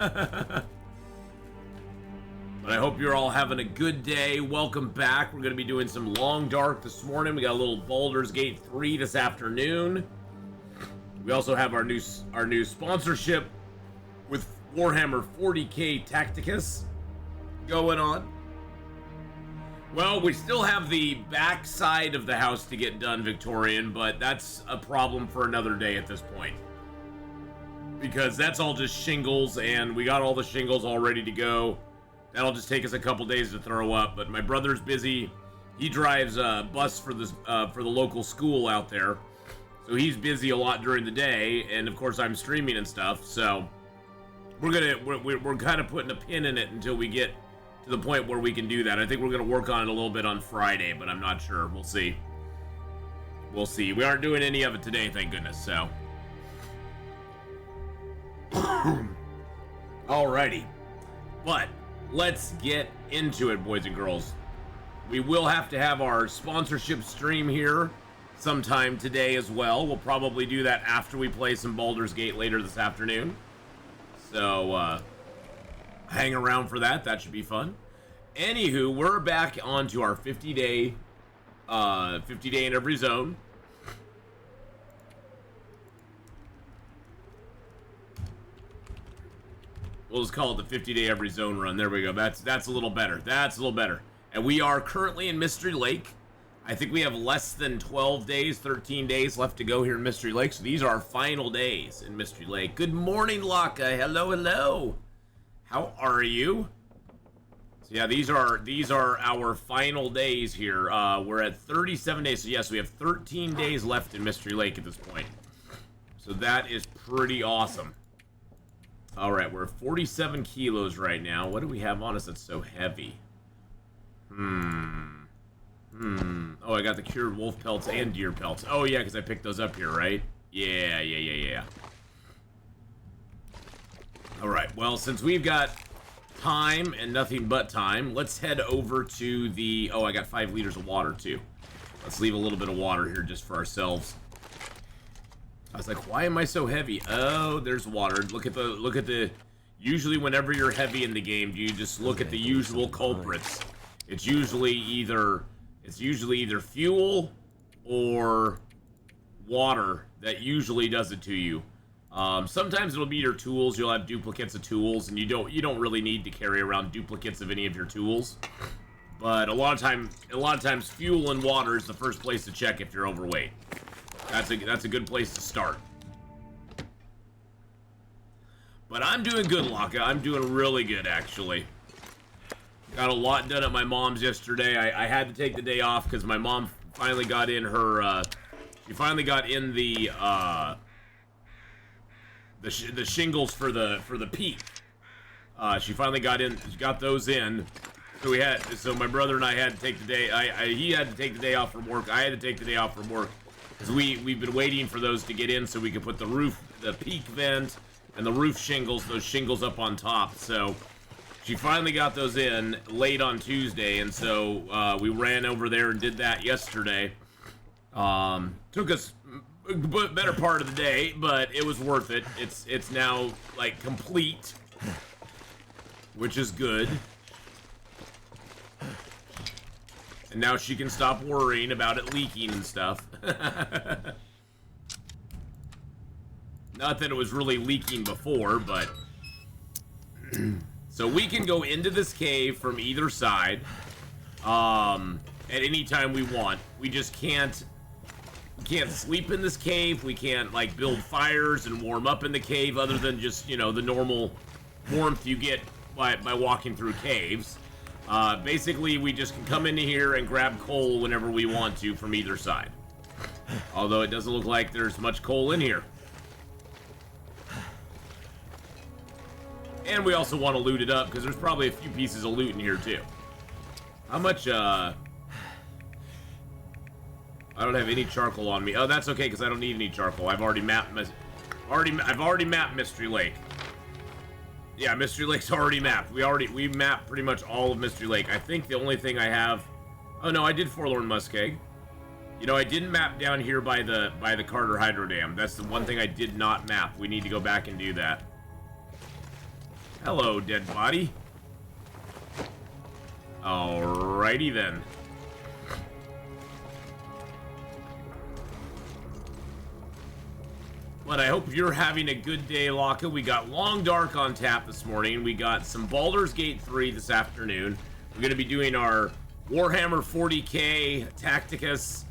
But I hope you're all having a good day. Welcome back. We're going to be doing some Long Dark this morning. We got a little Baldur's Gate 3 this afternoon. We also have our new sponsorship with Warhammer 40k Tacticus going on. Well, we still have the back side of the house to get done, Victorian, but that's a problem for another day at this point. Because that's all just shingles, and we got all the shingles all ready to go. That'll just take us a couple days to throw up, but my brother's busy. He drives a bus for the local school out there. So he's busy a lot during the day, and of course I'm streaming and stuff, so we're kind of putting a pin in it until we get to the point where we can do that. I think we're gonna work on it a little bit on Friday, but I'm not sure. We'll see. We'll see. We aren't doing any of it today, thank goodness, so. Alrighty. But let's get into it, boys and girls. We will have to have our sponsorship stream here sometime today as well. We'll probably do that after we play some Baldur's Gate later this afternoon. So, hang around for that. That should be fun. Anywho, we're back onto our 50-day in every zone. We'll just call it the 50-day every zone run. There we go. That's a little better. That's a little better. And we are currently in Mystery Lake. I think we have less than 12 days, 13 days left to go here in Mystery Lake. So these are our final days in Mystery Lake. Good morning, Laka. Hello, hello. How are you? So yeah, these are our final days here. We're at 37 days. So yes, we have 13 days left in Mystery Lake at this point. So that is pretty awesome. All right, we're 47 kilos right now. What do we have on us that's so heavy? Oh, I got the cured wolf pelts and deer pelts. Oh, yeah, because I picked those up here, right? Yeah. All right, well, since we've got time and nothing but time, let's head over to the... Oh, I got 5 liters of water, too. Let's leave a little bit of water here just for ourselves. I was like, why am I so heavy? Oh, there's water. Look at the... Usually whenever you're heavy in the game, you just look at the usual culprits. It's usually either fuel or water that usually does it to you. Sometimes it'll be your tools. You'll have duplicates of tools, and you don't really need to carry around duplicates of any of your tools. But a lot of times fuel and water is the first place to check if you're overweight. That's a good place to start. But I'm doing good, Laka. I'm doing really good, actually. Got a lot done at my mom's yesterday. I had to take the day off because my mom finally got in her, she finally got in the shingles for the peak. She finally got those in. So my brother and I had to take the day, he had to take the day off from work. I had to take the day off from work because we've been waiting for those to get in so we could put the peak vent and the roof shingles, those shingles up on top. So she finally got those in late on Tuesday, and so we ran over there and did that yesterday. Took us a better part of the day, but it was worth it. It's now like complete, which is good. And now she can stop worrying about it leaking and stuff. Not that it was really leaking before, but... So we can go into this cave from either side at any time we want. We just can't sleep in this cave. We can't like build fires and warm up in the cave other than just, you know, the normal warmth you get by walking through caves. Basically, we just can come into here and grab coal whenever we want to from either side. Although it doesn't look like there's much coal in here. And we also want to loot it up, because there's probably a few pieces of loot in here, too. How much, I don't have any charcoal on me. Oh, that's okay, because I don't need any charcoal. I've already mapped I've already mapped Mystery Lake. Yeah, Mystery Lake's already mapped. We mapped pretty much all of Mystery Lake. I think the only thing I have... Oh, no, I did Forlorn Muskeg. You know, I didn't map down here by the Carter Hydro Dam. That's the one thing I did not map. We need to go back and do that. Hello, dead body. Alrighty then. But I hope you're having a good day, Laka. We got Long Dark on tap this morning. We got some Baldur's Gate 3 this afternoon. We're going to be doing our Warhammer 40k Tacticus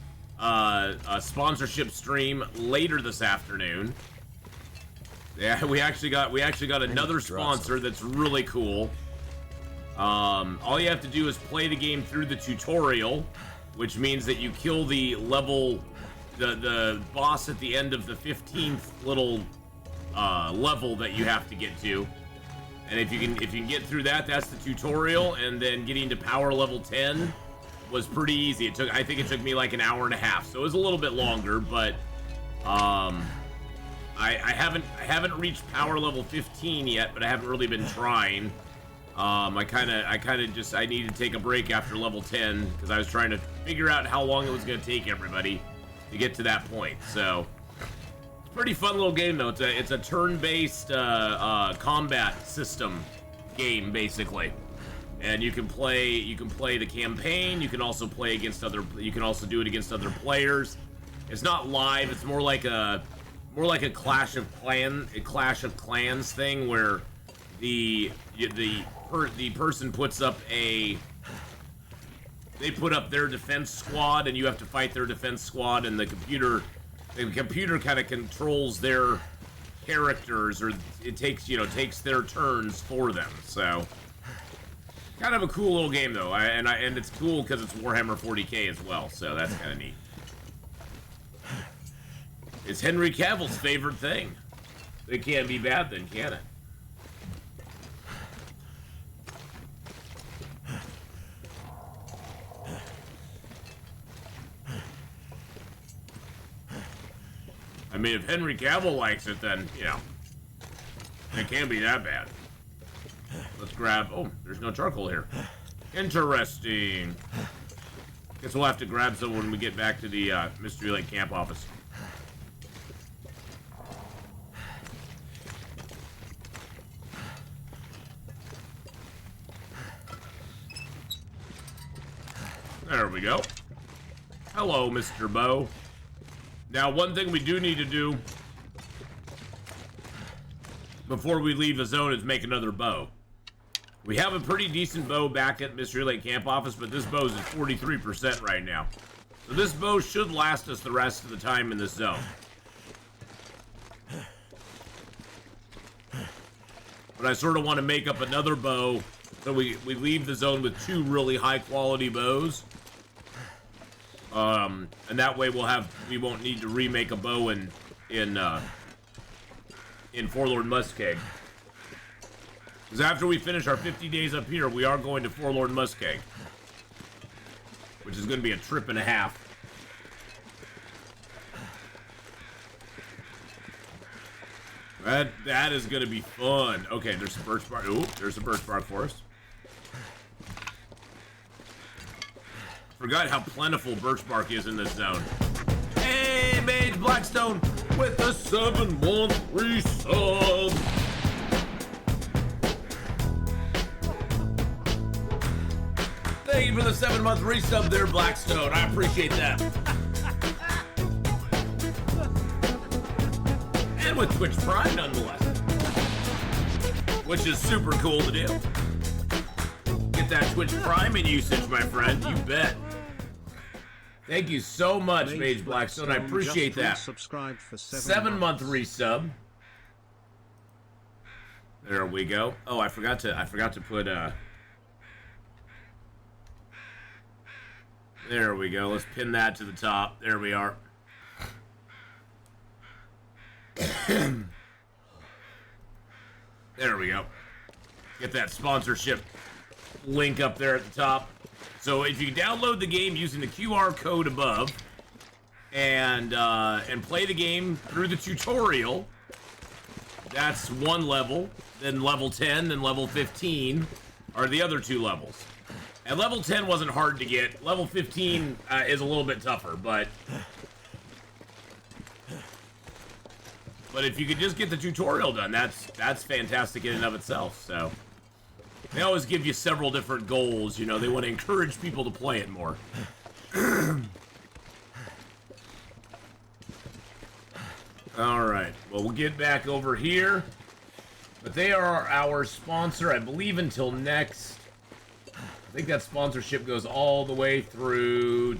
sponsorship stream later this afternoon. Yeah, we actually got another sponsor that's really cool. All you have to do is play the game through the tutorial, which means that you kill the level, the boss at the end of the 15th little level that you have to get to. And if you can get through that, that's the tutorial. And then getting to power level 10 was pretty easy. I think it took me like an hour and a half, so it was a little bit longer. But I haven't reached power level 15 yet, but I haven't really been trying. I needed to take a break after level 10 because I was trying to figure out how long it was going to take everybody to get to that point. So it's a pretty fun little game though. It's a turn-based combat system game basically, and you can play the campaign. You can also play against other. You can also do it against other players. It's not live. It's more like a Clash of Clans thing where the person puts up they put up their defense squad and you have to fight their defense squad, and the computer kind of controls their characters, or it takes their turns for them. So kind of a cool little game though, and it's cool because it's Warhammer 40k as well, so that's kind of neat. It's Henry Cavill's favorite thing. It can't be bad then, can it? I mean, if Henry Cavill likes it, then, it can't be that bad. Let's grab... Oh, there's no charcoal here. Interesting. Guess we'll have to grab some when we get back to the Mystery Lake camp office. There we go. Hello, Mr. Bow. Now, one thing we do need to do before we leave the zone is make another bow. We have a pretty decent bow back at Mystery Lake Camp Office, but this bow is at 43% right now. So this bow should last us the rest of the time in this zone. But I sort of want to make up another bow so we leave the zone with two really high quality bows. And that way we won't need to remake a bow in Forlorn Muskeg. Because after we finish our 50 days up here, we are going to Forlorn Muskeg, which is going to be a trip and a half. That is going to be fun. Okay, there's some birch bark. Ooh, there's a birch bark forest. Forgot how plentiful birch bark is in this zone. Hey, Mage Blackstone with the 7-month resub. Thank you for the 7-month resub there, Blackstone. I appreciate that. And with Twitch Prime, nonetheless. Which is super cool to do. Get that Twitch Prime in usage, my friend. You bet. Thank you so much, Mage Blackstone. I appreciate that. Subscribed for 7-month resub. There we go. Oh, I forgot to put there we go. Let's pin that to the top. There we are. There we go. Get that sponsorship link up there at the top. So if you download the game using the QR code above and play the game through the tutorial, that's one level. Then level 10, then level 15 are the other two levels. And level 10 wasn't hard to get. Level 15 is a little bit tougher, but But if you could just get the tutorial done, that's fantastic in and of itself. So they always give you several different goals. You know, they want to encourage people to play it more. All right. Well, we'll get back over here. But they are our sponsor, I believe, until next. I think that sponsorship goes all the way through.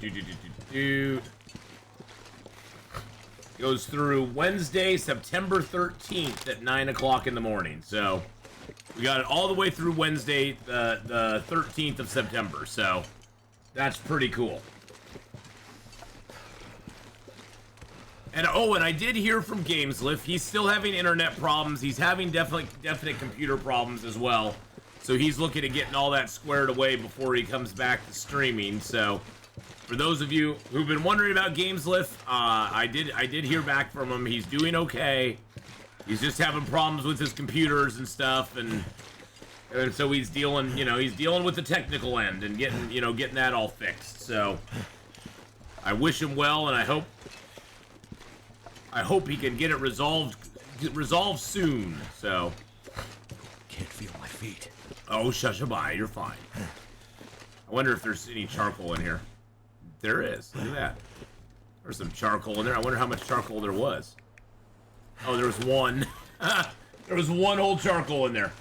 Goes through Wednesday, September 13th at 9 o'clock in the morning. So we got it all the way through Wednesday, the 13th of September. So that's pretty cool. And oh, and I did hear from Gameslift. He's still having internet problems. He's having definite computer problems as well. So he's looking at getting all that squared away before he comes back to streaming. So for those of you who've been wondering about Gameslift, I did hear back from him. He's doing okay. He's just having problems with his computers and stuff, and so he's dealing with the technical end and getting that all fixed. So I wish him well, and I hope he can get it resolved soon. So can't feel my feet. Oh, shushabai, you're fine. I wonder if there's any charcoal in here. There is. Look at that. There's some charcoal in there. I wonder how much charcoal there was. Oh, there was one. There was one whole charcoal in there.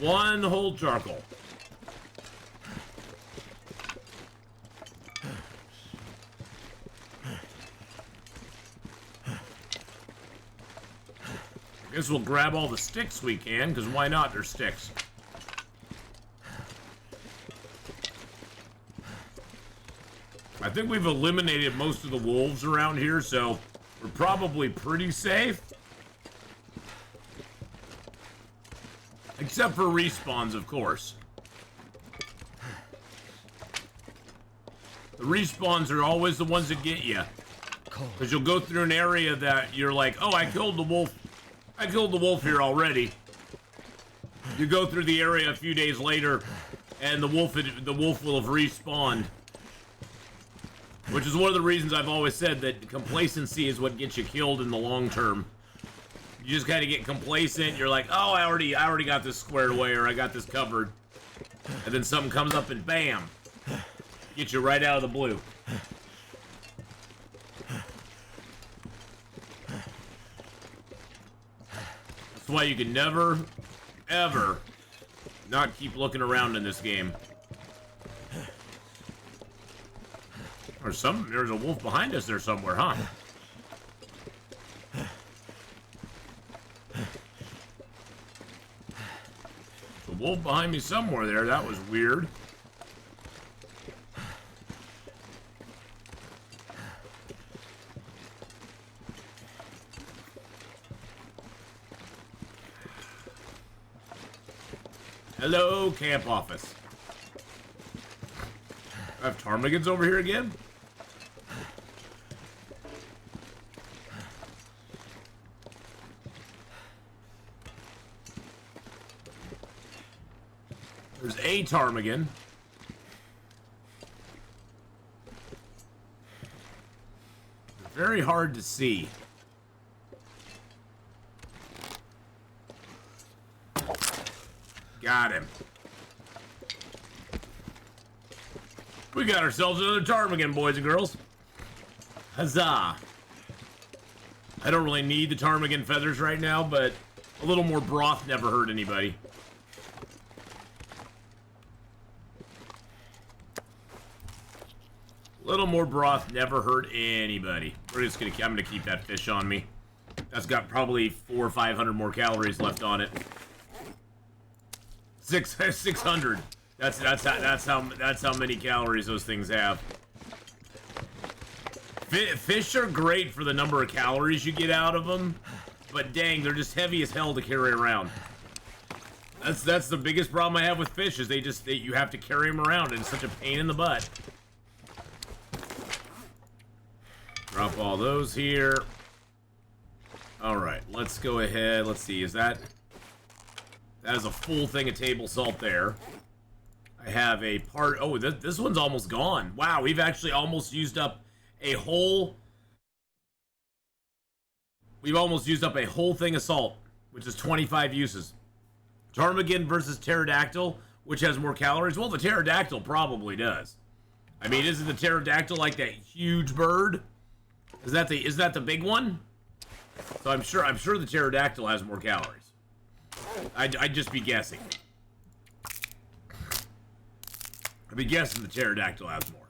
One whole charcoal. I guess we'll grab all the sticks we can, because why not? They're sticks. I think we've eliminated most of the wolves around here, so we're probably pretty safe. Except for respawns, of course. The respawns are always the ones that get you. Because you'll go through an area that you're like, oh, I killed the wolf. I killed the wolf here already. You go through the area a few days later, and the wolf will have respawned. Which is one of the reasons I've always said that complacency is what gets you killed in the long term. You just kind of get complacent. You're like, oh, I already got this squared away, or I got this covered. And then something comes up and bam, get you right out of the blue. That's why you can never, ever not keep looking around in this game. There's a wolf behind us there somewhere, huh? There's a wolf behind me somewhere there. That was weird. Hello, camp office. I have ptarmigans over here again? There's a ptarmigan. Very hard to see. Got him. We got ourselves another ptarmigan, boys and girls. Huzzah. I don't really need the ptarmigan feathers right now, but a little more broth never hurt anybody. Little more broth never hurt anybody. I'm gonna keep that fish on me. That's got probably 400 or 500 more calories left on it. 600. That's how many calories those things have. Fish are great for the number of calories you get out of them, but dang, they're just heavy as hell to carry around. That's the biggest problem I have with fish, is you have to carry them around, and it's such a pain in the butt. Drop all those here. Alright, let's go ahead. Let's see, that is a full thing of table salt there. I have a part... Oh, this one's almost gone. Wow, we've actually almost used up a whole... We've almost used up a whole thing of salt, which is 25 uses. Ptarmigan versus pterodactyl, which has more calories? Well, the pterodactyl probably does. I mean, isn't the pterodactyl like that huge bird? Is that the big one? So I'm sure the pterodactyl has more calories. I'd just be guessing. I'd be guessing the pterodactyl has more.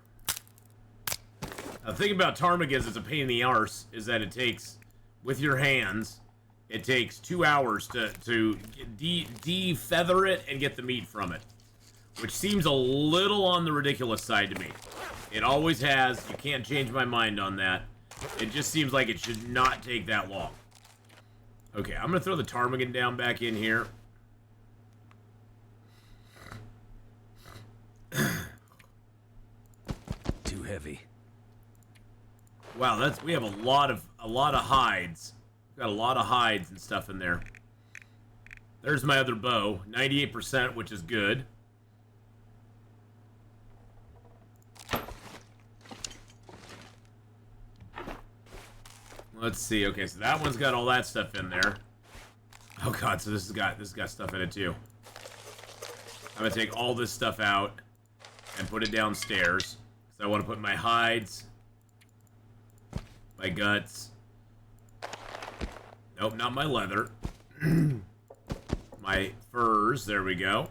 The thing about ptarmigans that's a pain in the arse is that it takes, with your hands, it takes 2 hours to de-feather it and get the meat from it. Which seems a little on the ridiculous side to me. It always has. You can't change my mind on that. It just seems like it should not take that long. Okay, I'm going to throw the ptarmigan down back in here. Too heavy. Wow, we have a lot of hides. We've got a lot of hides and stuff in there. There's my other bow, 98%, which is good. Let's see. Okay, so that one's got all that stuff in there. Oh god, so this has got stuff in it too. I'm gonna take all this stuff out and put it downstairs. So I want to put my hides, my guts. Nope, not my leather. My furs. There we go.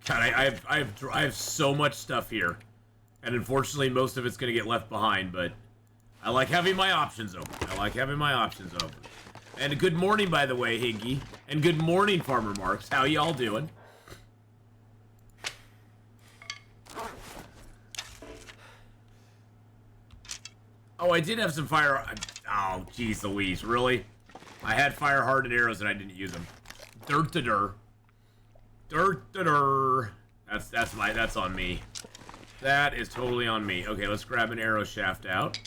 God, I have so much stuff here, and unfortunately, most of it's gonna get left behind. But I like having my options open. And good morning, by the way, Higgy. And good morning, Farmer Marks. How y'all doing? Oh, I did have some fire... Oh, jeez Louise, really? I had fire-hardened arrows and I didn't use them. Dirt-to-dur. Dirt-to-dur. That's on me. That is totally on me. Okay, let's grab an arrow shaft out.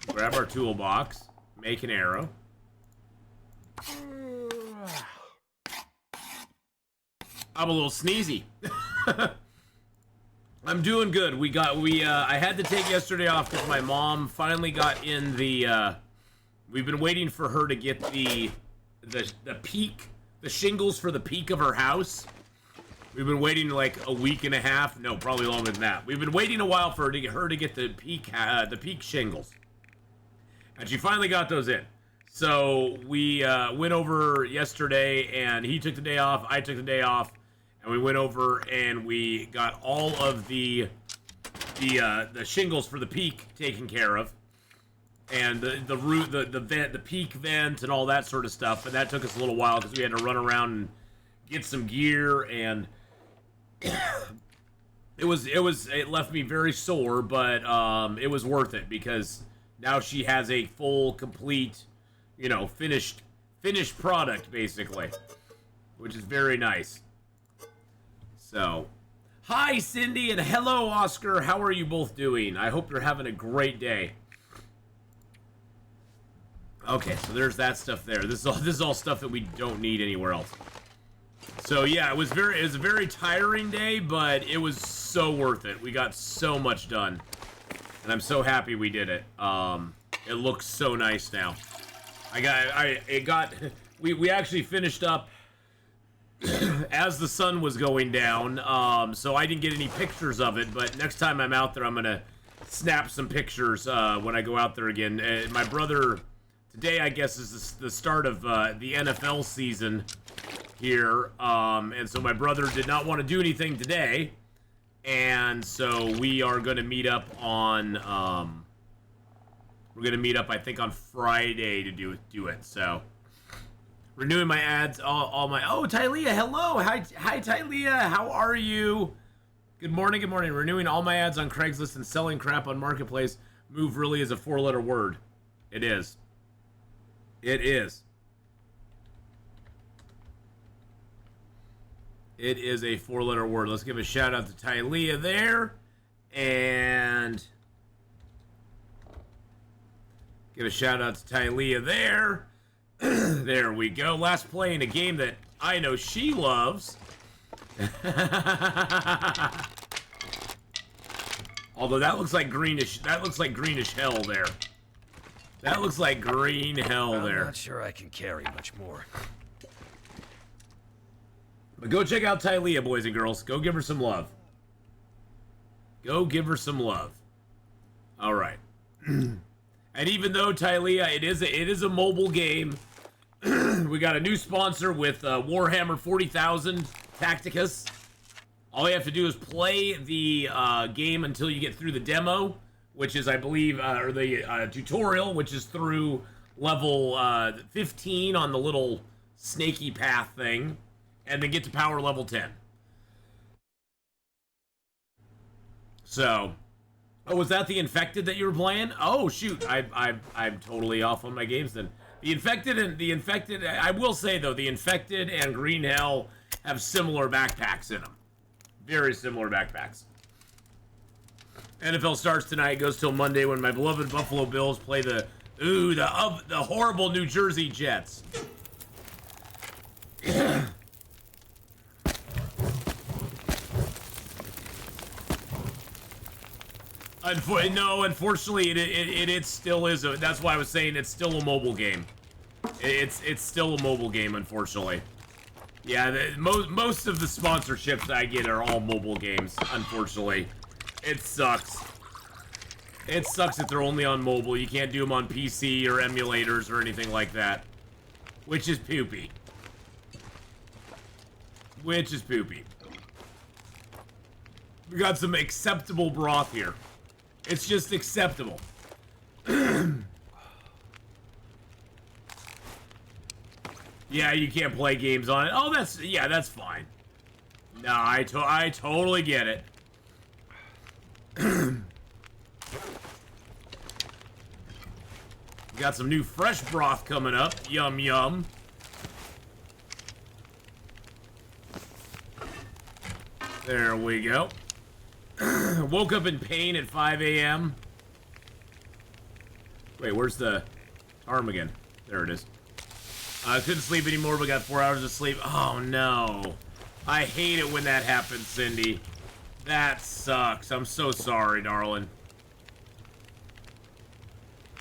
Grab our toolbox. Make an arrow. I'm a little sneezy. I'm doing good. I had to take yesterday off because my mom finally got in the, we've been waiting for her to get the peak, the shingles for the peak of her house. We've been waiting like a week and a half. No, probably longer than that. We've been waiting a while for her to get the peak shingles. And she finally got those in. So we went over yesterday and he took the day off, I took the day off. And we went over and we got all of the shingles for the peak taken care of, and the root, the vent, the peak vent, and all that sort of stuff. And that took us a little while because we had to run around and get some gear, and it left me very sore, but it was worth it because now she has a full, complete, finished product basically, which is very nice. So, hi Cindy and hello Oscar. How are you both doing? I hope you're having a great day. Okay, so there's that stuff there. This is all stuff that we don't need anywhere else. So yeah, it was a very tiring day, but it was so worth it. We got so much done, and I'm so happy we did it. It looks so nice now. We actually finished up as the sun was going down, so I didn't get any pictures of it, but next time I'm out there, I'm going to snap some pictures when I go out there again. My brother, today I guess is the start of the NFL season here, and so my brother did not want to do anything today, and so we are going to meet up on, I think on Friday to do it, so... Renewing my ads, all my... Oh, Tylea, hello! Hi, Tylea, how are you? Good morning. Renewing all my ads on Craigslist and selling crap on Marketplace. Move really is a 4-letter word. It is. It is. It is a 4-letter word. Let's give a shout out to Tylea there. And... give a shout out to Tylea there. There we go. Last play in a game that I know she loves. Although that looks like greenish. That looks like greenish hell there. That looks like green hell there. I'm not sure I can carry much more. But go check out Tylea, boys and girls. Go give her some love. Go give her some love. All right. And even though Tylea, it is a mobile game. We got a new sponsor with Warhammer 40,000 Tacticus. All you have to do is play the game until you get through the demo, which is, I believe, or the tutorial, which is through level 15 on the little snaky path thing, and then get to power level 10. So, oh, was that the Infected that you were playing? Oh, shoot, I'm totally off on my games then. The Infected, I will say though, the Infected and Green Hell have similar backpacks in them. Very similar backpacks. NFL starts tonight, goes till Monday when my beloved Buffalo Bills play the horrible New Jersey Jets. Unfortunately, it still is. That's why I was saying it's still a mobile game. It's still a mobile game, unfortunately. Yeah, most of the sponsorships I get are all mobile games, unfortunately. It sucks. It sucks that they're only on mobile. You can't do them on PC or emulators or anything like that. Which is poopy. Which is poopy. We got some acceptable broth here. It's just acceptable. Yeah, you can't play games on it. Oh, that's fine. No, I totally get it. Got some new fresh broth coming up. Yum, yum. There we go. Woke up in pain at 5 a.m. Wait, where's the ptarmigan? There it is. I couldn't sleep anymore, but got 4 hours of sleep. Oh, no. I hate it when that happens, Cindy. That sucks. I'm so sorry, darling.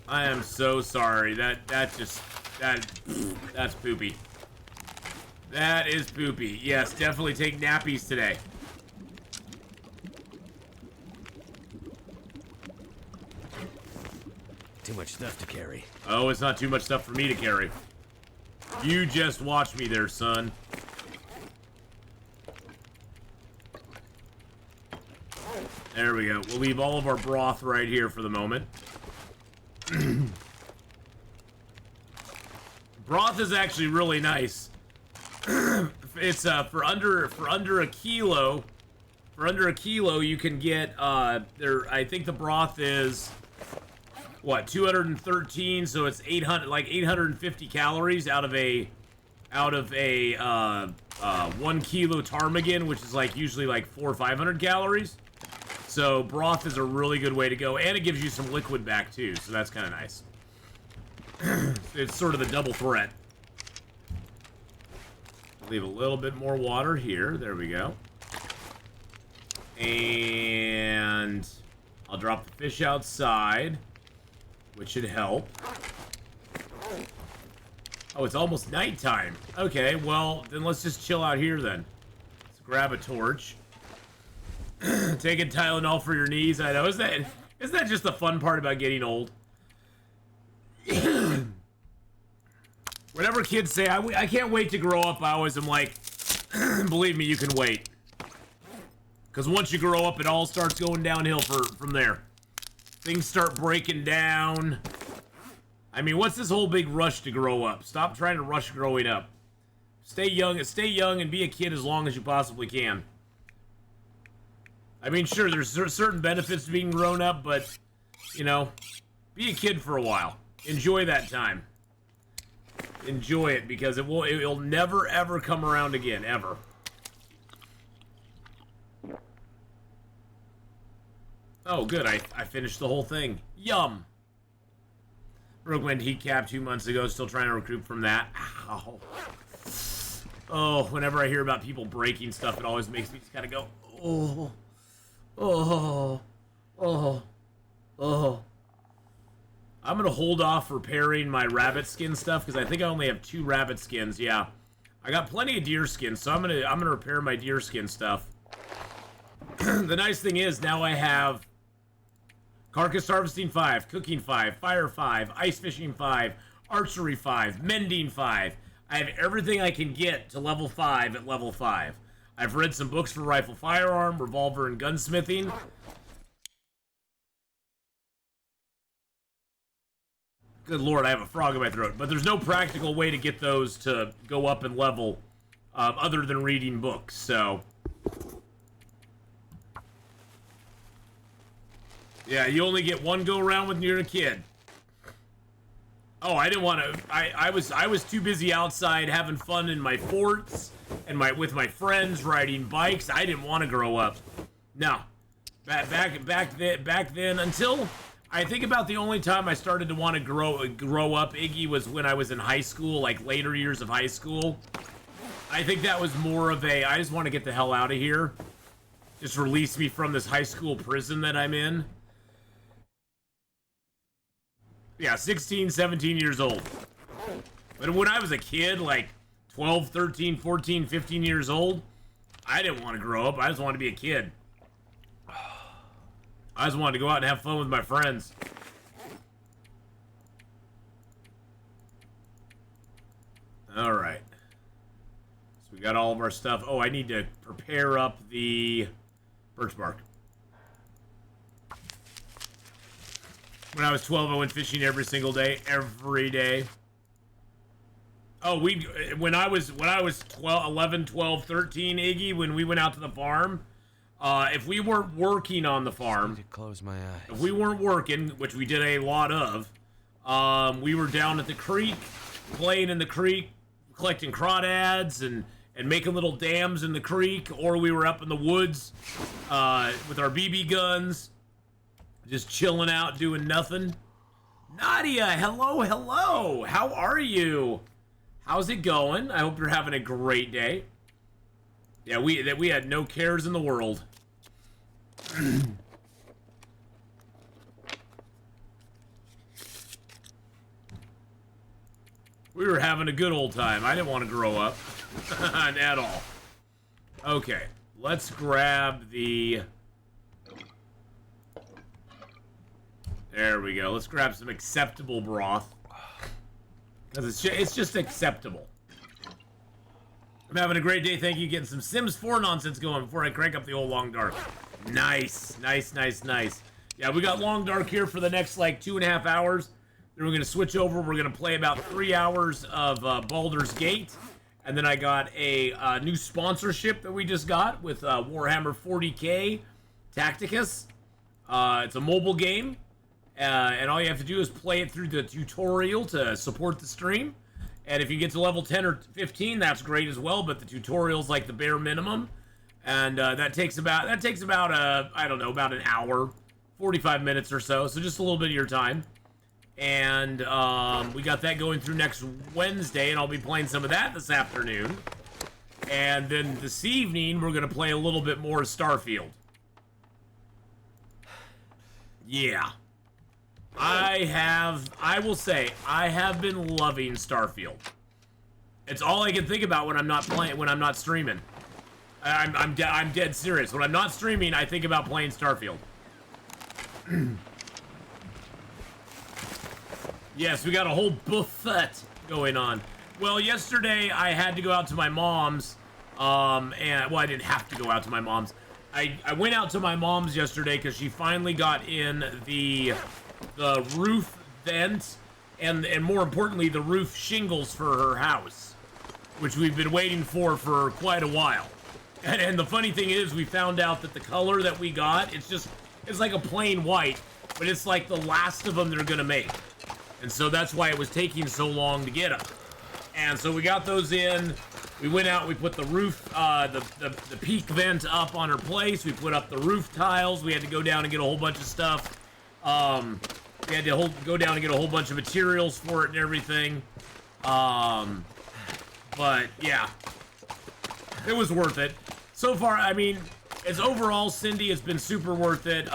I am so sorry. That's poopy. That is poopy. Yes, definitely take nappies today. Too much stuff to carry. Oh, it's not too much stuff for me to carry. You just watch me there, son. There we go. We'll leave all of our broth right here for the moment. Broth is actually really nice. It's for under a kilo. For under a kilo, you can get I think the broth is what, 213, so it's 850 calories out of a 1 kilo ptarmigan, which is like usually like 400 or 500 calories. So broth is a really good way to go, and it gives you some liquid back too, so that's kind of nice. It's sort of the double threat. Leave a little bit more water here. There we go. And I'll drop the fish outside, which should help. Oh, it's almost nighttime. Okay, well, then let's just chill out here then. Let's grab a torch. Taking Tylenol for your knees. I know. Isn't that just the fun part about getting old? Whenever kids say, I can't wait to grow up, I always am like, believe me, you can wait. Because once you grow up, it all starts going downhill from there. Things start breaking down. I mean, what's this whole big rush to grow up? Stop trying to rush growing up. Stay young and be a kid as long as you possibly can. I mean, sure, there's certain benefits to being grown up, but, you know, be a kid for a while. Enjoy that time. Enjoy it, because it'll never, ever come around again, ever. Oh, good, I finished the whole thing. Yum! Broke my heat cap 2 months ago, still trying to recoup from that. Ow. Oh, whenever I hear about people breaking stuff, it always makes me just kind of go, oh, oh, Oh. Oh. I'm gonna hold off repairing my rabbit skin stuff because I think I only have 2 rabbit skins. Yeah, I got plenty of deer skin, so I'm gonna repair my deer skin stuff. The nice thing is now I have carcass harvesting 5, cooking 5, fire 5, ice fishing 5, archery 5, mending 5. I have everything I can get to level 5 at level 5. I've read some books for rifle, firearm, revolver, and gunsmithing. Good lord, I have a frog in my throat. But there's no practical way to get those to go up in level other than reading books, so... Yeah, you only get one go-around when you're a kid. Oh, I didn't want to... I was too busy outside having fun in my forts and with my friends riding bikes. I didn't want to grow up. No. Back then, until... I think about the only time I started to want to grow up, Iggy, was when I was in high school, like later years of high school. I think that was more of a, I just want to get the hell out of here. Just release me from this high school prison that I'm in. Yeah, 16, 17 years old. But when I was a kid, like 12, 13, 14, 15 years old, I didn't want to grow up. I just wanted to be a kid. I just wanted to go out and have fun with my friends. Alright. So we got all of our stuff. Oh, I need to prepare up the birch bark. When I was 12, I went fishing every single day. Every day. Oh, when I was 12, 11, 12, 13, Iggy, when we went out to the farm... if we weren't working on the farm, to close my eyes. If we weren't working, which we did a lot of, we were down at the creek, playing in the creek, collecting crawdads and making little dams in the creek, or we were up in the woods with our BB guns, just chilling out, doing nothing. Nadia, hello. How are you? How's it going? I hope you're having a great day. Yeah, we had no cares in the world. We were having a good old time. I didn't want to grow up. At all. Okay, let's grab the... There we go. Let's grab some acceptable broth. Because it's just acceptable. I'm having a great day, thank you. Getting some Sims 4 nonsense going before I crank up the old Long Dark. Nice. Yeah, we got Long Dark here for the next, like, 2.5 hours. Then we're going to switch over. We're going to play about 3 hours of Baldur's Gate. And then I got a new sponsorship that we just got with Warhammer 40k Tacticus. It's a mobile game. And all you have to do is play it through the tutorial to support the stream. And if you get to level 10 or 15, that's great as well, but the tutorial's like the bare minimum. And that takes about I don't know, about an hour, 45 minutes or so just a little bit of your time. And we got that going through next Wednesday, and I'll be playing some of that this afternoon. And then this evening, we're going to play a little bit more Starfield. Yeah. I will say, I have been loving Starfield. It's all I can think about when I'm not playing, when I'm not streaming. I'm dead serious. When I'm not streaming, I think about playing Starfield. Yes, we got a whole buffet going on. Well, yesterday I had to go out to my mom's, and, well, I didn't have to go out to my mom's. I went out to my mom's yesterday because she finally got in the roof vent and more importantly, the roof shingles for her house, which we've been waiting for quite a while. And the funny thing is, we found out that the color that we got, it's like a plain white, but it's like the last of them they're gonna make. And so that's why it was taking so long to get them. And so we got those in. We went out, we put the roof, the peak vent up on her place. We put up the roof tiles. We had to go down and get a whole bunch of stuff. We had to go down and get a whole bunch of materials for it and everything. But yeah, it was worth it. So far, I mean, it's overall, Cindy, it's been super worth it.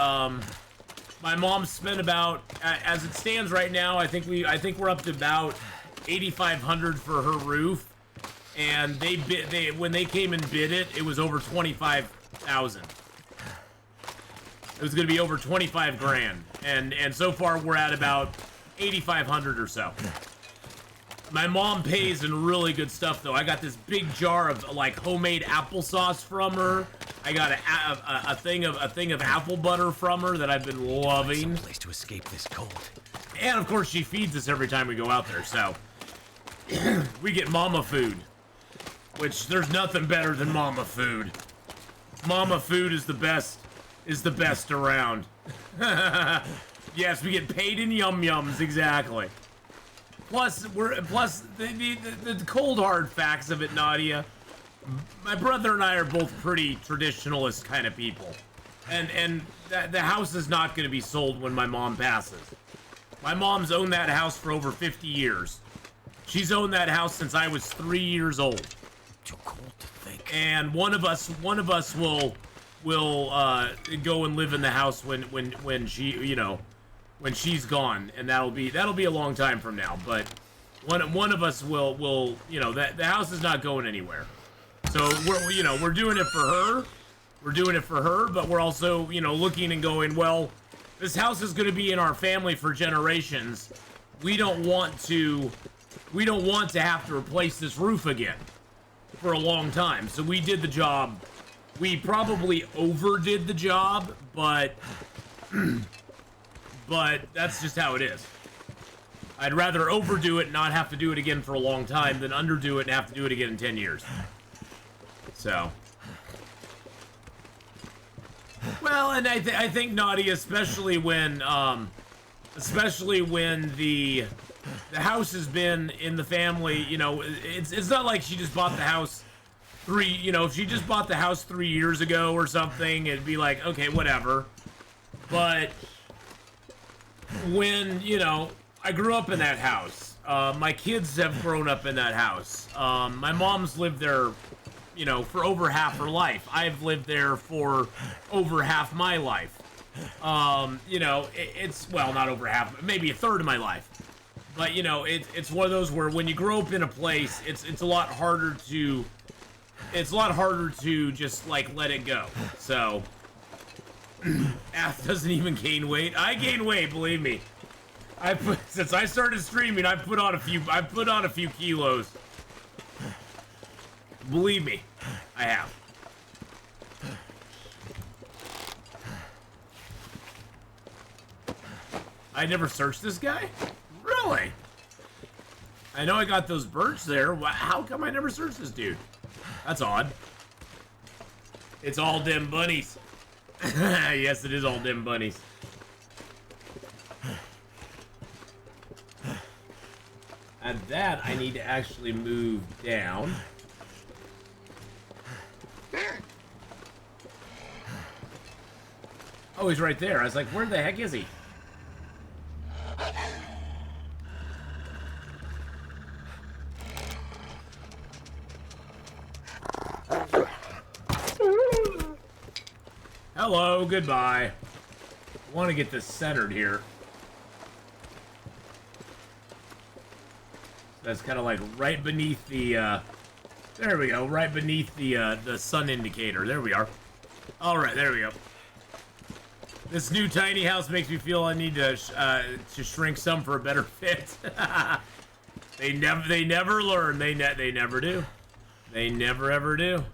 My mom spent about, as it stands right now, I think we're up to about 8,500 for her roof, and when they came and bid it, it was over 25,000. It was going to be over 25 grand, and so far we're at about 8,500 or so. My mom pays in really good stuff, though. I got this big jar of like homemade applesauce from her. I got a thing of apple butter from her that I've been loving. Some place to escape this cold. And of course, she feeds us every time we go out there, so we get mama food, which there's nothing better than mama food. Mama food is the best around. Yes, we get paid in yum yums, exactly. Plus the cold hard facts of it, Nadia. My brother and I are both pretty traditionalist kind of people, and the house is not going to be sold when my mom passes. My mom's owned that house for over 50 years. She's owned that house since I was 3 years old. Too cold to think. And one of us will go and live in the house when she, when she's gone, and that'll be a long time from now. But one of us will that the house is not going anywhere. So we're doing it for her. We're doing it for her, but we're also looking and going, well, this house is going to be in our family for generations. We don't want to have to replace this roof again for a long time. So we did the job. We probably overdid the job, but that's just how it is. I'd rather overdo it and not have to do it again for a long time than underdo it and have to do it again in 10 years. So, well, and I think Nadia, especially when the house has been in the family, it's not like she just bought the house if she just bought the house 3 years ago or something, it'd be like, okay, whatever. But when, I grew up in that house, my kids have grown up in that house. My mom's lived there, for over half her life. I've lived there for over half my life. It's, well, not over half, maybe a third of my life. But, it's one of those where when you grow up in a place, it's a lot harder to just, like, let it go. So, Ath doesn't even gain weight. I gain weight, believe me. Since I started streaming, I've put on a few kilos. Believe me, I have. I never searched this guy? Really? I know I got those birds there. How come I never searched this dude? That's odd. It's all them bunnies. Yes, it is all them bunnies. And that I need to actually move down. Oh, he's right there. I was like, where the heck is he? Hello, goodbye. I want to get this centered here. That's kind of like right beneath the, there we go, right beneath the sun indicator. There we are. All right, there we go. This new tiny house makes me feel I need to shrink some for a better fit. They never learn. They never do. They never ever do.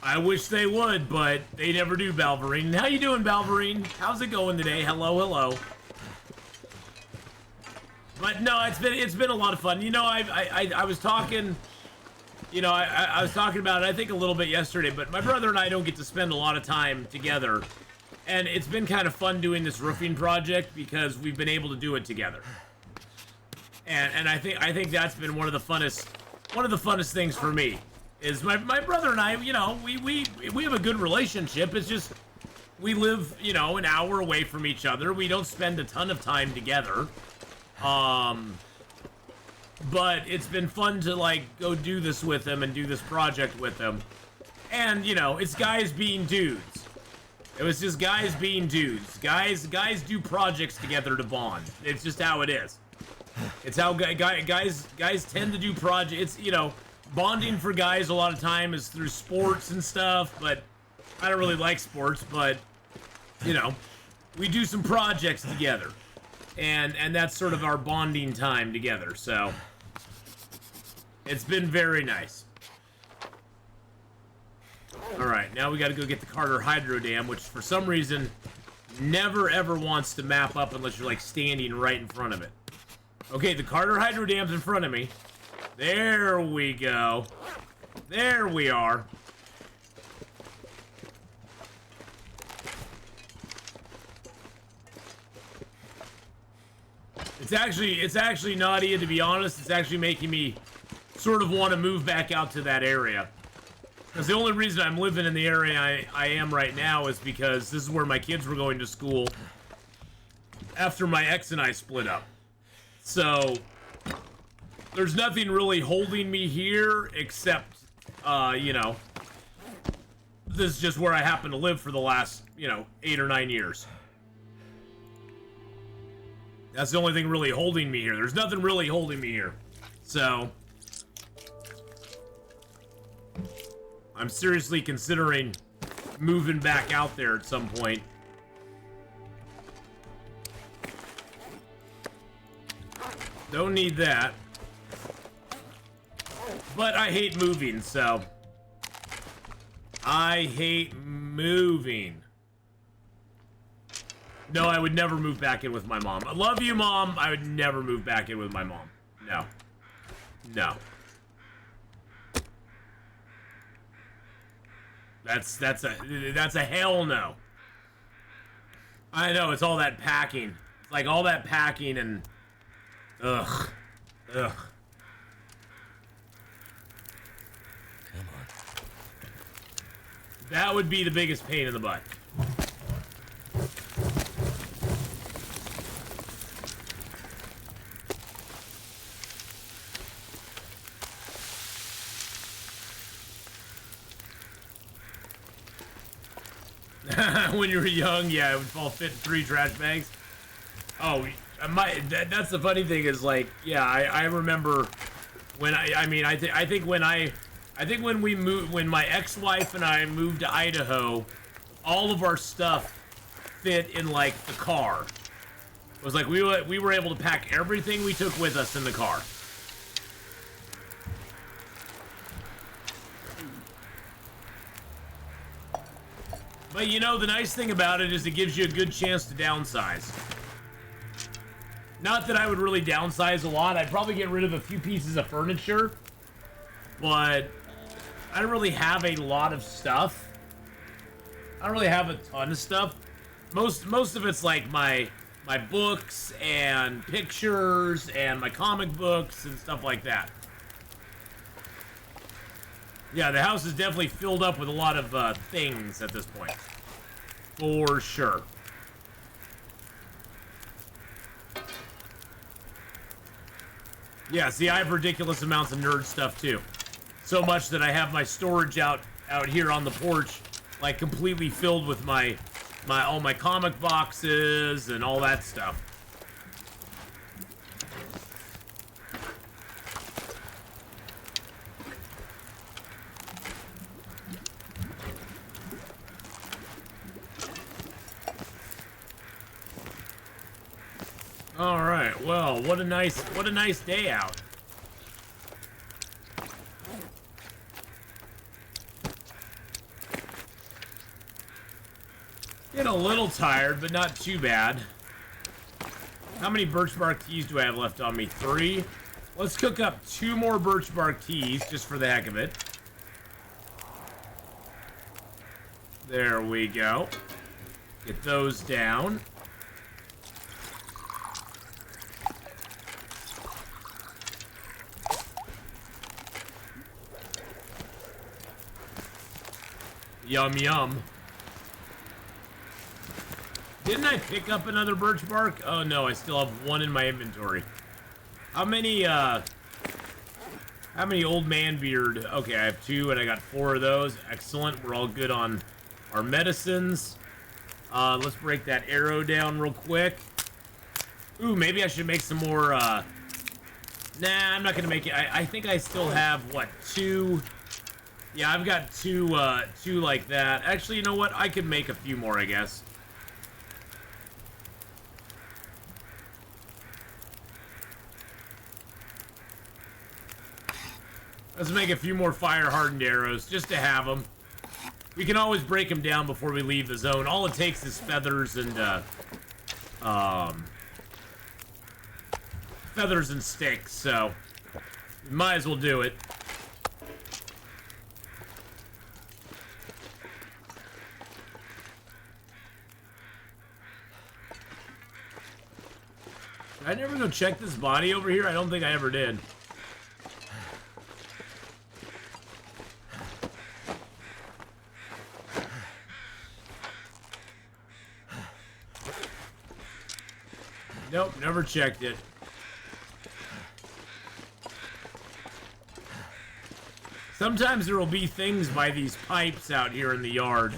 I wish they would, but they never do, Balverine. How you doing, Balverine? How's it going today? Hello, hello. But no, it's been a lot of fun. I was talking, I was talking about it, I think a little bit yesterday, but my brother and I don't get to spend a lot of time together. And it's been kind of fun doing this roofing project because we've been able to do it together. And I think that's been one of the funnest things for me. Is my brother and I, we have a good relationship. It's just we live, an hour away from each other. We don't spend a ton of time together. but it's been fun to like go do this with him and do this project with him. And you know, it's guys being dudes. It was just guys being dudes. Guys do projects together to bond. It's just how it is. It's how guys tend to do projects. It's, you know, bonding for guys a lot of time is through sports and stuff, but I don't really like sports, but you know, we do some projects together. And that's sort of our bonding time together. So it's been very nice. Alright, now we gotta go get the Carter Hydro Dam, which for some reason never ever wants to map up unless you're like standing right in front of it. Okay, the Carter Hydro Dam's in front of me. There we go. There we are. It's actually not, Ian, to be honest. It's actually making me sort of want to move back out to that area. Because the only reason I'm living in the area I am right now is because this is where my kids were going to school after my ex and I split up. So, there's nothing really holding me here except, you know, this is just where I happen to live for the last, you know, 8 or 9 years. That's the only thing really holding me here. There's nothing really holding me here. So, I'm seriously considering moving back out there at some point. Don't need that. But I hate moving, so. I hate moving. No, I would never move back in with my mom. I love you, Mom. I would never move back in with my mom. No. No. That's a hell no. I know, it's all that packing. It's like all that packing and ugh. Ugh. Come on. That would be the biggest pain in the butt. When you were young, yeah, it would fall fit in 3 trash bags. Oh, that's the funny thing is, like, yeah, I remember when I think when we moved, when my ex-wife and I moved to Idaho, all of our stuff fit in like the car. It was like we were able to pack everything we took with us in the car. But you know, the nice thing about it is it gives you a good chance to downsize. Not that I would really downsize a lot. I'd probably get rid of a few pieces of furniture. But I don't really have a lot of stuff. I don't really have a ton of stuff. Most of it's like my books and pictures and my comic books and stuff like that. Yeah, the house is definitely filled up with a lot of things at this point. For sure. Yeah, see, I have ridiculous amounts of nerd stuff too. So much that I have my storage out here on the porch, like completely filled with all my comic boxes and all that stuff. All right, well, what a nice day out. Getting a little tired, but not too bad. How many birch bark teas do I have left on me? 3. Let's cook up 2 more birch bark teas, just for the heck of it. There we go. Get those down. Yum, yum. Didn't I pick up another birch bark? Oh no, I still have 1 in my inventory. How many How many old man beard? Okay, I have 2 and I got 4 of those. Excellent. We're all good on our medicines. Let's break that arrow down real quick. Ooh, maybe I should make some more, Nah, I'm not gonna make it. I think I still have, what, 2? Yeah, I've got 2 like that. Actually, you know what? I could make a few more, I guess. Let's make a few more fire-hardened arrows, just to have them. We can always break them down before we leave the zone. All it takes is feathers and, feathers and sticks, so we might as well do it. Did I never go check this body over here? I don't think I ever did. Nope, never checked it. Sometimes there will be things by these pipes out here in the yard.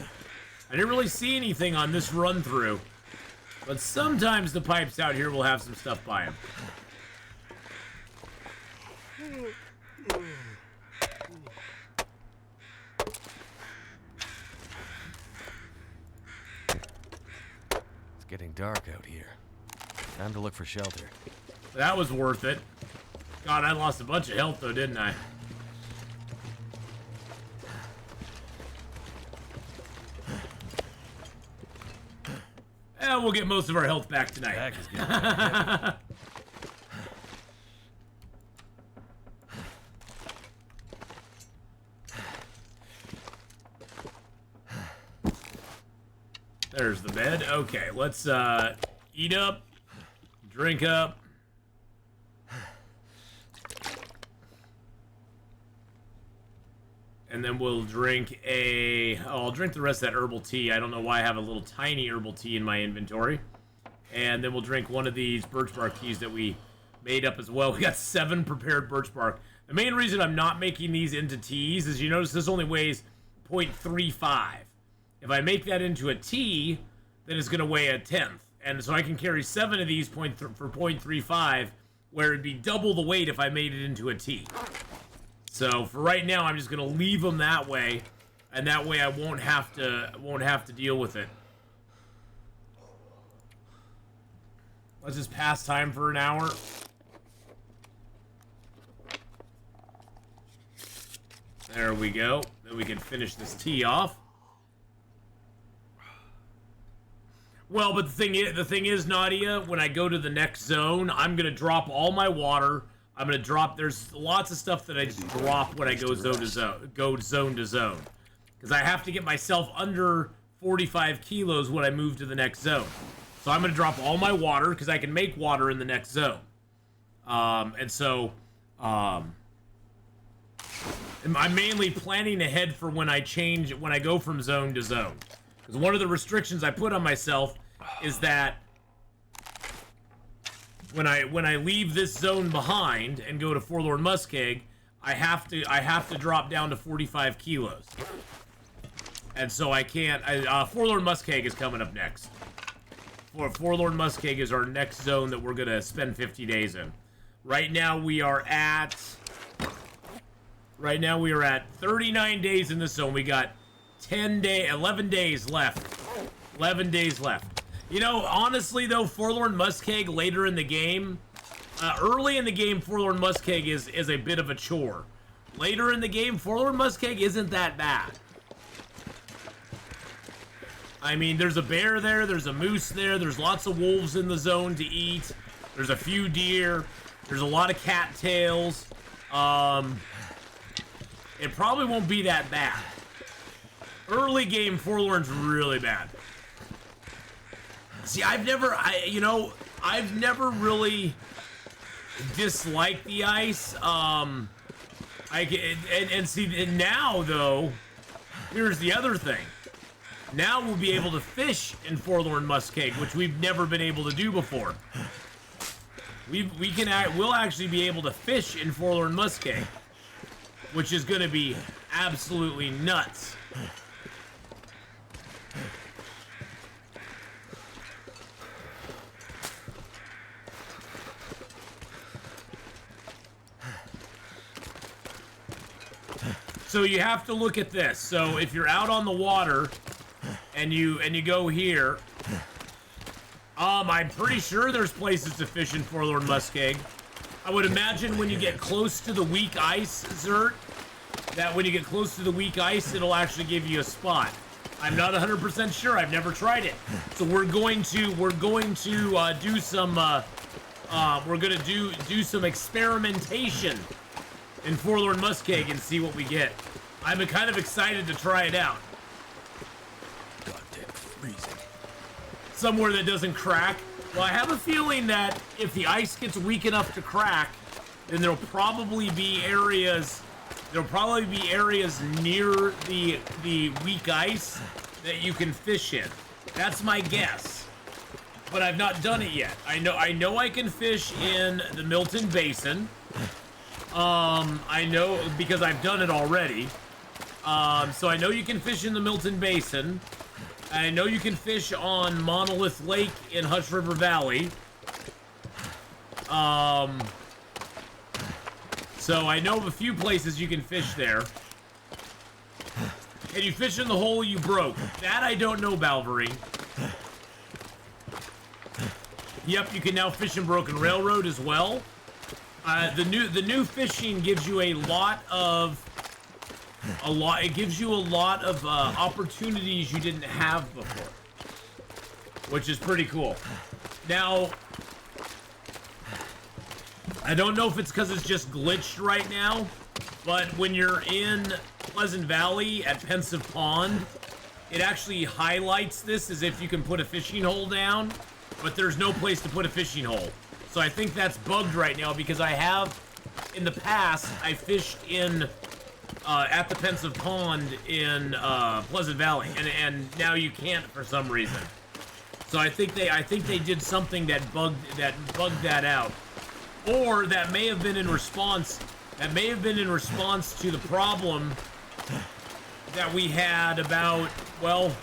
I didn't really see anything on this run through, but sometimes the pipes out here will have some stuff by them. It's getting dark out here. Time to look for shelter. That was worth it. God, I lost a bunch of health though, didn't I? We'll get most of our health back tonight. Back is good. There's the bed. Okay, let's eat up, drink up. And then we'll drink I'll drink the rest of that herbal tea. I don't know why I have a little tiny herbal tea in my inventory. And then we'll drink one of these birch bark teas that we made up as well. We got 7 prepared birch bark. The main reason I'm not making these into teas is you notice this only weighs 0.35. If I make that into a tea, then it's going to weigh 1/10. And so I can carry 7 of these for 0.35, where it'd be double the weight if I made it into a tea. So for right now, I'm just gonna leave them that way, and that way I won't have to deal with it. Let's just pass time for an hour. There we go. Then we can finish this tea off. Well, but the thing is, Nadia, when I go to the next zone, I'm gonna drop all my water. I'm gonna drop. There's lots of stuff that I just drop when I go zone to zone, because I have to get myself under 45 kilos when I move to the next zone. So I'm gonna drop all my water because I can make water in the next zone. I'm mainly planning ahead for when I go from zone to zone. Because one of the restrictions I put on myself is that when I leave this zone behind and go to Forlorn Muskeg, I have to drop down to 45 kilos. And so I can't. Forlorn Muskeg is coming up next. Forlorn Muskeg is our next zone that we're gonna spend 50 days in. Right now we are at 39 days in this zone. We got 11 days left. 11 days left. You know, honestly though, Forlorn Muskeg later in the game, early in the game, Forlorn Muskeg is a bit of a chore. Later in the game, Forlorn Muskeg isn't that bad. I mean, there's a bear there, there's a moose there, there's lots of wolves in the zone to eat, there's a few deer, there's a lot of cattails. It probably won't be that bad. Early game, Forlorn's really bad. See, I've never really disliked the ice. And now though, here's the other thing. Now we'll be able to fish in Forlorn Muskeg, which we've never been able to do before. We'll actually be able to fish in Forlorn Muskeg. which is going to be absolutely nuts. So you have to look at this. So if you're out on the water and you go here, I'm pretty sure there's places to fish in Forlorn Muskeg. I would imagine when you get close to the weak ice, Zert, that when you get close to the weak ice, it'll actually give you a spot. I'm not 100% sure. I've never tried it. So we're going to do some do some experimentation in Forlorn Muskeg and see what we get. I'm kind of excited to try it out. Goddamn freezing. Somewhere that doesn't crack. Well, I have a feeling that if the ice gets weak enough to crack, then there'll probably be areas near the weak ice that you can fish in. That's my guess. But I've not done it yet. I know I can fish in the Milton Basin. I know because I've done it already. So I know you can fish in the Milton Basin. I know you can fish on Monolith Lake in Hush River Valley. So I know of a few places you can fish there. Can you fish in the hole you broke? That I don't know, Balvery. Yep, you can now fish in Broken Railroad as well. The new fishing gives you a lot of opportunities you didn't have before, which is pretty cool. Now, I don't know if it's because it's just glitched right now, but when you're in Pleasant Valley at Pensive Pond, it actually highlights this as if you can put a fishing hole down, but there's no place to put a fishing hole. So I think that's bugged right now because I have, in the past, I fished in at the Pensive Pond in Pleasant Valley, and now you can't for some reason. So I think they did something that bugged that out, or that may have been in response to the problem that we had about, well,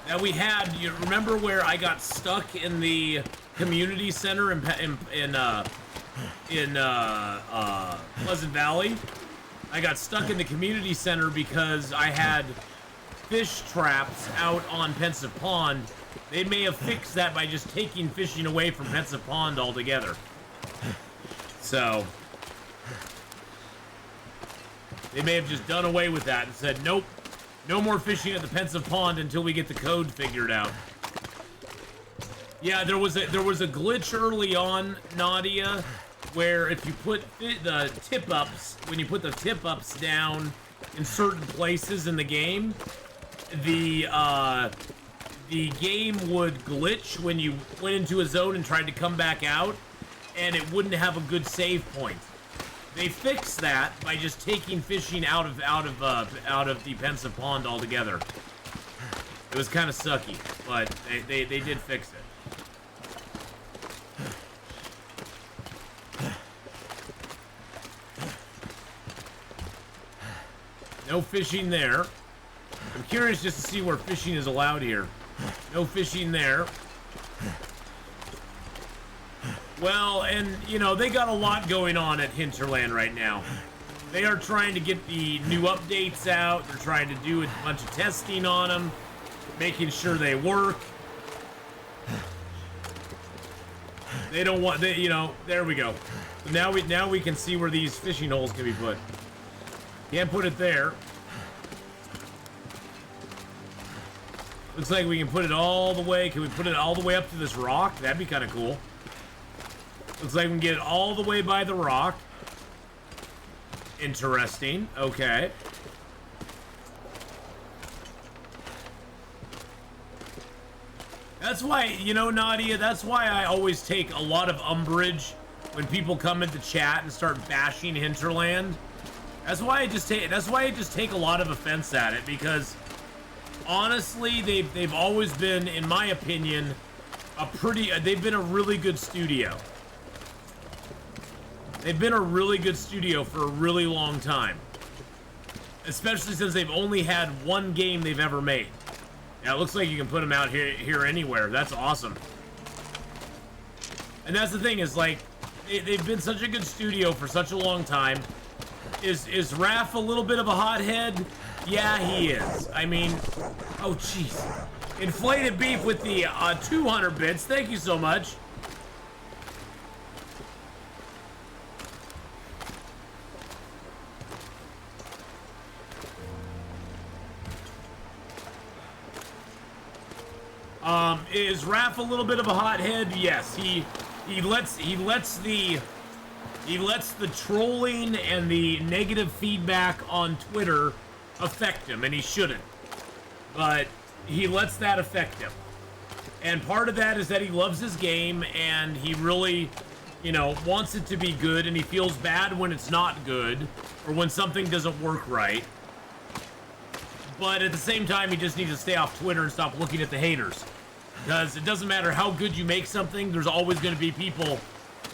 you remember where I got stuck in the community center in Pleasant Valley? I got stuck in the community center because I had fish traps out on Pensive Pond. They may have fixed that by just taking fishing away from Pensive Pond altogether. So they may have just done away with that and said, nope, no more fishing at the Pensive Pond until we get the code figured out. Yeah, there was a glitch early on, Nadia, where if you put the tip-ups, when you put the tip-ups down in certain places in the game, the game would glitch when you went into a zone and tried to come back out, and it wouldn't have a good save point. They fixed that by just taking fishing out of the Pensive Pond altogether. It was kind of sucky, but they did fix it. No fishing there. I'm curious just to see where fishing is allowed here. No fishing there. Well, and, you know, they got a lot going on at Hinterland right now. They are trying to get the new updates out. They're trying to do a bunch of testing on them, making sure they work. They don't want, you know, there we go. Now we can see where these fishing holes can be put. Can't put it there. Looks like we can put it all the way. Can we put it all the way up to this rock? That'd be kind of cool. Looks like we can get it all the way by the rock. Interesting. Okay. That's why, you know, Nadia, that's why I always take a lot of umbrage when people come into chat and start bashing Hinterland. That's why I just take a lot of offense at it, because honestly, they've always been, in my opinion, they've been a really good studio. They've been a really good studio for a really long time. Especially since they've only had one game they've ever made. Yeah, it looks like you can put them out here anywhere. That's awesome. And that's the thing is, like, they've been such a good studio for such a long time. Is Raph a little bit of a hothead? Yeah, he is. I mean, oh, jeez. Inflated Beef with the 200 bits. Thank you so much. Is Raph a little bit of a hothead? Yes, he lets the trolling and the negative feedback on Twitter affect him, and he shouldn't. But he lets that affect him. And part of that is that he loves his game and he really, you know, wants it to be good, and he feels bad when it's not good or when something doesn't work right. But at the same time, he just needs to stay off Twitter and stop looking at the haters. Because it doesn't matter how good you make something, there's always going to be people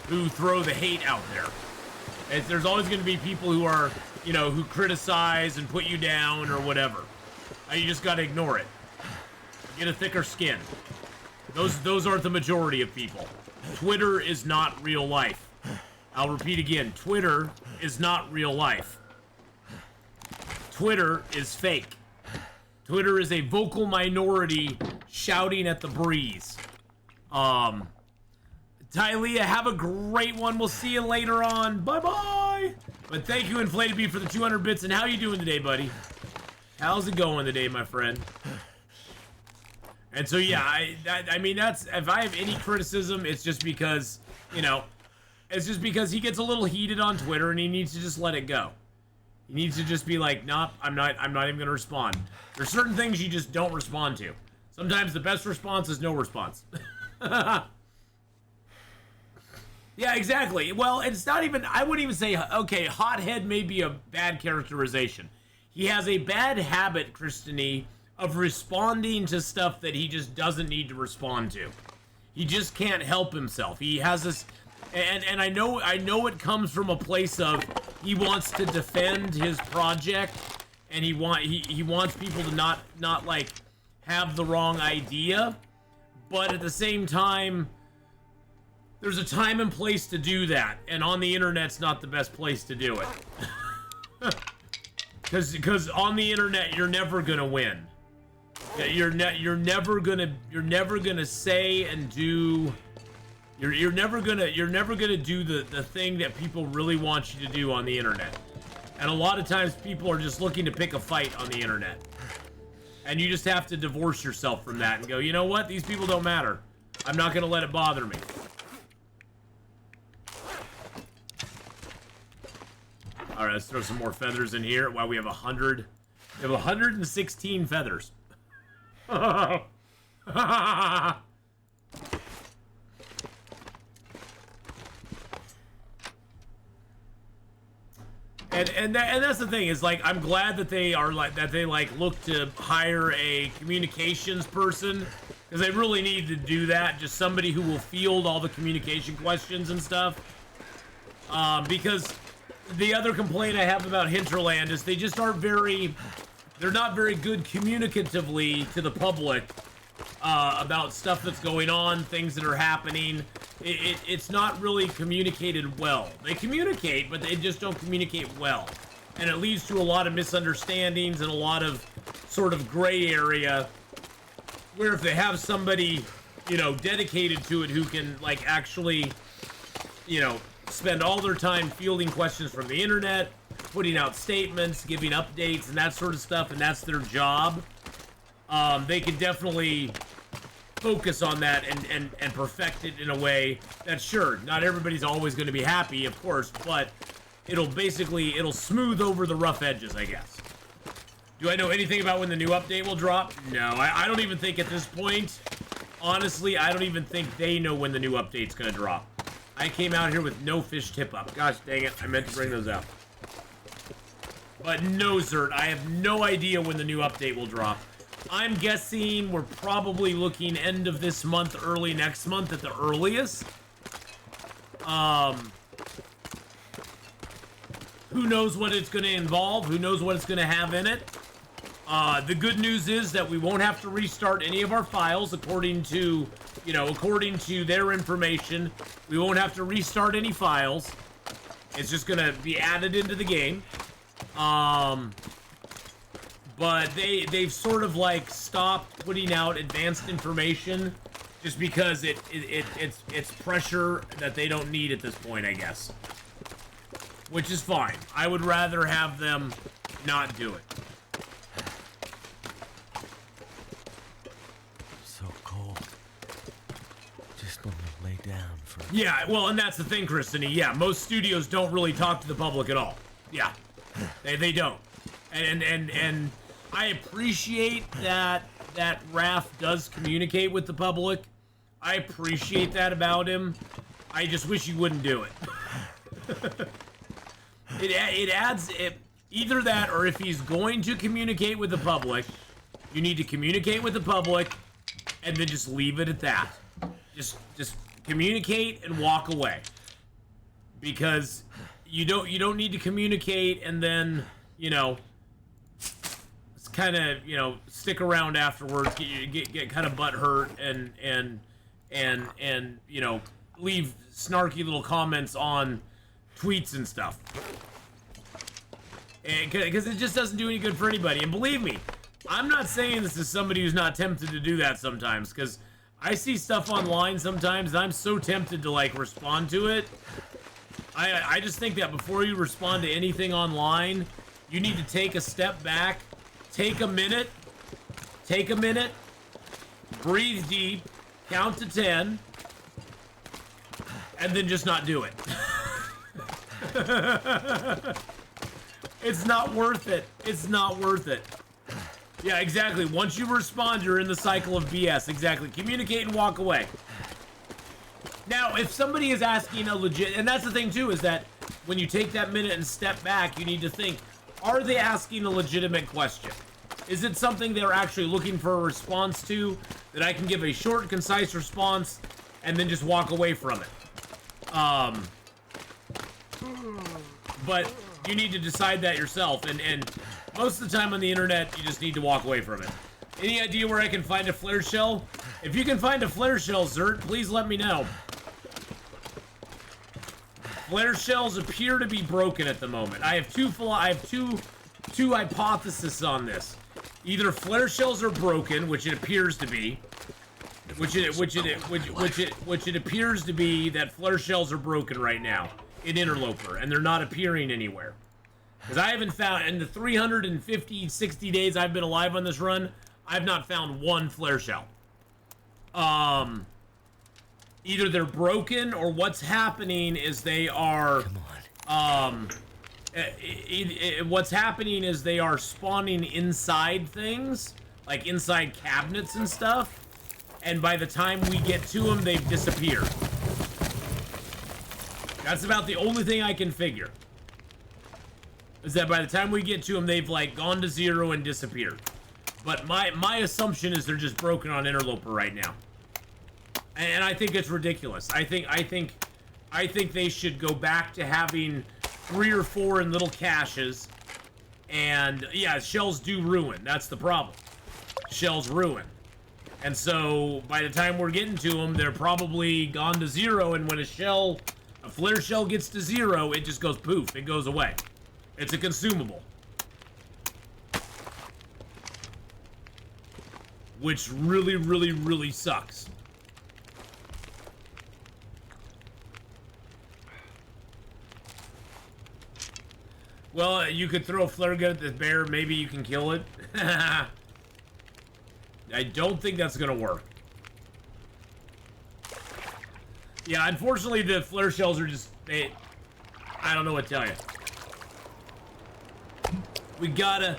who throw the hate out there. There's always going to be people who are, you know, who criticize and put you down or whatever. You just got to ignore it. Get a thicker skin. Those aren't the majority of people. Twitter is not real life. I'll repeat again. Twitter is not real life. Twitter is fake. Twitter is a vocal minority shouting at the breeze. Tylea, have a great one. We'll see you later on. Bye-bye. But thank you, Inflated Beef, for the 200 bits. And how you doing today, buddy? How's it going today, my friend? And so, yeah, I mean, that's, if I have any criticism, it's just because, you know, it's just because he gets a little heated on Twitter and he needs to just let it go. He needs to just be like, nope, I'm not even gonna respond. There's certain things you just don't respond to. Sometimes the best response is no response. Yeah, exactly. Well, it's not even, I wouldn't even say, okay, hothead may be a bad characterization. He has a bad habit, Christine, of responding to stuff that he just doesn't need to respond to. He just can't help himself. He has this, and I know it comes from a place of he wants to defend his project, and he wants people to not like have the wrong idea, but at the same time, there's a time and place to do that, and on the internet's not the best place to do it. Because on the internet, you're never gonna win. You're never gonna say and do. You're never gonna do the thing that people really want you to do on the internet. And a lot of times, people are just looking to pick a fight on the internet. And you just have to divorce yourself from that and go, you know what? These people don't matter. I'm not gonna let it bother me. All right, let's throw some more feathers in here. Wow, we have 100. We have 116 feathers. And that's the thing is, like, I'm glad that they look to hire a communications person, because they really need to do that. Just somebody who will field all the communication questions and stuff. Because the other complaint I have about Hinterland is they just aren't they're not very good communicatively to the public about stuff that's going on, things that are happening. It's not really communicated well. They communicate, but they just don't communicate well. And it leads to a lot of misunderstandings and a lot of sort of gray area, where if they have somebody, you know, dedicated to it who can, like, actually, you know, spend all their time fielding questions from the internet, putting out statements, giving updates, and that sort of stuff, and that's their job, they can definitely focus on that and perfect it in a way that, sure, not everybody's always going to be happy, of course, but it'll smooth over the rough edges, I guess. Do I know anything about when the new update will drop? No, I don't even think at this point, honestly, I don't even think they know when the new update's going to drop. I came out here with no fish tip up. Gosh dang it, I meant to bring those out. But no, Zert, I have no idea when the new update will drop. I'm guessing we're probably looking end of this month, early next month at the earliest. Who knows what it's going to involve? Who knows what it's going to have in it? The good news is that we won't have to restart any of our files according to, according to their information. We won't have to restart any files. It's just going to be added into the game. But they've sort of like stopped putting out advanced information just because it's pressure that they don't need at this point, I guess. Which is fine. I would rather have them not do it. So cold. Just want to lay down for... Yeah, well, and that's the thing, Christine. Yeah, most studios don't really talk to the public at all. Yeah, they don't. And I appreciate that Raph does communicate with the public. I appreciate that about him. I just wish he wouldn't do it. It adds either that, or if he's going to communicate with the public, you need to communicate with the public and then just leave it at that. Just communicate and walk away. Because you don't need to communicate and then, it's kind of, stick around afterwards, get kind of butthurt and leave snarky little comments on tweets and stuff. Because it just doesn't do any good for anybody. And believe me, I'm not saying this as somebody who's not tempted to do that sometimes, because I see stuff online sometimes and I'm so tempted to like respond to it. I just think that before you respond to anything online, you need to take a step back, take a minute, breathe deep, count to 10, and then just not do it. It's not worth it. It's not worth it. Yeah, exactly. Once you respond, you're in the cycle of BS. Exactly. Communicate and walk away. Now, if somebody is asking a legit... And that's the thing, too, is that when you take that minute and step back, you need to think, are they asking a legitimate question? Is it something they're actually looking for a response to that I can give a short, concise response and then just walk away from it? But you need to decide that yourself, and most of the time on the internet, you just need to walk away from it. Any idea where I can find a flare shell? If you can find a flare shell, Zert, please let me know. Flare shells appear to be broken at the moment. I have two hypotheses on this. Either flare shells are broken, which it appears to be, which it appears to be that flare shells are broken right now in Interloper, and they're not appearing anywhere. Because I haven't found, in the 350, 60 days I've been alive on this run, I've not found one flare shell. Either they're broken, or what's happening is they are... Come on. What's happening is they are spawning inside things, like inside cabinets and stuff, and by the time we get to them, they've disappeared. That's about the only thing I can figure. Is that by the time we get to them, they've like gone to zero and disappeared. But my assumption is they're just broken on Interloper right now. And I think it's ridiculous. I think they should go back to having 3 or 4 in little caches. And yeah, shells do ruin. That's the problem. Shells ruin. And so by the time we're getting to them, they're probably gone to zero. And when a flare shell gets to zero, it just goes poof. It goes away. It's a consumable. Which really, really, really sucks. Well, you could throw a flare gun at this bear. Maybe you can kill it. I don't think that's gonna work. Yeah, unfortunately, the flare shells are just... I don't know what to tell you. We gotta...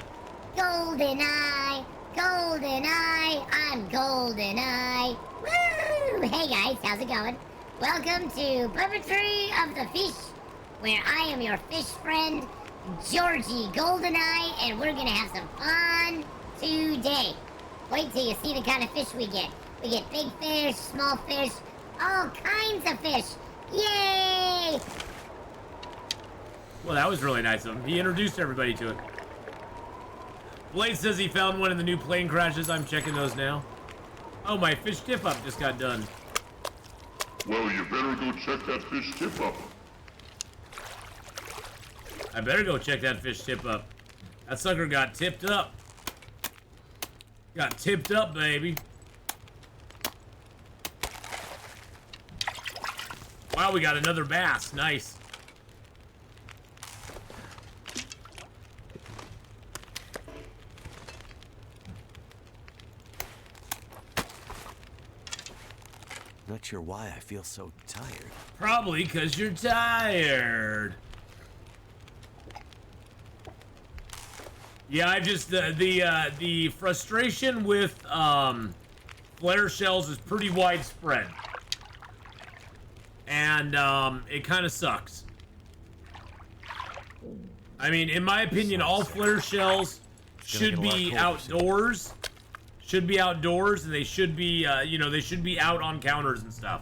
GoldenEye! GoldenEye! I'm GoldenEye! Woo! Hey guys, how's it going? Welcome to Puppetry of the Fish, where I am your fish friend, Georgie GoldenEye, and we're gonna have some fun today. Wait till you see the kind of fish we get. We get big fish, small fish, all kinds of fish. Yay! Well, that was really nice of him. He introduced everybody to it. Blade says he found one in the new plane crashes. I'm checking those now. Oh, my fish tip-up just got done. Well, you better go check that fish tip-up. I better go check that fish tip-up. That sucker got tipped up. Got tipped up, baby. Wow, we got another bass. Nice. Not sure why I feel so tired. Probably because you're tired. Yeah, I just the frustration with flare shells is pretty widespread, and it kind of sucks. I mean, in my opinion, all flare shells should be outdoors. Should be outdoors, and they should be, you know, they should be out on counters and stuff.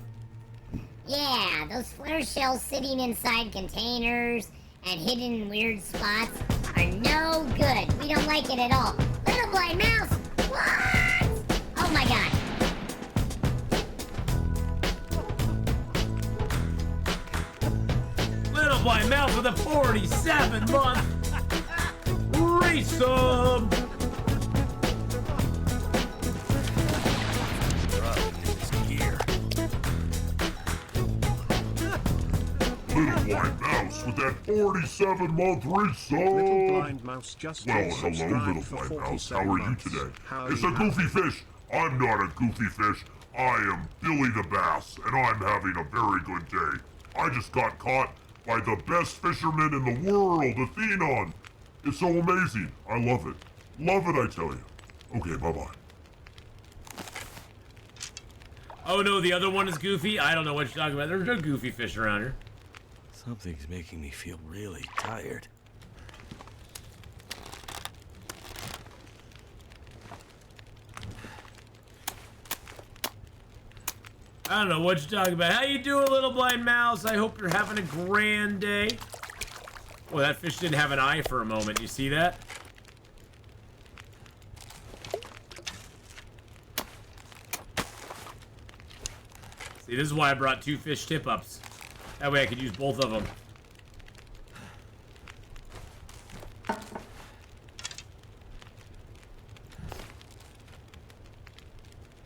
Yeah, those flare shells sitting inside containers and hidden in weird spots are no good. We don't like it at all. Little blind mouse! What? Oh my god. Little blind mouse with a 47-month resub. Little blind mouse with that 47-month resub. Little blind mouse just Well, hello, little blind mouse. How are you today? It's a goofy fish. I'm not a goofy fish. I am Billy the Bass, and I'm having a very good day. I just got caught by the best fisherman in the world, Atheenon. It's so amazing. I love it. Love it, I tell you. Okay, bye-bye. Oh no, the other one is goofy? I don't know what you're talking about. There's no goofy fish around here. Something's making me feel really tired. I don't know what you're talking about. How you doing, little blind mouse? I hope you're having a grand day. Well, that fish didn't have an eye for a moment. You see that? See, this is why I brought 2 fish tip-ups. That way I could use both of them.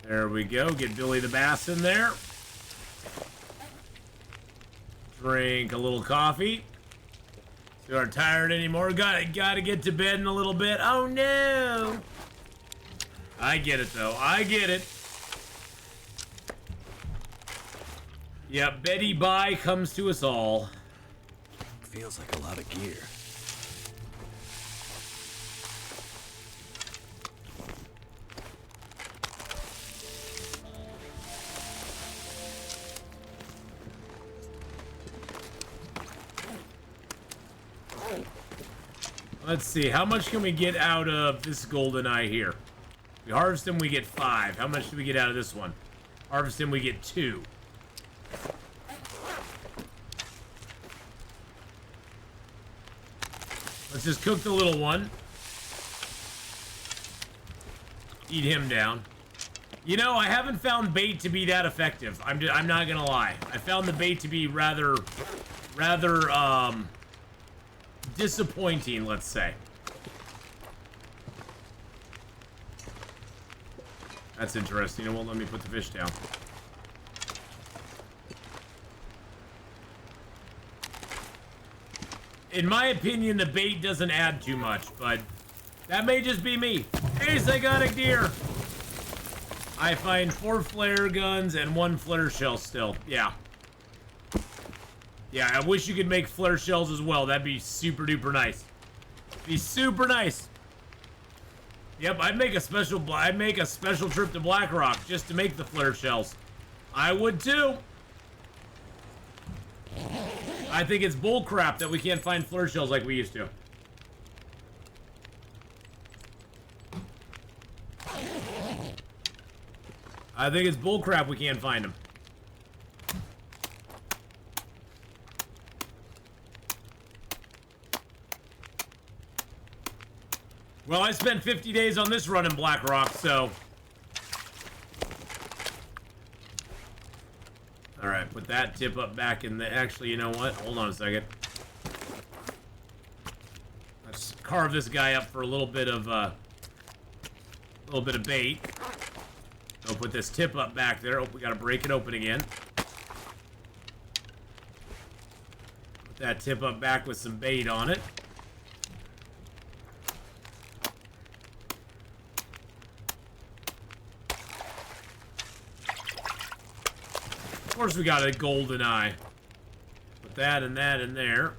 There we go. Get Billy the Bass in there. Drink a little coffee. You aren't tired anymore. Gotta get to bed in a little bit. Oh no! I get it though. I get it. Yep, Betty Bye comes to us all. Feels like a lot of gear. Let's see, how much can we get out of this golden eye here? We harvest him, we get 5. How much do we get out of this one? Harvest him, we get 2. Let's just cook the little one. Eat him down. You know, I haven't found bait to be that effective. I'm not gonna lie. I found the bait to be rather disappointing, let's say. That's interesting. It won't let me put the fish down. In my opinion, the bait doesn't add too much, but that may just be me. Hey, psychotic deer! I find 4 flare guns and 1 flare shell still. Yeah. Yeah, I wish you could make flare shells as well. That'd be super duper nice. Be super nice. Yep, I'd make a special trip to Blackrock just to make the flare shells. I would too. I think it's bullcrap that we can't find flare shells like we used to. I think it's bullcrap we can't find them. Well, I spent 50 days on this run in Blackrock, so... Alright, put that tip up back in the... Actually, you know what? Hold on a second. Let's carve this guy up for a little bit of bait. I'll put this tip up back there. Oh, we gotta break it open again. Put that tip up back with some bait on it. Of course we got a golden eye. Put that and that in there.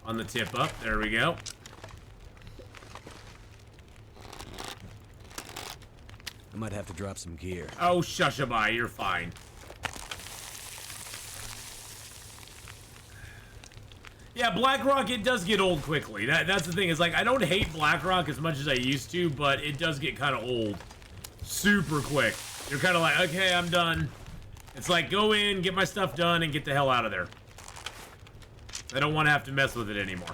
On the tip up. There we go. I might have to drop some gear. Oh, shushaby, you're fine. Yeah, Blackrock, it does get old quickly. That's the thing, is like, I don't hate Blackrock as much as I used to, but it does get kind of old. Super quick. You're kind of like, okay, I'm done. It's like, go in, get my stuff done, and get the hell out of there. I don't want to have to mess with it anymore.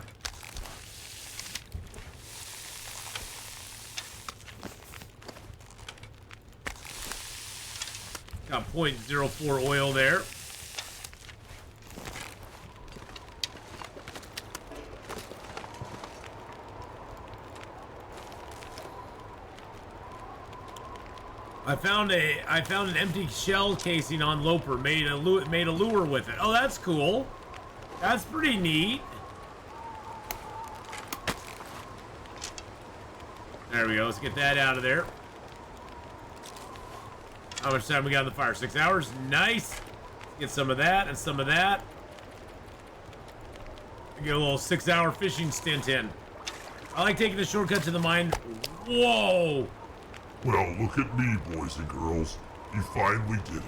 Got 0.04 oil there. I found an empty shell casing on Loper. Made a lure with it. Oh, that's cool. That's pretty neat. There we go. Let's get that out of there. How much time we got on the fire? 6 hours? Nice. Get some of that and some of that. Get a little 6-hour fishing stint in. I like taking the shortcut to the mine. Whoa! Well, look at me, boys and girls. You finally did it.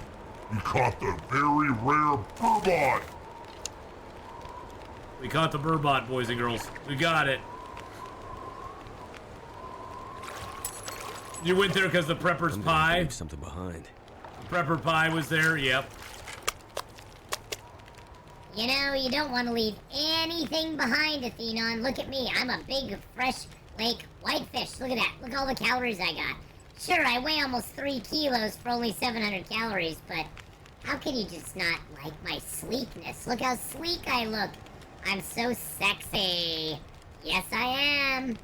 You caught the very rare burbot. We caught the burbot, boys and girls. We got it. You went there because the prepper's pie. Leave something behind. The prepper pie was there. Yep. You know, you don't want to leave anything behind, Atheenon. Look at me. I'm a big, fresh lake whitefish. Look at that. Look at all the calories I got. Sure, I weigh almost 3 kilos for only 700 calories, but how can you just not like my sleekness? Look how sleek I look. I'm so sexy. Yes, I am.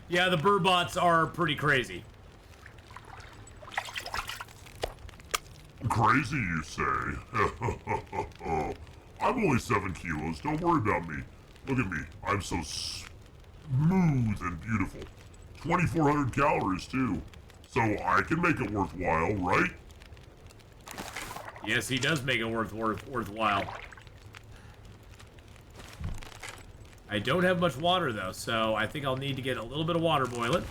Yeah, the burbots are pretty crazy. Crazy, you say? I'm only 7 kilos. Don't worry about me. Look at me. I'm so smooth and beautiful. 2,400 calories, too. So I can make it worthwhile, right? Yes, he does make it worthwhile. I don't have much water, though, so I think I'll need to get a little bit of water boiling.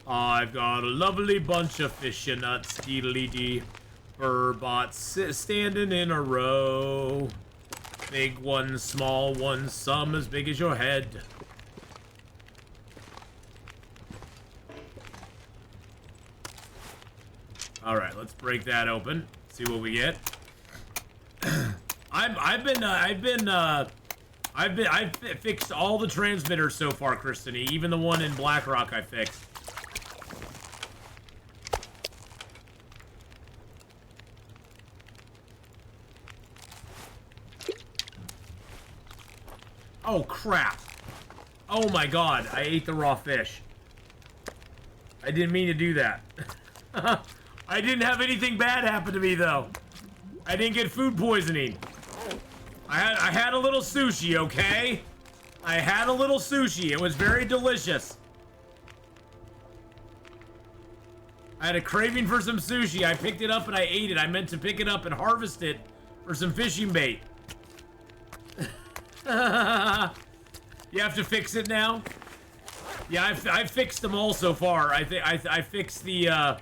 I've got a lovely bunch of fishing nuts, deedly-dee. Burbots standing in a row. Big ones, small ones, some as big as your head. All right, let's break that open. See what we get. I've fixed all the transmitters so far, Kristany. Even the one in Blackrock I fixed. Oh, crap. Oh, my God. I ate the raw fish. I didn't mean to do that. I didn't have anything bad happen to me, though. I didn't get food poisoning. I had a little sushi, okay? I had a little sushi. It was very delicious. I had a craving for some sushi. I picked it up and I ate it. I meant to pick it up and harvest it for some fishing bait. You have to fix it now? Yeah, I've fixed them all so far. I fixed the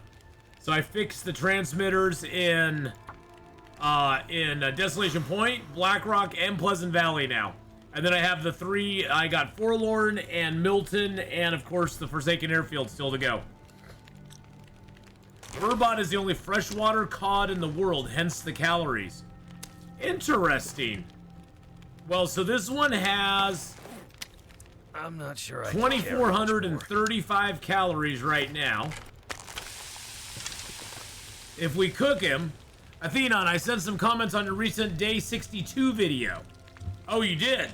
so I fixed the transmitters in Desolation Point, Blackrock, and Pleasant Valley now. And then I have the 3, I got Forlorn and Milton, and of course the Forsaken Airfield still to go. Burbot is the only freshwater cod in the world, hence the calories. Interesting. Well, so this one has I'm not sure I 2,435 calories right now. If we cook him, Atheenon, I sent some comments on your recent day 62 video. Oh, you did?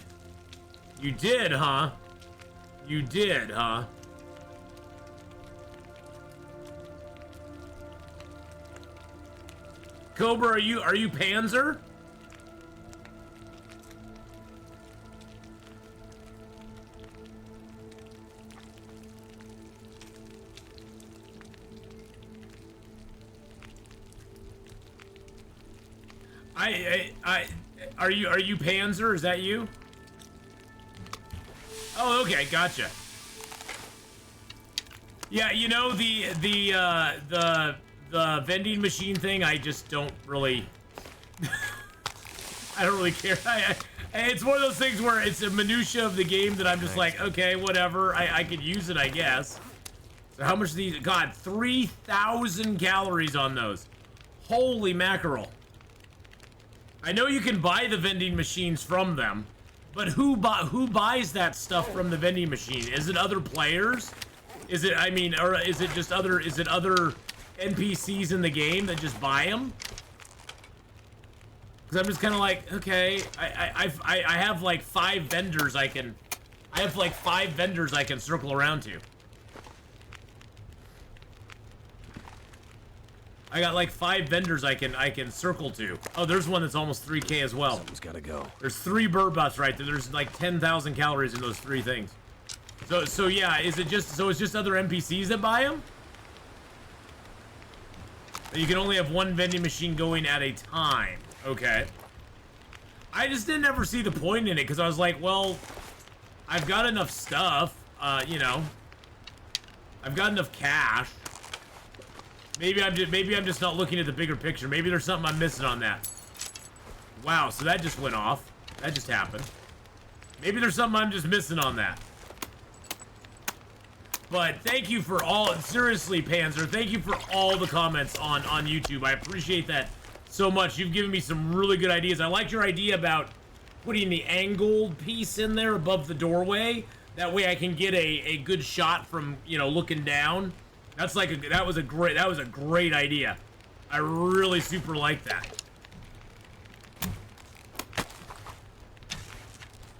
You did, huh? You did, huh? Cobra, are you Panzer? Are you Panzer? Is that you? Oh, okay, gotcha. Yeah, you know the vending machine thing. I just don't really. I don't really care. It's one of those things where it's a minutia of the game that I'm just like, okay, whatever. I could use it, I guess. So how much these? God, 3,000 calories on those. Holy mackerel. I know you can buy the vending machines from them, but who buys that stuff from the vending machine? Is it other players? Is it, I mean, or is it just other, is it other NPCs in the game that just buy them? Because I'm just kind of like, okay, I have like 5 vendors I can circle around to. I got like 5 vendors I can circle to. Oh, there's one that's almost 3K as well. Something's gotta go. There's 3 burbots right there. There's like 10,000 calories in those 3 things. So yeah, is it just, so it's just other NPCs that buy them? You can only have 1 vending machine going at a time. Okay. I just didn't ever see the point in it because I was like, well, I've got enough stuff, you know. I've got enough cash. Maybe I'm just not looking at the bigger picture. Maybe there's something I'm missing on that. Wow, so that just went off. That just happened. Maybe there's something I'm just missing on that. But thank you for all, seriously, Panzer, thank you for all the comments on YouTube. I appreciate that so much. You've given me some really good ideas. I liked your idea about putting the angled piece in there above the doorway. That way I can get a good shot from, you know, looking down. That's like that was a great idea. I really super like that.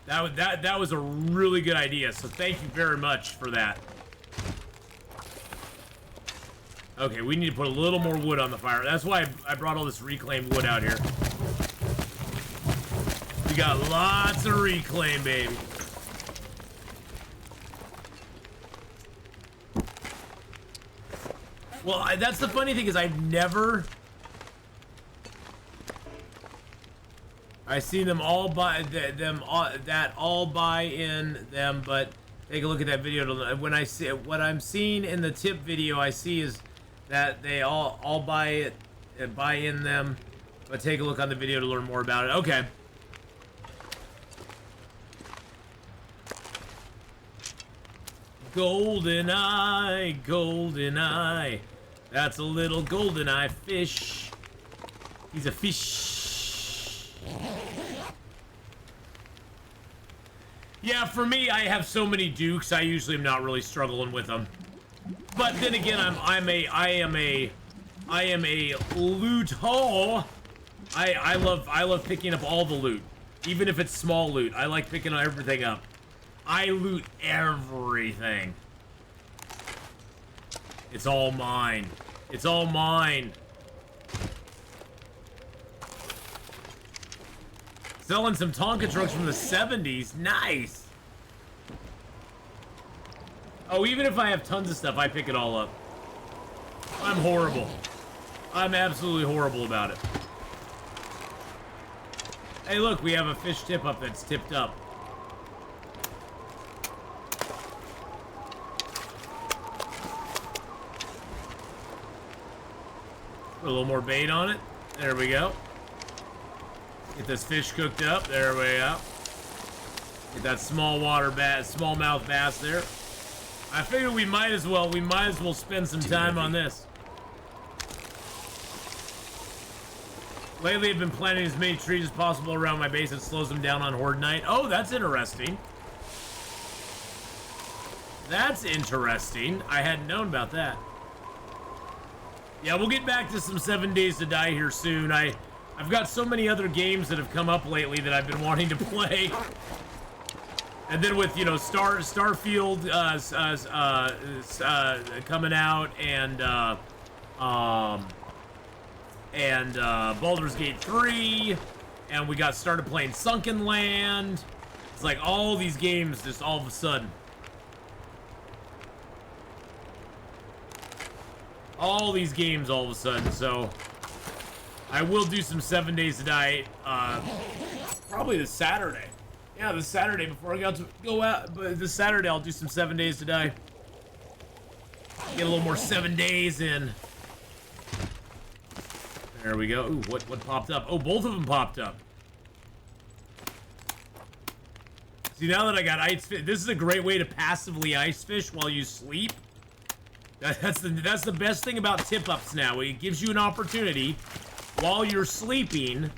That was a really good idea. So thank you very much for that. Okay, we need to put a little more wood on the fire. That's why I brought all this reclaimed wood out here. We got lots of reclaim, baby. Well, that's the funny thing is I've seen them all buy all buy in them, but take a look at that video. When I see what I'm seeing in the tip video, I see is that they all buy in them, but take a look on the video to learn more about it. Okay. Golden eye, golden eye. That's a little golden eye fish. He's a fish. Yeah, for me, I have so many dukes. I usually am not really struggling with them. But then again, I am a loot hole. I love picking up all the loot, even if it's small loot. I like picking everything up. I loot everything. It's all mine. It's all mine. Selling some Tonka trucks from the 70s. Nice. Oh, even if I have tons of stuff, I pick it all up. I'm horrible. I'm absolutely horrible about it. Hey, look, we have a fish tip up that's tipped up. Put a little more bait on it. There we go. Get this fish cooked up. There we go. Get that smallmouth bass there. I figured we might as well spend some time on this. Lately, I've been planting as many trees as possible around my base. It slows them down on horde night. Oh, that's interesting. That's interesting. I hadn't known about that. Yeah, we'll get back to some 7 Days to Die here soon. I've got so many other games that have come up lately that I've been wanting to play. And then with, you know, Starfield coming out and Baldur's Gate 3, and we got started playing Sunken Land. It's like all these games just all of a sudden. All these games all of a sudden, so I will do some 7 Days to Die, probably this Saturday. Yeah, this Saturday before I go out, but this Saturday I'll do some 7 Days to Die. Get a little more 7 days in. There we go. Ooh, what popped up? Oh, both of them popped up. See, now that I got ice fish, this is a great way to passively ice fish while you sleep. That's the best thing about tip-ups now. It gives you an opportunity while you're sleeping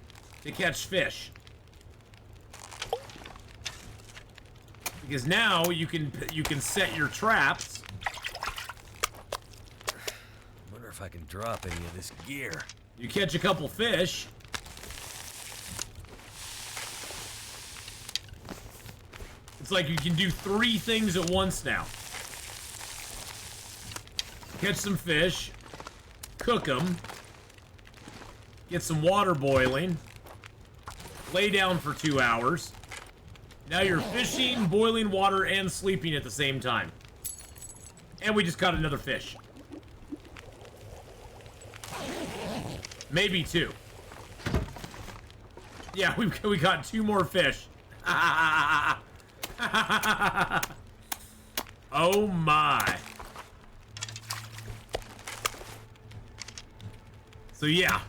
to catch fish. Because now you can set your traps. Wonder if I can drop any of this gear. You catch a couple fish. It's like you can do 3 things at once now. Catch some fish, cook them, get some water boiling, lay down for 2 hours. Now you're fishing, boiling water, and sleeping at the same time. And we just caught another fish. Maybe 2. Yeah, we caught 2 more fish. Oh my. So yeah,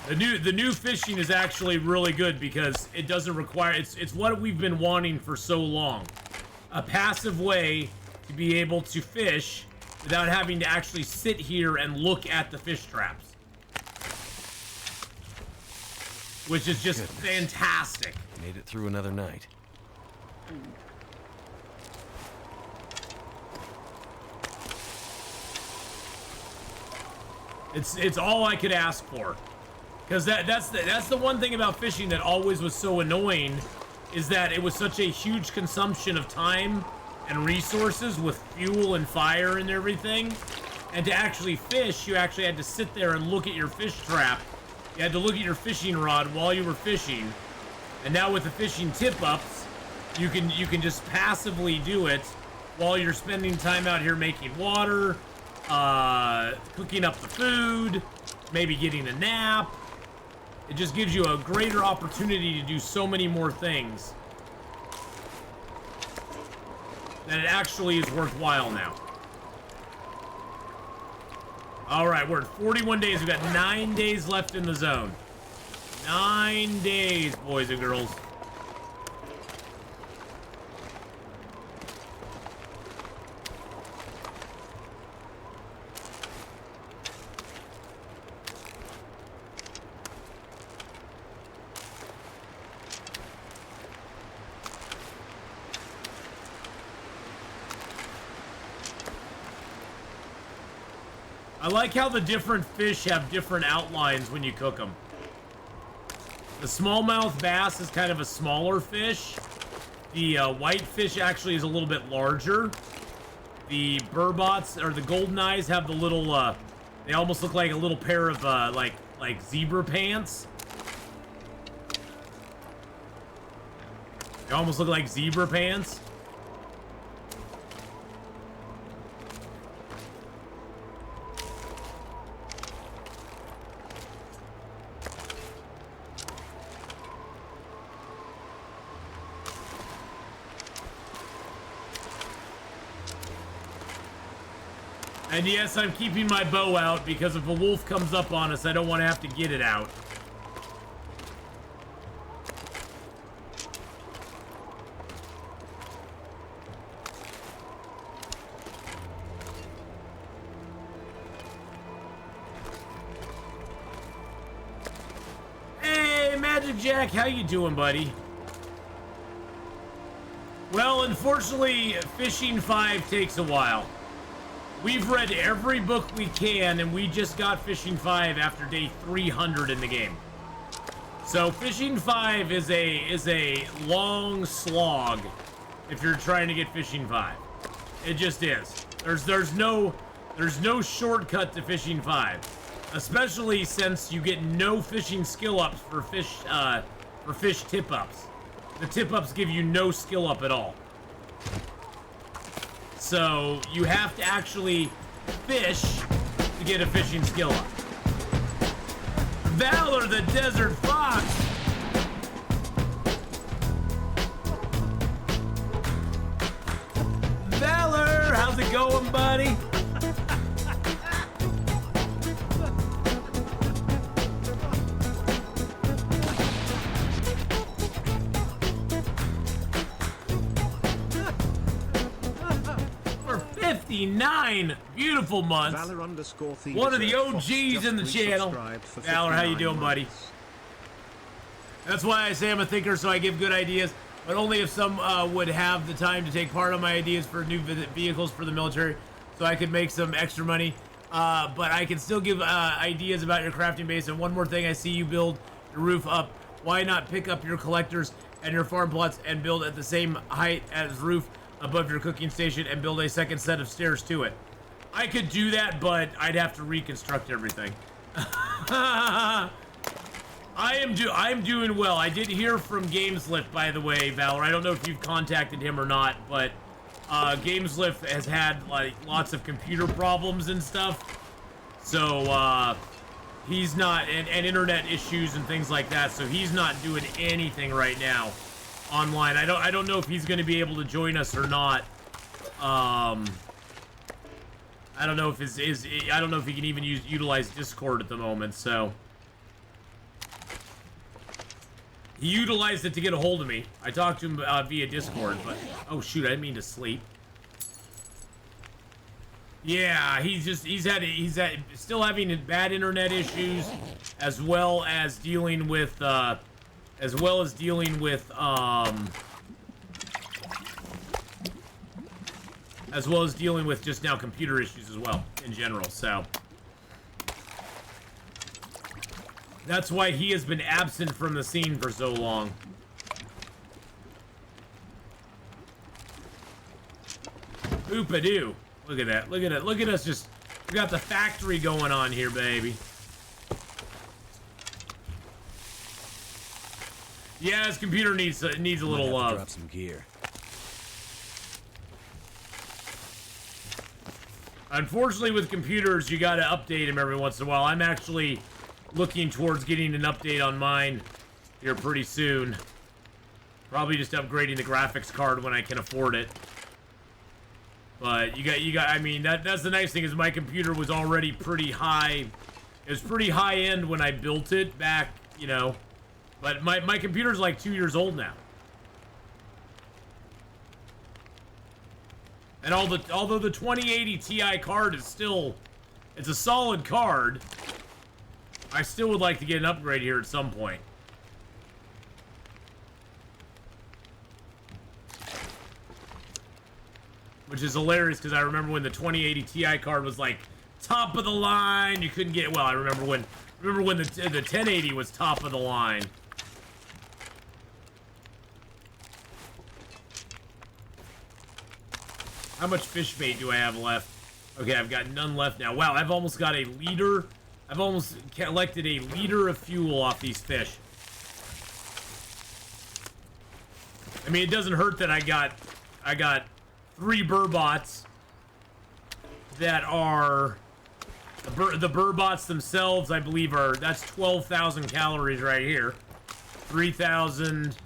the new fishing is actually really good because it doesn't require, it's what we've been wanting for so long. A passive way to be able to fish without having to actually sit here and look at the fish traps. Which is just fantastic. Made it through another night. It's all I could ask for, because that's the one thing about fishing that always was so annoying, is that it was such a huge consumption of time and resources with fuel and fire and everything. And to actually fish, you actually had to sit there and look at your fish trap. You had to look at your fishing rod while you were fishing. And now with the fishing tip-ups, you can just passively do it while you're spending time out here making water, cooking up the food, maybe getting a nap. It just gives you a greater opportunity to do so many more things that it actually is worthwhile now. Alright, we're at 41 days. We've got 9 days left in the zone. 9 days, boys and girls. I like how the different fish have different outlines when you cook them. The smallmouth bass is kind of a smaller fish. The white fish actually is a little bit larger. The burbots, or the golden eyes, have the little, they almost look like a little pair of, like zebra pants. They almost look like zebra pants. And yes, I'm keeping my bow out because if a wolf comes up on us, I don't want to have to get it out. Magic Jack, how you doing, buddy? Well, unfortunately, Fishing 5 takes a while. We've read every book we can, and we just got Fishing 5 after day 300 in the game. So Fishing 5 is a long slog if you're trying to get Fishing 5. It just is. There's no shortcut to Fishing 5, especially since you get no fishing skill ups for fish tip ups. The tip ups give you no skill up at all. So you have to actually fish to get a fishing skill up. Valor the Desert Fox. Valor, how's it going, buddy? For 59 beautiful months. One of the OGs in the channel. Valor, how you doing, buddy? That's why I say I'm a thinker, so I give good ideas, but only if some would have the time to take part of my ideas for new vehicles for the military, so I could make some extra money. But I can still give ideas about your crafting base. And one more thing, I see you build your roof up. Why not pick up your collectors and your farm plots and build at the same height as roof above your cooking station and build a second set of stairs to it? I could do that, but I'd have to reconstruct everything. I'm doing well. I did hear from Gameslift, by the way, Valor. I don't know if you've contacted him or not, but Gameslift has had like lots of computer problems and stuff. So he's not, and internet issues and things like that. So he's not doing anything right now online. I don't know if he's going to be able to join us or not. I don't know if I don't know if he can even utilize Discord at the moment. So he utilized it to get a hold of me. I talked to him via Discord, but oh shoot, I didn't mean to sleep. Yeah, he's still having bad internet issues, as well as dealing with just now computer issues as well in general. So that's why he has been absent from the scene for so long. Oopadoo. Look at that. Look at it. Look at us just... We got the factory going on here, baby. Yeah, his computer needs a little love. Drop some gear. Unfortunately, with computers, you gotta update them every once in a while. I'm actually looking towards getting an update on mine here pretty soon. Probably just upgrading the graphics card when I can afford it. But you got. I mean, that's the nice thing is my computer was already pretty high. It was pretty high end when I built it back, you know. But my computer's like 2 years old now. And although the 2080 Ti card is still, it's a solid card, I still would like to get an upgrade here at some point. Which is hilarious because I remember when the 2080 Ti card was like top of the line. You couldn't get, well, I remember when the 1080 was top of the line. How much fish bait do I have left? Okay, I've got none left now. Wow, I've almost got a liter. I've almost collected a liter of fuel off these fish. I mean, it doesn't hurt that I got 3 burbots that are the burbots themselves, I believe that's 12,000 calories right here. 3,000,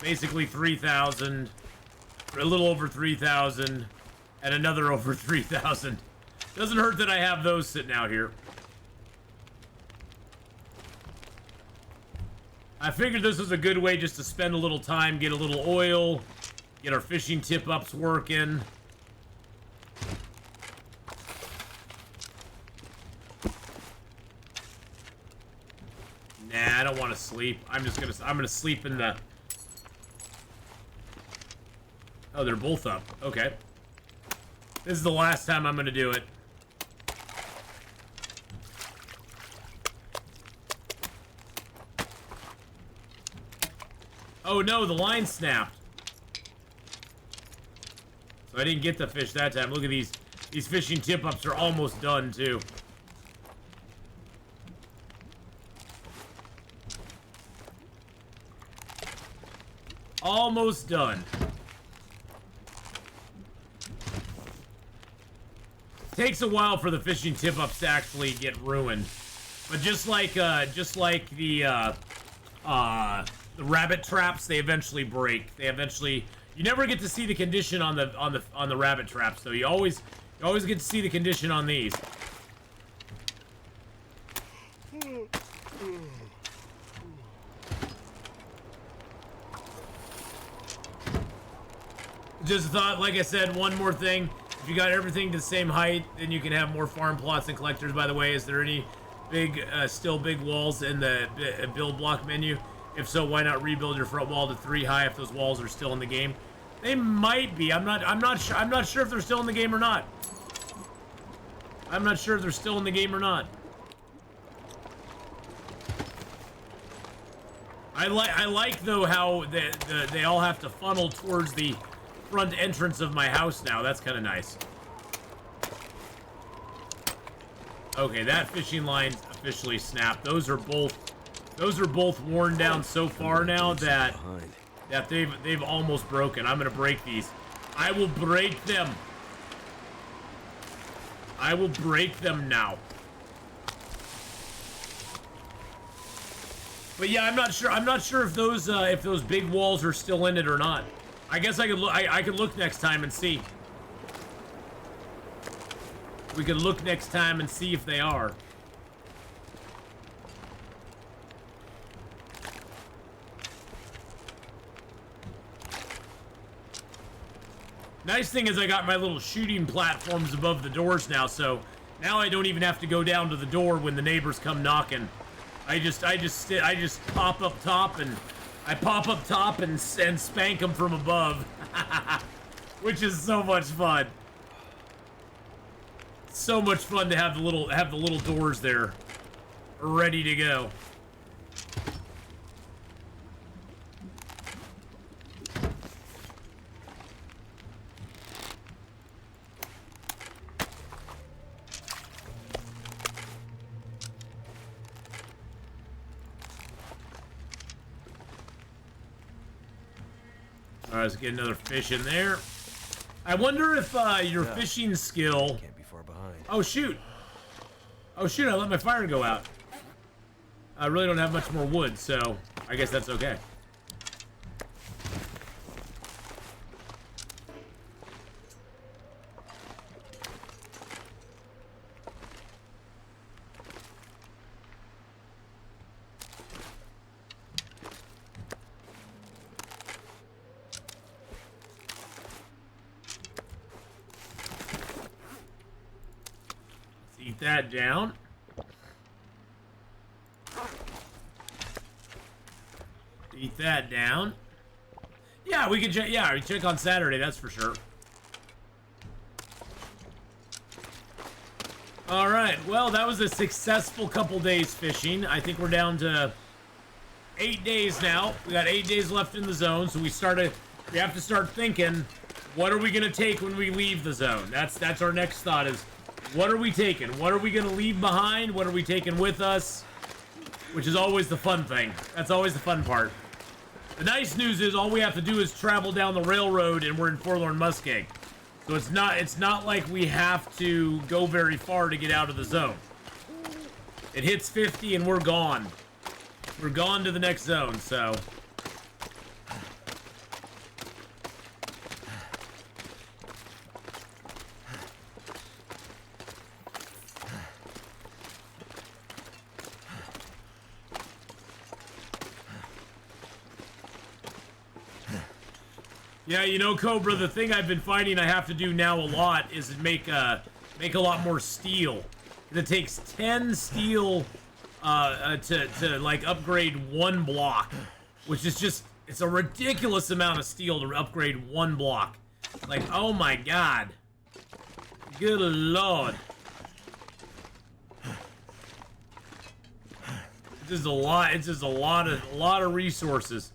basically 3,000, a little over 3,000, and another over 3,000. Doesn't hurt that I have those sitting out here. I figured this was a good way just to spend a little time, get a little oil, get our fishing tip-ups working. Nah, I don't want to sleep. I'm gonna sleep in the... Oh, they're both up. Okay. This is the last time I'm gonna do it. Oh no, the line snapped. So I didn't get the fish that time. Look at these. These fishing tip-ups are almost done, too. Almost done. Takes a while for the fishing tip-ups to actually get ruined. But just like the rabbit traps, they eventually break. They eventually... You never get to see the condition on the rabbit traps, though. You always get to see the condition on these. Just thought, like I said, one more thing. If you got everything to the same height, then you can have more farm plots and collectors. By the way, is there any big, still big walls in the build block menu? If so, why not rebuild your front wall to 3 high if those walls are still in the game? They might be. I'm not sure if they're still in the game or not. I'm not sure if they're still in the game or not. I like though how they all have to funnel towards the front entrance of my house now. That's kind of nice. Okay, that fishing line's officially snapped. Those are both worn down so far now that they've almost broken. I'm gonna break these. I will break them. I will break them now. But yeah, I'm not sure. I'm not sure if those big walls are still in it or not. I guess I could look. I could look next time and see. We could look next time and see if they are. Nice thing is I got my little shooting platforms above the doors now, so now I don't even have to go down to the door when the neighbors come knocking. I just pop up top and spank them from above, which is so much fun. So much fun to have the little doors there, ready to go. Alright, let's get another fish in there. I wonder if your fishing skill... Can't be far behind. Oh, shoot. Oh, shoot, I let my fire go out. I really don't have much more wood, so I guess that's okay. Eat that down. Eat that down. Yeah, we can check. Yeah, we check on Saturday. That's for sure. All right. Well, that was a successful couple days fishing. I think we're down to 8 days now. We got 8 days left in the zone, so we have to start thinking, what are we gonna take when we leave the zone? That's our next thought is, what are we taking? What are we gonna leave behind? What are we taking with us? Which is always the fun thing. That's always the fun part. The nice news is all we have to do is travel down the railroad and we're in Forlorn Muskeg. So it's not like we have to go very far to get out of the zone. It hits 50 and we're gone. We're gone to the next zone, so... Yeah, you know, Cobra, the thing I've been finding I have to do now a lot is make a lot more steel. It takes 10 steel to like upgrade one block, which is just, it's a ridiculous amount of steel to upgrade one block. Like, oh my god. Good lord. It's just a lot of resources.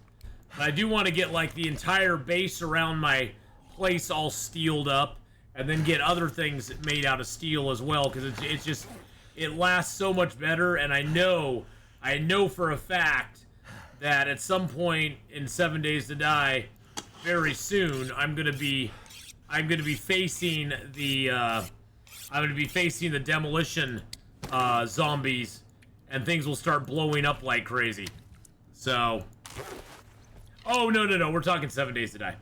But I do want to get like the entire base around my place all steeled up, and then get other things made out of steel as well, because it's just, it lasts so much better. And I know for a fact that at some point in 7 Days to Die, very soon, I'm gonna be facing the demolition zombies, and things will start blowing up like crazy. So, oh no, we're talking 7 Days to Die.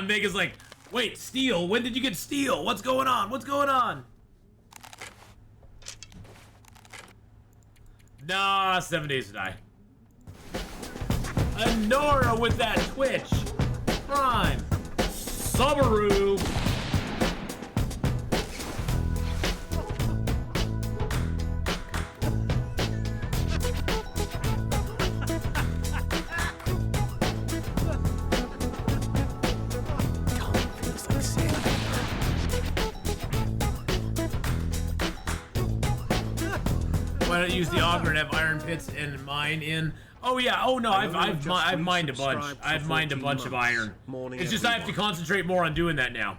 Mega's like, wait, steel? When did you get steel? What's going on? What's going on? Nah, 7 Days to Die. Anora with that Twitch Prime Subaru. Why don't you use the auger and have iron pits and mine in? Oh yeah. Oh no, I've mined a bunch. I've mined a bunch of iron. It's just I have to concentrate more on doing that now.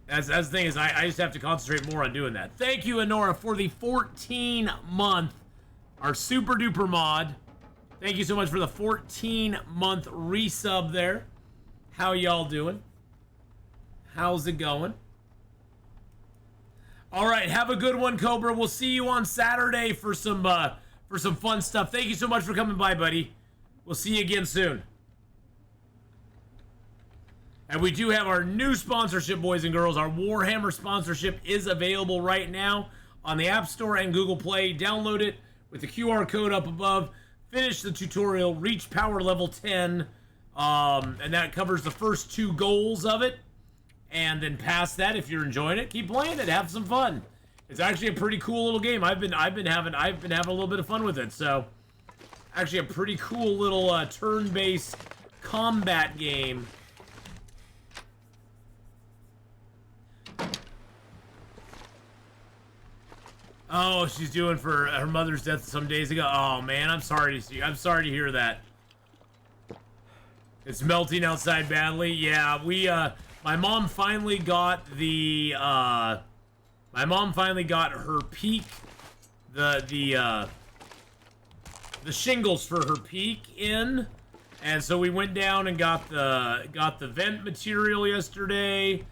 As the thing is, I just have to concentrate more on doing that. Thank you, Honora, for the 14-month, our super duper mod. Thank you so much for the 14-month resub there. How y'all doing? How's it going? All right, have a good one, Cobra. We'll see you on Saturday for some fun stuff. Thank you so much for coming by, buddy. We'll see you again soon. And we do have our new sponsorship, boys and girls. Our Warhammer sponsorship is available right now on the App Store and Google Play. Download it with the QR code up above. Finish the tutorial. Reach power level 10. And that covers the first 2 goals of it. And then past that, if you're enjoying it, keep playing it. Have some fun. It's actually a pretty cool little game. I've been having a little bit of fun with it. So, actually a pretty cool little turn-based combat game. Oh, she's doing for her mother's death some days ago. Oh man, I'm sorry to hear that. It's melting outside badly. Yeah, my mom finally got her peak, the shingles for her peak in, and so we went down and got the vent material yesterday.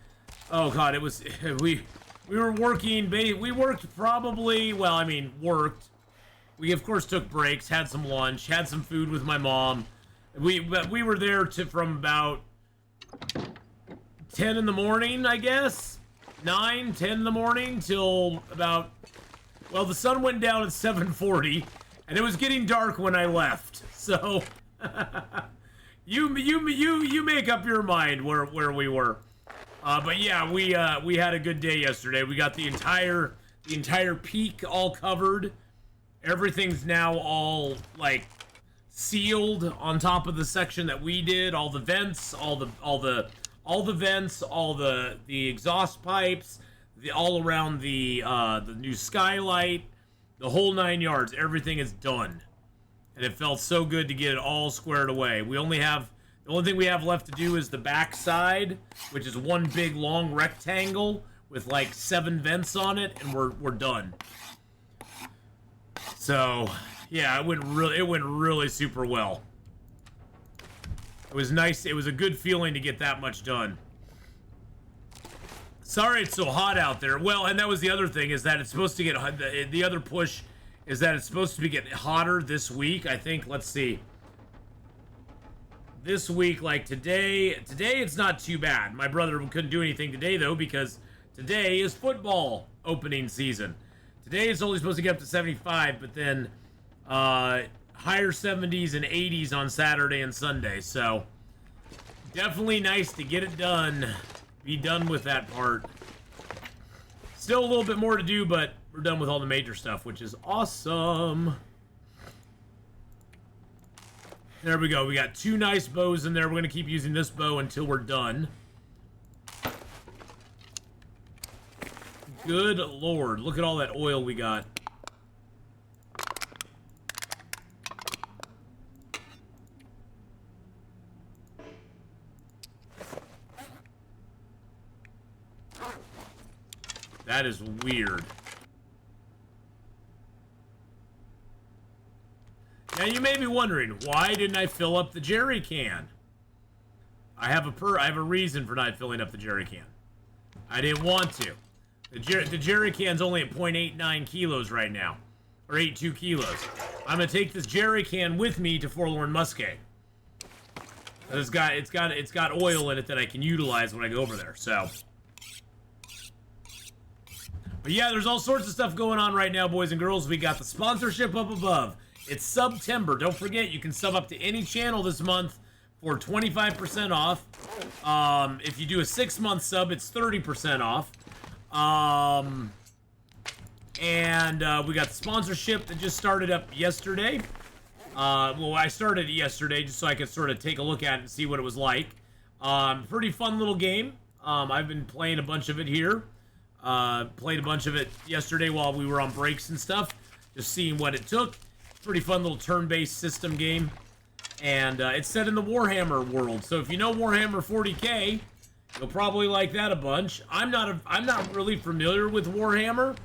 Oh god, it was we were working. We worked probably, well, I mean, worked. We of course took breaks, had some lunch, had some food with my mom. We were there from about 10 in the morning, I guess. 9, 10 in the morning till about, well, the sun went down at 7:40, and it was getting dark when I left. So you make up your mind where we were. But yeah, we had a good day yesterday. We got the entire peak all covered. Everything's now all like sealed on top of the section that we did. All the vents, all the vents, all the exhaust pipes, all around the new skylight, the whole 9 yards. Everything is done, and it felt so good to get it all squared away. The only thing we have left to do is the back side, which is one big long rectangle with like 7 vents on it, and we're done. So yeah, it went really super well. It was nice. It was a good feeling to get that much done. Sorry it's so hot out there. Well, and that was the other thing, is that it's supposed to get, the other push is that it's supposed to be getting hotter this week. I think, let's see. This week, like today it's not too bad. My brother couldn't do anything today though, because today is football opening season. Today it's only supposed to get up to 75, but then higher 70s and 80s on Saturday and Sunday. So definitely nice to get it done. Be done with that part. Still a little bit more to do, but We're done with all the major stuff, which is awesome. There we go. We got 2 nice bows in there. We're going to keep using this bow until we're done. Good lord. Look at all that oil we got. That is weird. Now you may be wondering, why didn't I fill up the jerry can? I have a reason for not filling up the jerry can. I didn't want to. The jerry can's only at 0.89 kilos right now, or 0.82 kilos. I'm gonna take this jerry can with me to Forlorn Musket. It's got oil in it that I can utilize when I go over there. So, but yeah, there's all sorts of stuff going on right now, boys and girls. We got the sponsorship up above. It's September. Don't forget, you can sub up to any channel this month for 25% off. If you do a 6-month sub, it's 30% off. We got the sponsorship that just started up yesterday. Well, I started it yesterday just so I could sort of take a look at it and see what it was like. Pretty fun little game. I've been playing a bunch of it here. Played a bunch of it yesterday while we were on breaks and stuff. Just seeing what it took. Pretty fun little turn-based system game. And it's set in the Warhammer world. So if you know Warhammer 40K, you'll probably like that a bunch. I'm not really familiar with Warhammer.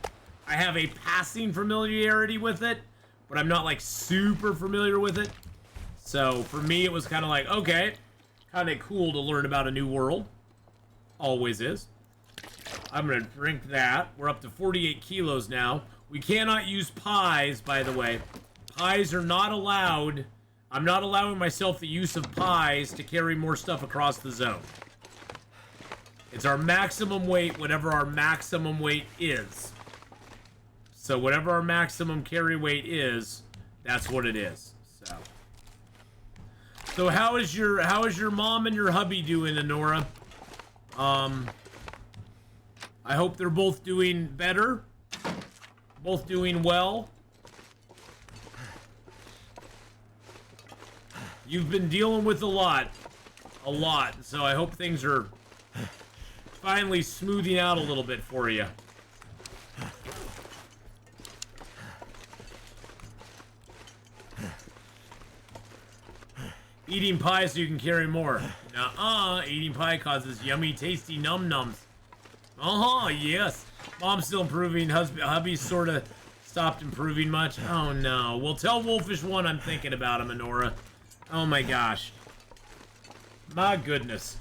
I have a passing familiarity with it, but I'm not like super familiar with it. So for me, it was kind of like, okay, kind of cool to learn about a new world. Always is. I'm gonna drink that. We're up to 48 kilos now. We cannot use pies, by the way. Pies are not allowed. I'm not allowing myself the use of pies to carry more stuff across the zone. It's our maximum weight, whatever our maximum weight is. So whatever our maximum carry weight is, that's what it is. So how is your mom and your hubby doing, Honora? I hope they're both doing better. Both doing well. You've been dealing with a lot. So I hope things are finally smoothing out a little bit for you. Eating pie so you can carry more. Nuh-uh. Eating pie causes yummy, tasty num-nums. Yes. Mom's still improving. Hubby's sort of stopped improving much. Oh, no. Well, tell Wolfish One I'm thinking about him, Honora. Oh, my gosh. My goodness.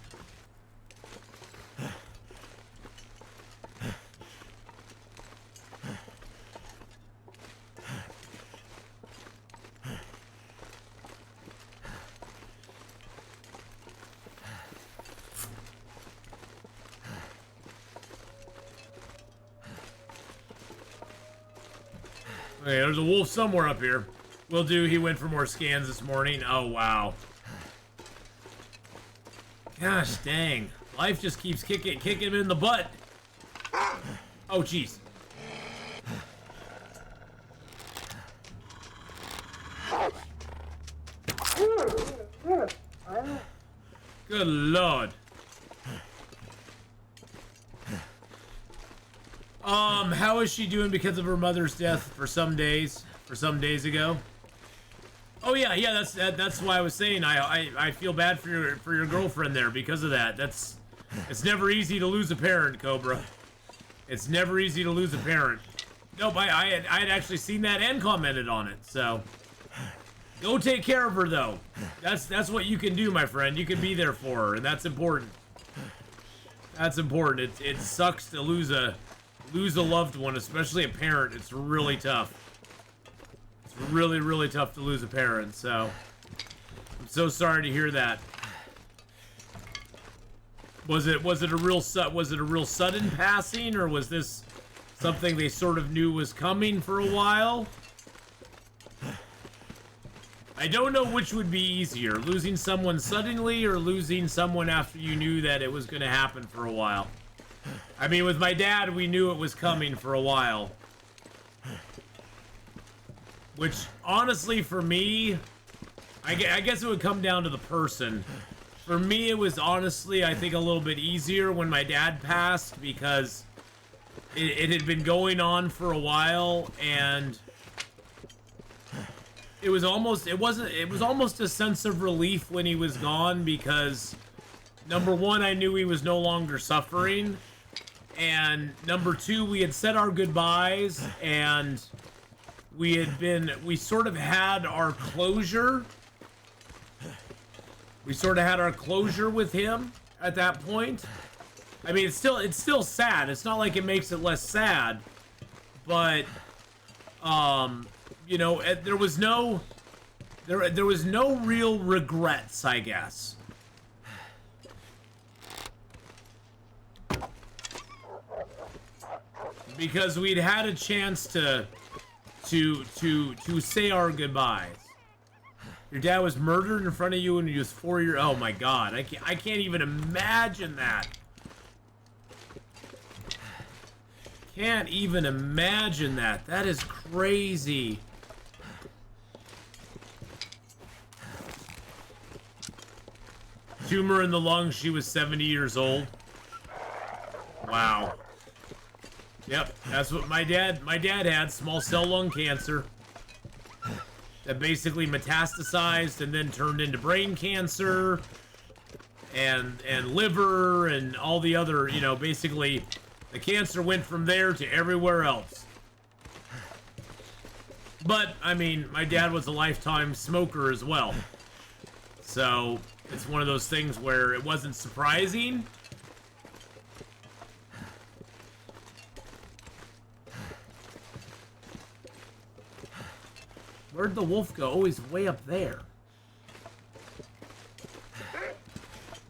Okay, there's a wolf somewhere up here. Will do. He went for more scans this morning. Oh, wow. Gosh, dang. Life just keeps kicking him in the butt. Oh, jeez. Good lord. How is she doing because of her mother's death for some days ago? Oh yeah, that's why I was saying I feel bad for your girlfriend there because of that. It's never easy to lose a parent, Cobra. It's never easy to lose a parent. Nope, I had actually seen that and commented on it. So go take care of her though. That's what you can do, my friend. You can be there for her, and that's important. That's important. It sucks to lose a loved one, especially a parent. It's really tough. It's really, really tough to lose a parent, so I'm so sorry to hear that. Was it a real sudden passing, or was this something they sort of knew was coming for a while? I don't know which would be easier, losing someone suddenly or losing someone after you knew that it was going to happen for a while. I mean, with my dad, we knew it was coming for a while. Which, honestly, for me, I guess it would come down to the person. For me, it was honestly, I think, a little bit easier when my dad passed because it had been going on for a while, and it was almost a sense of relief when he was gone because, number one, I knew he was no longer suffering, and number two, we had said our goodbyes, and we sort of had our closure. We sort of had our closure with him at that point. I mean, it's still sad. It's not like it makes it less sad, but you know, there was no real regrets, I guess. Because we'd had a chance to say our goodbyes. Your dad was murdered in front of you when he was 4 years. Oh my God, I can't even imagine that. Can't even imagine that. That is crazy. Tumor in the lung. She was 70 years old. Wow. Yep, that's what my dad had, small cell lung cancer that basically metastasized and then turned into brain cancer and liver and all the other, you know, basically the cancer went from there to everywhere else. But, I mean, my dad was a lifetime smoker as well. So, it's one of those things where it wasn't surprising. Where'd the wolf go? Oh, he's way up there.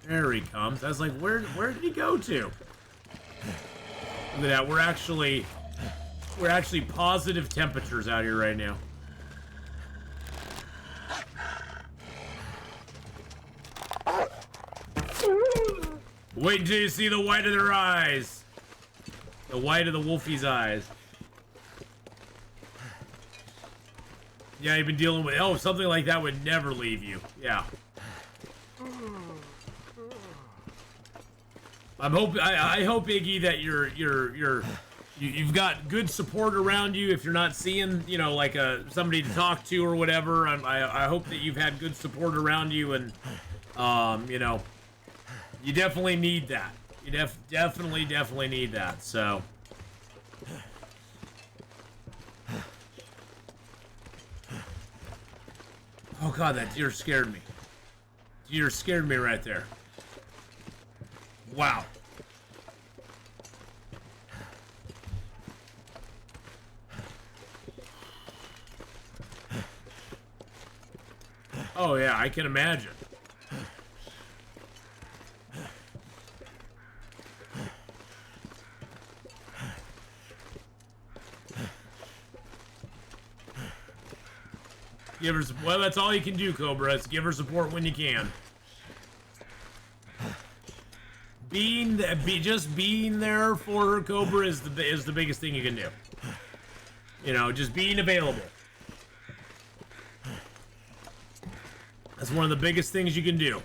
There he comes. I was like, where did he go to? Look at that. We're actually positive temperatures out here right now. Wait until you see the white of their eyes. The white of the wolfie's eyes. Yeah, you've been dealing with... Oh, something like that would never leave you. Yeah. I hope, Iggy, that you've got good support around you. If you're not seeing, you know, like somebody to talk to or whatever, I hope that you've had good support around you, and you know, you definitely need that. You definitely need that. So. Oh God, that deer scared me. Deer scared me right there. Wow. Oh yeah, I can imagine. Give her, well, that's all you can do, Cobra. Is give her support when you can. Just being there for her, Cobra, is the biggest thing you can do. You know, just being available. That's one of the biggest things you can do.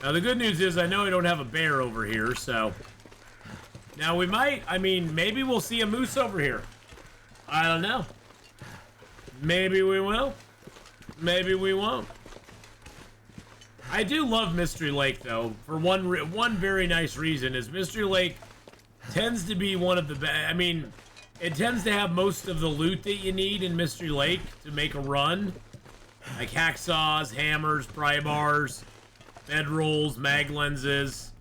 Now, the good news is I know I don't have a bear over here, so... Now, we might... I mean, maybe we'll see a moose over here. I don't know. Maybe we will. Maybe we won't. I do love Mystery Lake, though, for one very nice reason, is Mystery Lake tends to be one of the best... I mean, it tends to have most of the loot that you need in Mystery Lake to make a run. Like hacksaws, hammers, pry bars... bedrolls, mag lenses,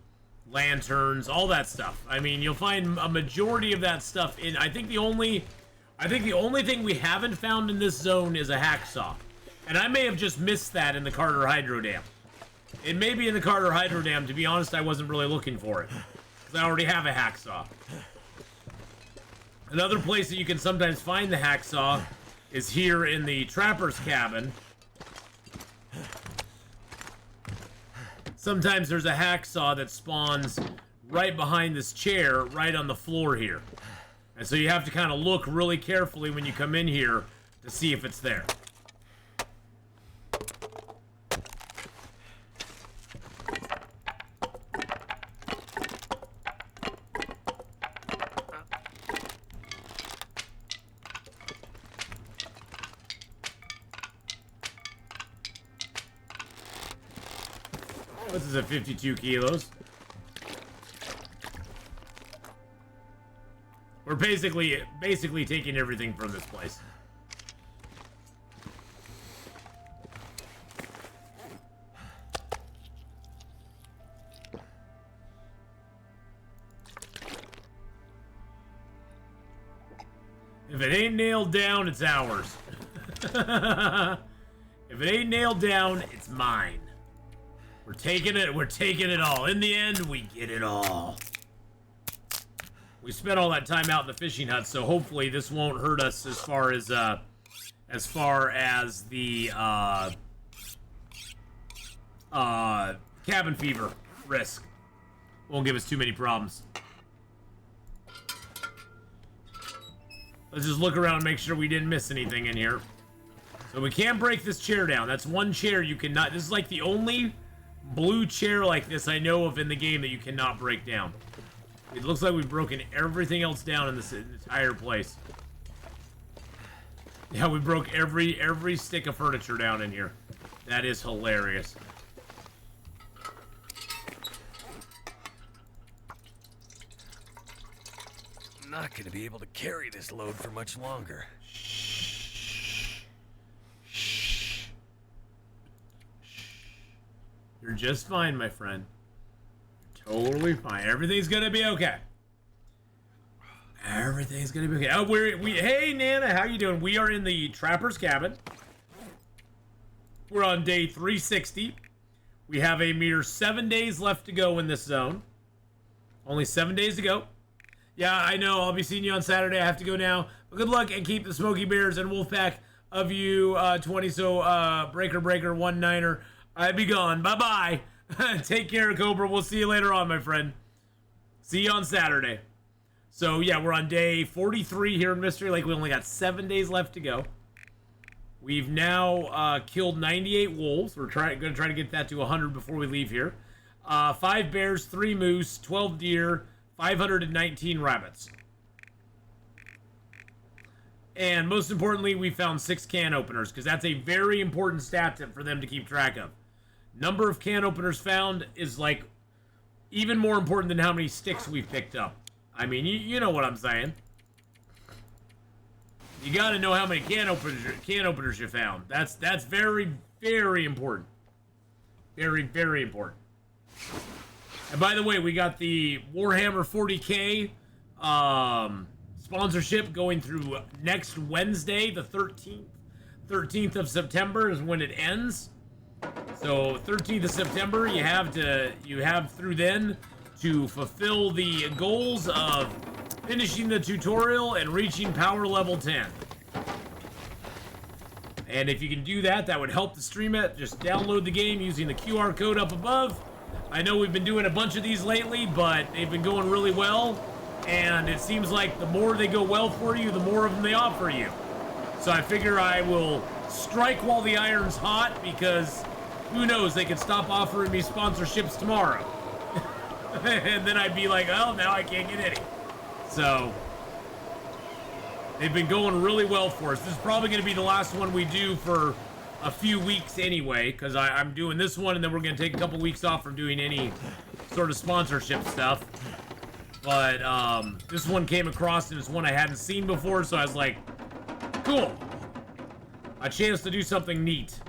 lanterns, all that stuff. I mean, you'll find a majority of that stuff in... I think the only thing we haven't found in this zone is a hacksaw. And I may have just missed that in the Carter Hydro Dam. It may be in the Carter Hydro Dam. To be honest, I wasn't really looking for it, because I already have a hacksaw. Another place that you can sometimes find the hacksaw is here in the Trapper's Cabin. sometimes there's a hacksaw that spawns right behind this chair, right on the floor here. And so you have to kind of look really carefully when you come in here to see if it's there. This is at 52 kilos. We're basically taking everything from this place. If it ain't nailed down, it's ours. If it ain't nailed down, it's mine. We're taking it all. In the end, we get it all. We spent all that time out in the fishing hut, so hopefully this won't hurt us as far as the cabin fever risk. Won't give us too many problems. Let's just look around and make sure we didn't miss anything in here. So we can't break this chair down. That's one chair you cannot. This is like the only blue chair like this I know of in the game that you cannot break down. It looks like we've broken everything else down in this entire place. Yeah, we broke every stick of furniture down in here. That is hilarious. I'm not gonna be able to carry this load for much longer. You're just fine, my friend. You're totally fine. Everything's gonna be okay. Everything's gonna be okay. Oh, hey, Nana, how you doing? We are in the Trapper's Cabin. We're on day 360. We have a mere 7 days left to go in this zone. Only 7 days to go. Yeah, I know. I'll be seeing you on Saturday. I have to go now. But good luck and keep the Smoky Bears and Wolfpack of you 20. So, Breaker 19er. I be gone. Bye-bye. Take care, Cobra. We'll see you later on, my friend. See you on Saturday. So, yeah, we're on day 43 here in Mystery Lake. We only got 7 days left to go. We've now killed 98 wolves. We're going to try to get that to 100 before we leave here. 5 bears, 3 moose, 12 deer, 519 rabbits. And most importantly, we found 6 can openers, because that's a very important stat for them to keep track of. Number of can openers found is, like, even more important than how many sticks we've picked up. I mean, you know what I'm saying. You gotta know how many can openers you found. That's very, very important. Very, very important. And by the way, we got the Warhammer 40K sponsorship going through next Wednesday, the 13th. 13th of September is when it ends. So 13th of September, you have through then to fulfill the goals of finishing the tutorial and reaching power level 10. And if you can do that, that would help the stream it. Just download the game using the QR code up above. I know we've been doing a bunch of these lately, but they've been going really well. And it seems like the more they go well for you, the more of them they offer you. So I figure I will strike while the iron's hot, because who knows, they could stop offering me sponsorships tomorrow. And then I'd be like, oh, now I can't get any. So they've been going really well for us. This is probably going to be the last one we do for a few weeks anyway, because I'm doing this one, and then we're going to take a couple weeks off from doing any sort of sponsorship stuff. But this one came across, and it's one I hadn't seen before, so I was like, cool. A chance to do something neat.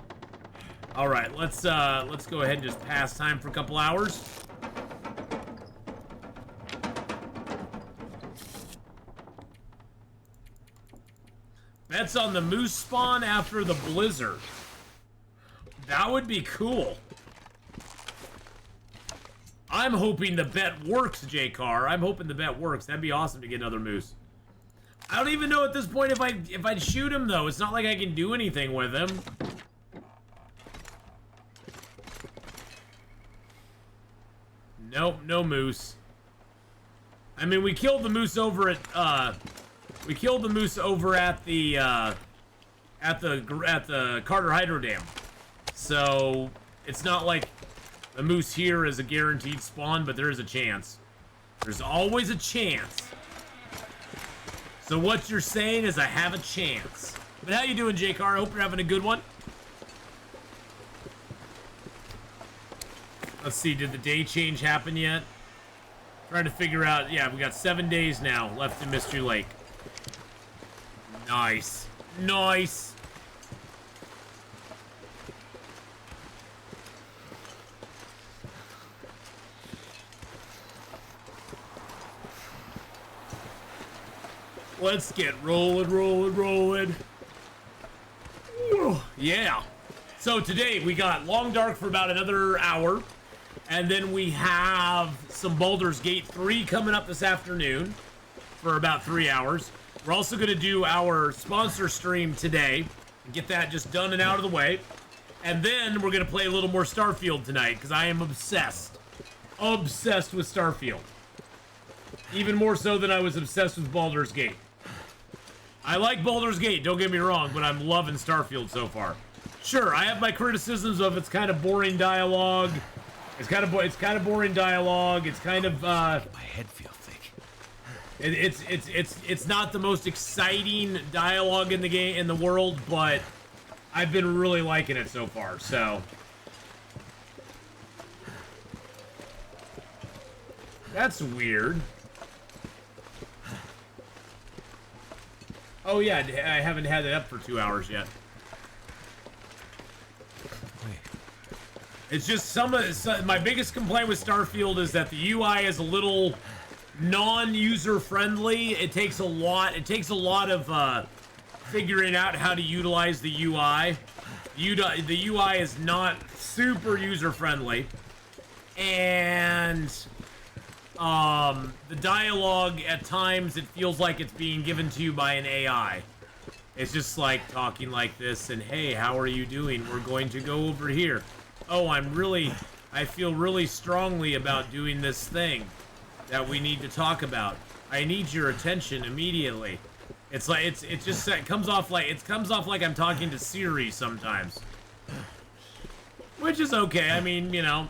All right, let's go ahead and just pass time for a couple hours. Bets on the moose spawn after the blizzard. That would be cool. I'm hoping the bet works, J-Car. I'm hoping the bet works. That'd be awesome to get another moose. I don't even know at this point if I'd shoot him, though. It's not like I can do anything with him. Nope, no moose. I mean, we killed the moose over at, at the Carter Hydro Dam. So, it's not like the moose here is a guaranteed spawn, but there is a chance. There's always a chance. So what you're saying is I have a chance. But how you doing, J-Car? I hope you're having a good one. Let's see, did the day change happen yet? Trying to figure out, yeah, we got 7 days now left in Mystery Lake. Nice. Nice. Let's get rolling. Whew, yeah. So today we got Long Dark for about another hour. And then we have some Baldur's Gate 3 coming up this afternoon for about 3 hours. We're also going to do our sponsor stream today and get that just done and out of the way. And then we're going to play a little more Starfield tonight because I am obsessed. Obsessed with Starfield. Even more so than I was obsessed with Baldur's Gate. I like Baldur's Gate, don't get me wrong, but I'm loving Starfield so far. Sure, I have my criticisms of its kind of boring dialogue. It's kind of boring dialogue. It's kind of my head feels thick. It's not the most exciting dialogue in the game in the world, but I've been really liking it so far. So that's weird. Oh yeah, I haven't had it up for 2 hours yet. It's just my biggest complaint with Starfield is that the UI is a little non-user friendly. It takes a lot of figuring out how to utilize the UI. The UI is not super user friendly, and the dialogue at times it feels like it's being given to you by an AI. It's just like talking like this and, hey, how are you doing? We're going to go over here. Oh, I feel really strongly about doing this thing that we need to talk about. I need your attention immediately. It's like it comes off like I'm talking to Siri sometimes. Which is okay. I mean, you know,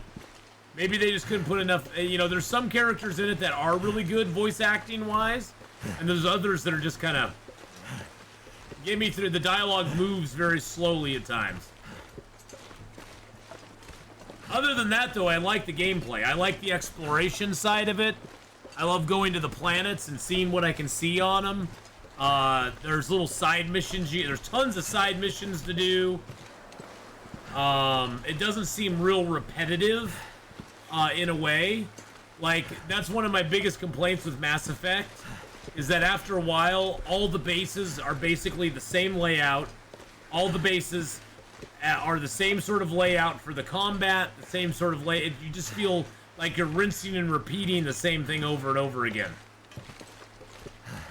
maybe they just couldn't put enough, you know, there's some characters in it that are really good voice acting wise, and there's others that are just kind of get me through. The dialogue moves very slowly at times. Other than that, though, I like the gameplay. I like the exploration side of it. I love going to the planets and seeing what I can see on them. There's little side missions. There's tons of side missions to do. It doesn't seem real repetitive, in a way. Like, that's one of my biggest complaints with Mass Effect, is that after a while, all the bases are basically the same layout. All the bases are the same sort of layout for the combat, the same sort of layout. You just feel like you're rinsing and repeating the same thing over and over again.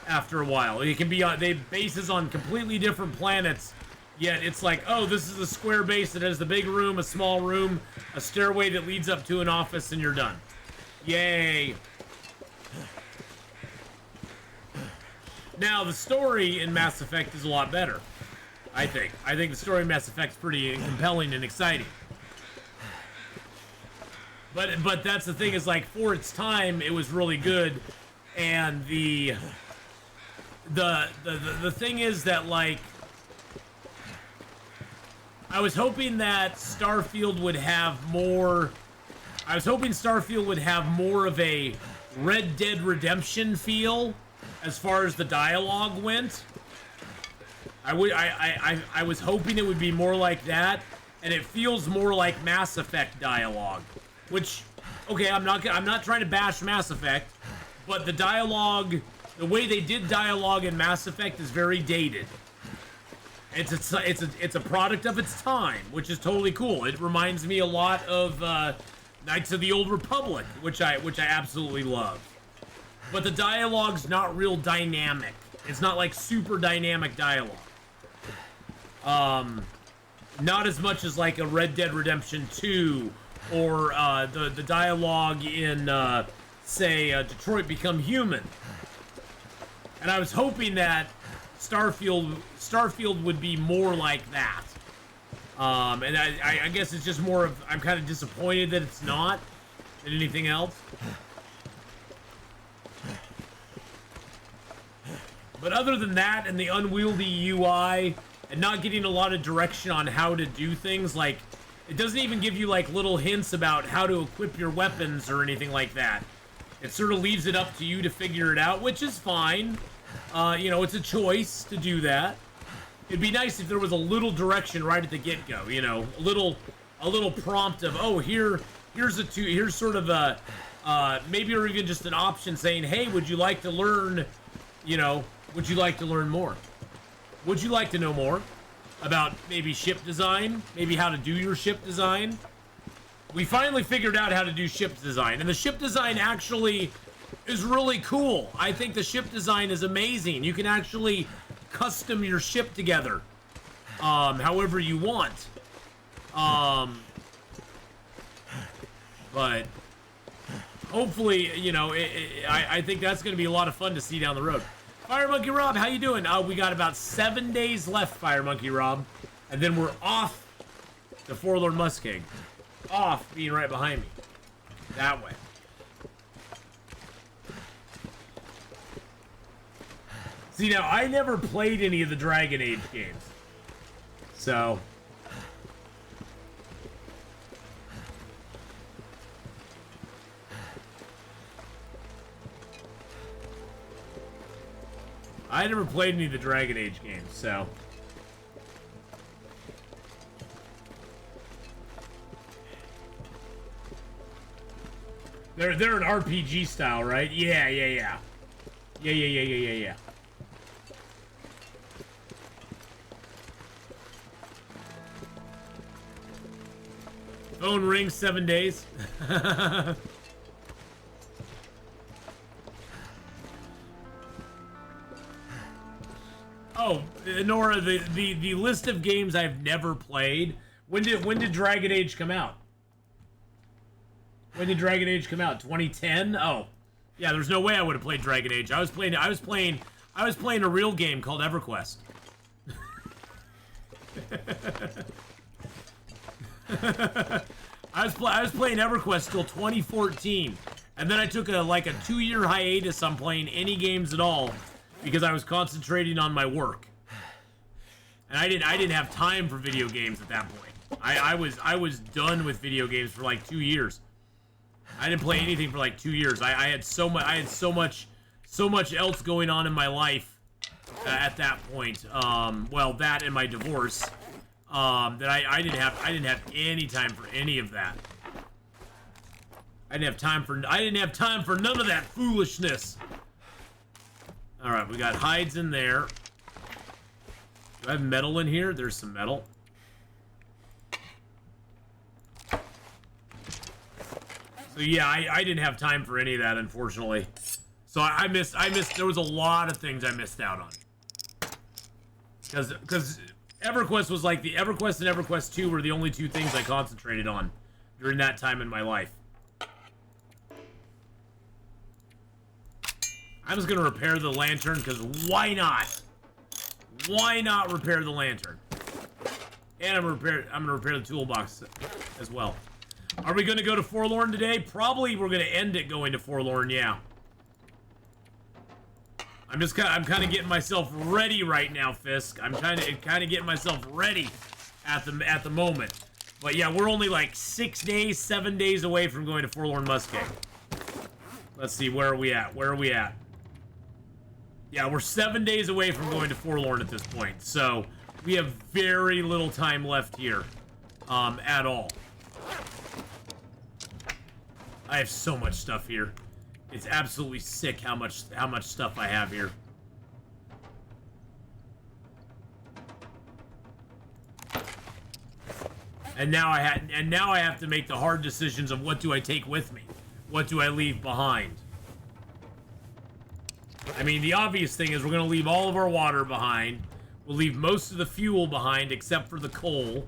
After a while, it can be they bases on completely different planets, yet it's like, oh, this is a square base that has the big room, a small room, a stairway that leads up to an office, and you're done. Yay! Now the story in Mass Effect is a lot better. I think the story in Mass Effect is pretty compelling and exciting. But that's the thing, is like, for its time, it was really good, and the thing is that, like, I was hoping that Starfield would have more. I was hoping Starfield would have more of a Red Dead Redemption feel as far as the dialogue went. I was hoping it would be more like that, and it feels more like Mass Effect dialogue. Which, okay, I'm not trying to bash Mass Effect, but the dialogue, the way they did dialogue in Mass Effect is very dated. It's a product of its time, which is totally cool. It reminds me a lot of Knights of the Old Republic, which I absolutely love. But the dialogue's not real dynamic. It's not like super dynamic dialogue. Not as much as like a Red Dead Redemption 2 or the dialogue in, say, Detroit Become Human. And I was hoping that Starfield would be more like that. And I guess it's just more of, I'm kind of disappointed that it's not than anything else. But other than that, and the unwieldy UI, and not getting a lot of direction on how to do things, like, it doesn't even give you, like, little hints about how to equip your weapons or anything like that. It sort of leaves it up to you to figure it out, which is fine. You know, it's a choice to do that. It'd be nice if there was a little direction right at the get-go, you know, a little prompt of, oh, here's sort of a, maybe or even just an option saying, hey, would you like to learn, you know, would you like to learn more? Would you like to know more about maybe ship design? Maybe how to do your ship design? We finally figured out how to do ship design, and the ship design actually is really cool. I think the ship design is amazing. You can actually custom your ship together, however you want. But hopefully, you know, I think that's going to be a lot of fun to see down the road. Fire Monkey Rob, how you doing? We got about 7 days left, Fire Monkey Rob, and then we're off to Forlorn Muskeg. Off, being right behind me. That way. See, now, I never played any of the Dragon Age games. So... I never played any of the Dragon Age games, so... They're an RPG style, right? Yeah. Yeah. Phone rings 7 days. Oh, Nora, the list of games I've never played. When did Dragon Age come out? When did Dragon Age come out? 2010? Oh. Yeah, there's no way I would have played Dragon Age. I was playing a real game called EverQuest. I was playing EverQuest till 2014, and then I took a 2-year hiatus on playing any games at all because I was concentrating on my work, and I didn't have time for video games at that point. I was done with video games for like 2 years. I didn't play anything for like 2 years. I had so much else going on in my life at that point. Well, that and my divorce. That I didn't have any time for any of that. I didn't have time for none of that foolishness. All right, we got hides in there. Do I have metal in here? There's some metal. So yeah, I didn't have time for any of that, unfortunately. So I missed. There was a lot of things I missed out on. Because EverQuest was like the EverQuest and EverQuest 2 were the only two things I concentrated on during that time in my life. I'm just gonna repair the lantern because why not? Why not repair the lantern? And I'm gonna repair the toolbox as well. Are we gonna go to Forlorn today? Probably we're gonna end it going to Forlorn, yeah. I'm kind of getting myself ready right now, Fisk. I'm kind of getting myself ready at the moment. But yeah, we're only like 6 days, 7 days away from going to Forlorn Muskeg. Let's see, where are we at? Where are we at? Yeah, we're 7 days away from going to Forlorn at this point. So we have very little time left here, at all. I have so much stuff here. It's absolutely sick how much stuff I have here. And now I have to make the hard decisions of what do I take with me? What do I leave behind? I mean, the obvious thing is we're going to leave all of our water behind. We'll leave most of the fuel behind except for the coal.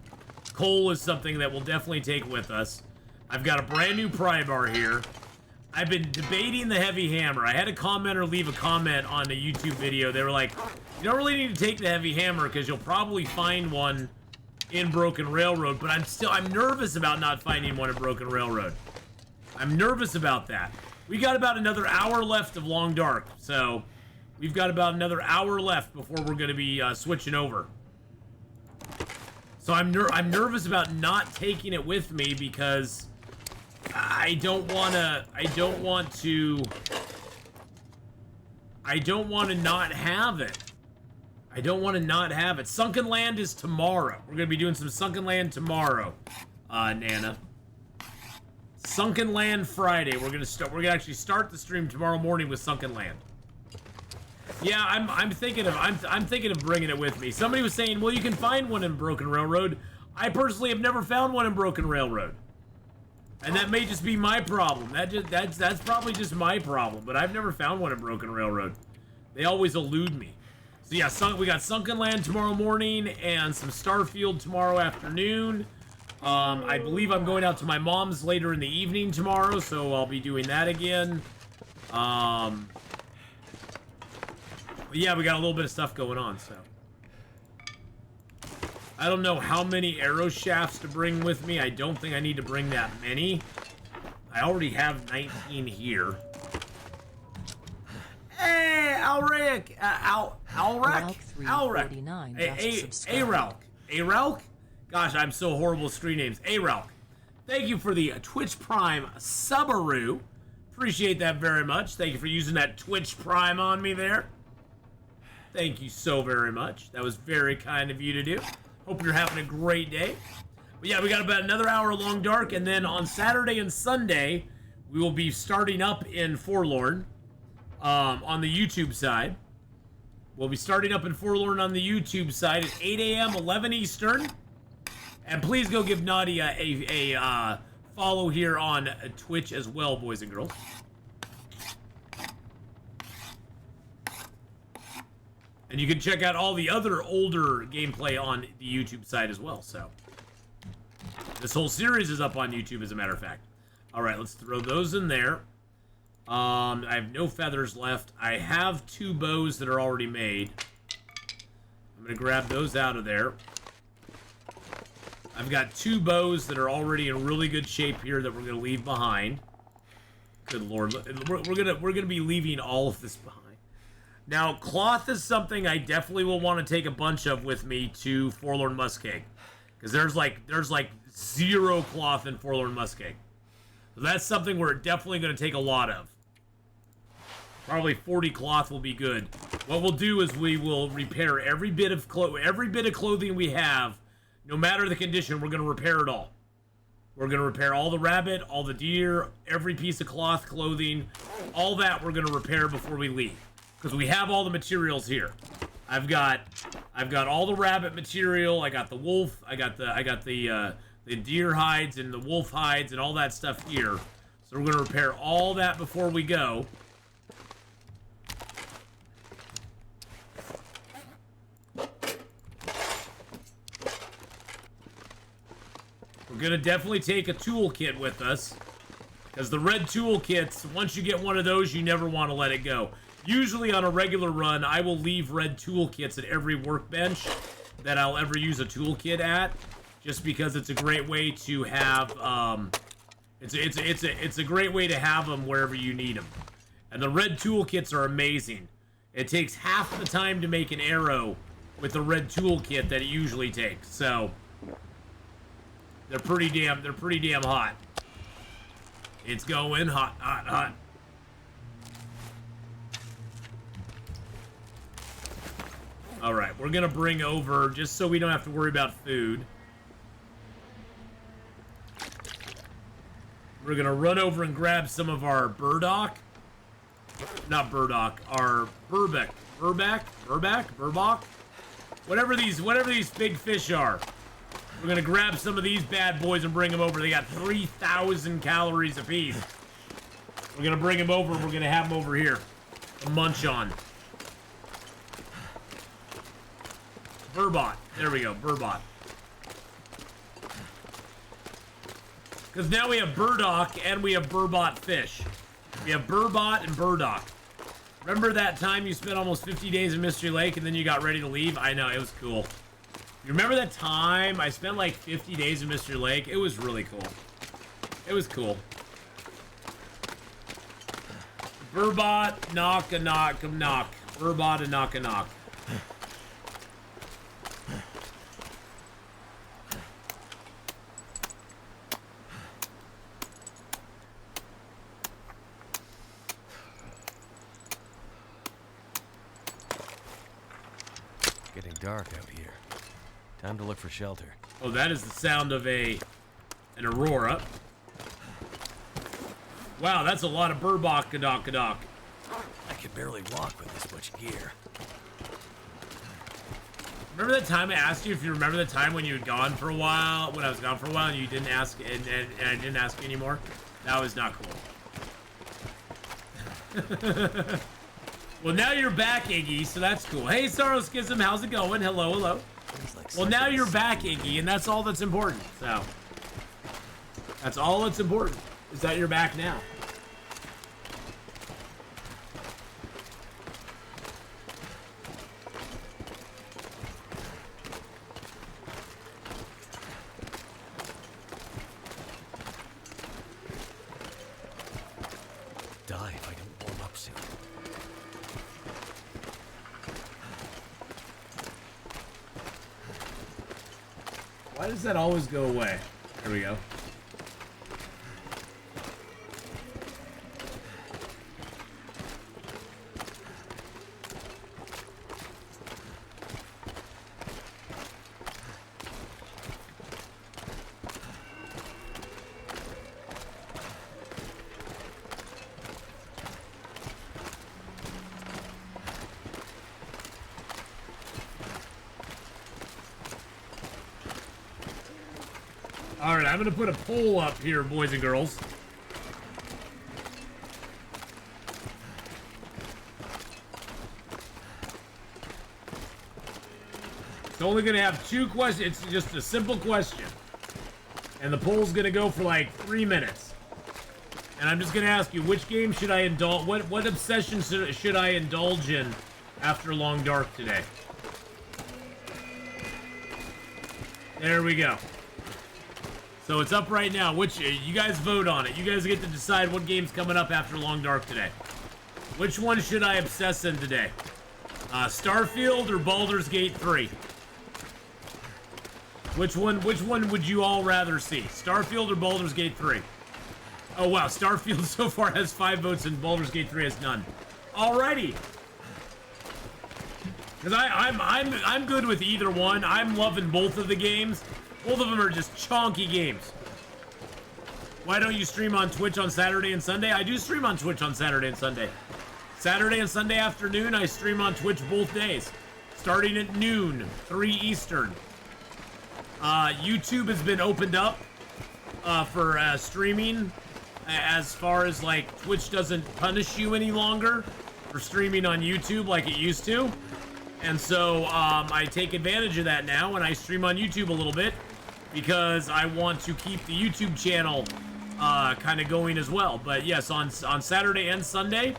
Coal is something that we'll definitely take with us. I've got a brand new pry bar here. I've been debating the heavy hammer. I had a commenter leave a comment on a YouTube video. They were like, you don't really need to take the heavy hammer because you'll probably find one in Broken Railroad, but I'm nervous about not finding one in Broken Railroad. I'm nervous about that. We got about another hour left of Long Dark, so we've got about another hour left before we're going to be switching over. So I'm nervous about not taking it with me because I don't want to not have it. I don't want to not have it. Sunken Land is tomorrow. We're going to be doing some Sunken Land tomorrow, Nana. Sunken Land Friday. We're going to actually start the stream tomorrow morning with Sunken Land. Yeah, I'm thinking of bringing it with me. Somebody was saying, well, you can find one in Broken Railroad. I personally have never found one in Broken Railroad. And that may just be my problem. That's probably just my problem, but I've never found one in Broken Railroad. They always elude me. So yeah, we got Sunken Land tomorrow morning and some Starfield tomorrow afternoon. I believe I'm going out to my mom's later in the evening tomorrow, so I'll be doing that again. Yeah, we got a little bit of stuff going on, so. I don't know how many arrow shafts to bring with me. I don't think I need to bring that many. I already have 19 here. Hey, Alric! Alrek? Aralk? Gosh, I'm so horrible with screen names. Aralk. Thank you for the Twitch Prime Subaru. Appreciate that very much. Thank you for using that Twitch Prime on me there. Thank you so very much. That was very kind of you to do. Hope you're having a great day. But yeah, we got about another hour Long Dark, and then on Saturday and Sunday, we will be starting up in Forlorn on the YouTube side. We'll be starting up in Forlorn on the YouTube side at 8 a.m., 11 Eastern. And please go give Nadia a follow here on Twitch as well, boys and girls. And you can check out all the other older gameplay on the YouTube side as well, so. This whole series is up on YouTube, as a matter of fact. Alright, let's throw those in there. I have no feathers left. I have 2 bows that are already made. I'm going to grab those out of there. I've got 2 bows that are already in really good shape here that we're going to leave behind. Good lord. We're gonna be leaving all of this behind. Now, cloth is something I definitely will want to take a bunch of with me to Forlorn Muskeg. Because there's like 0 cloth in Forlorn Muskeg. So that's something we're definitely going to take a lot of. Probably 40 cloth will be good. What we'll do is we will repair every bit of clothing we have. No matter the condition, we're going to repair it all. We're going to repair all the rabbit, all the deer, every piece of cloth clothing. All that we're going to repair before we leave. Because we have all the materials here. I've got all the rabbit material. I got the wolf. I got the deer hides and the wolf hides and all that stuff here. So we're gonna repair all that before we go. We're gonna definitely take a toolkit with us. Because the red toolkits, once you get one of those, you never want to let it go. Usually on a regular run, I will leave red toolkits at every workbench that I'll ever use a toolkit at, just because it's a great way to have it's a great way to have them wherever you need them. And the red toolkits are amazing. It takes half the time to make an arrow with the red toolkit that it usually takes. So they're pretty damn hot. It's going hot, hot, hot. Alright, we're gonna bring over, just so we don't have to worry about food. We're gonna run over and grab some of our burdock. Not burdock, our burbeck. Burback? Whatever these big fish are. We're gonna grab some of these bad boys and bring them over. They got 3,000 calories apiece. We're gonna bring them over, we're gonna have them over here to munch on. Burbot. There we go, Burbot. Because now we have burdock and we have burbot fish. We have burbot and burdock. Remember that time you spent almost 50 days in Mystery Lake and then you got ready to leave? I know, it was cool. You remember that time I spent like 50 days in Mystery Lake? It was really cool. It was cool. Burbot, knock a knock a knock. Burbot and knock a knock. Getting dark out here. Time to look for shelter. Oh, that is the sound of an aurora. Wow, that's a lot of burbot kadak kadak. I can barely walk with this much gear. Remember that time I asked you if you remember the time when you had gone for a while, when I was gone for a while and you didn't ask, and I didn't ask you anymore? That was not cool. Well, now you're back, Iggy, so that's cool. Hey, Saroskism, how's it going? Hello, hello. Like well, now you're back, Iggy, and that's all that's important. So, that's all that's important, is that you're back now. Die if I don't warm up soon. Why does that always go away? There we go. All right, I'm gonna put a poll up here, boys and girls. It's only gonna have 2 questions. It's just a simple question, and the poll's gonna go for like 3 minutes. And I'm just gonna ask you, which game should I indulge? What obsession should I indulge in after Long Dark today? There we go. So it's up right now. Which you guys vote on it. You guys get to decide what game's coming up after Long Dark today. Which one should I obsess in today? Starfield or Baldur's Gate 3? Which one would you all rather see? Starfield or Baldur's Gate 3? Oh wow, Starfield so far has 5 votes and Baldur's Gate 3 has none. Alrighty. Because I'm good with either one. I'm loving both of the games. Both of them are just chonky games. Why don't you stream on Twitch on Saturday and Sunday? I do stream on Twitch on Saturday and Sunday. Saturday and Sunday afternoon, I stream on Twitch both days. Starting at noon, 3 Eastern. YouTube has been opened up for streaming. As far as, like, Twitch doesn't punish you any longer for streaming on YouTube like it used to. And so, I take advantage of that now, and I stream on YouTube a little bit. Because I want to keep the YouTube channel kind of going as well. But yes, on Saturday and Sunday,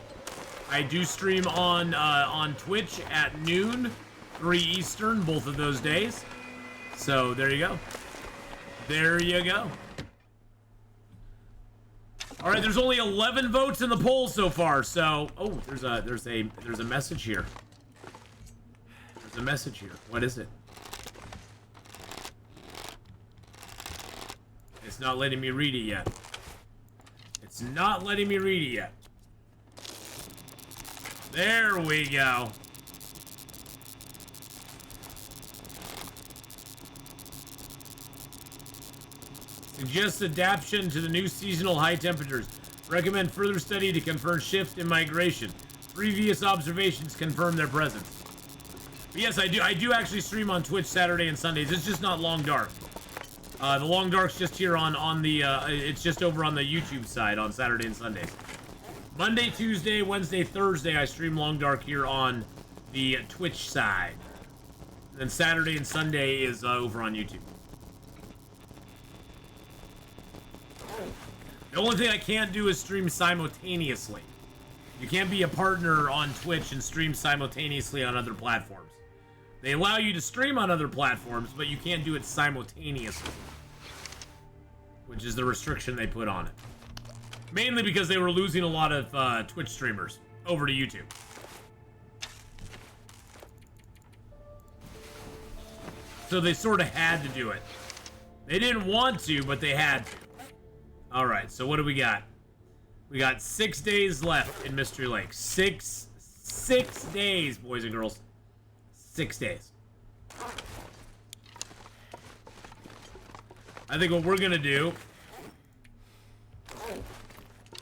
I do stream on Twitch at noon, 3 Eastern, both of those days. So there you go. There you go. All right, there's only 11 votes in the poll so far. So, oh, there's a message here. There's a message here. What is it? It's not letting me read it yet. It's not letting me read it yet. There we go. Suggests adaptation to the new seasonal high temperatures. Recommend further study to confirm shift in migration. Previous observations confirm their presence. But yes, I do actually stream on Twitch Saturday and Sundays. It's just not Long Dark. The Long Dark's just here on the, it's just over on the YouTube side on Saturday and Sundays. Monday, Tuesday, Wednesday, Thursday, I stream Long Dark here on the Twitch side. And then Saturday and Sunday is over on YouTube. The only thing I can't do is stream simultaneously. You can't be a partner on Twitch and stream simultaneously on other platforms. They allow you to stream on other platforms, but you can't do it simultaneously. Which is the restriction they put on it. Mainly because they were losing a lot of Twitch streamers over to YouTube. So they sort of had to do it. They didn't want to, but they had to. Alright, so what do we got? We got 6 days left in Mystery Lake. Six days, boys and girls. 6 days. I think what we're gonna do...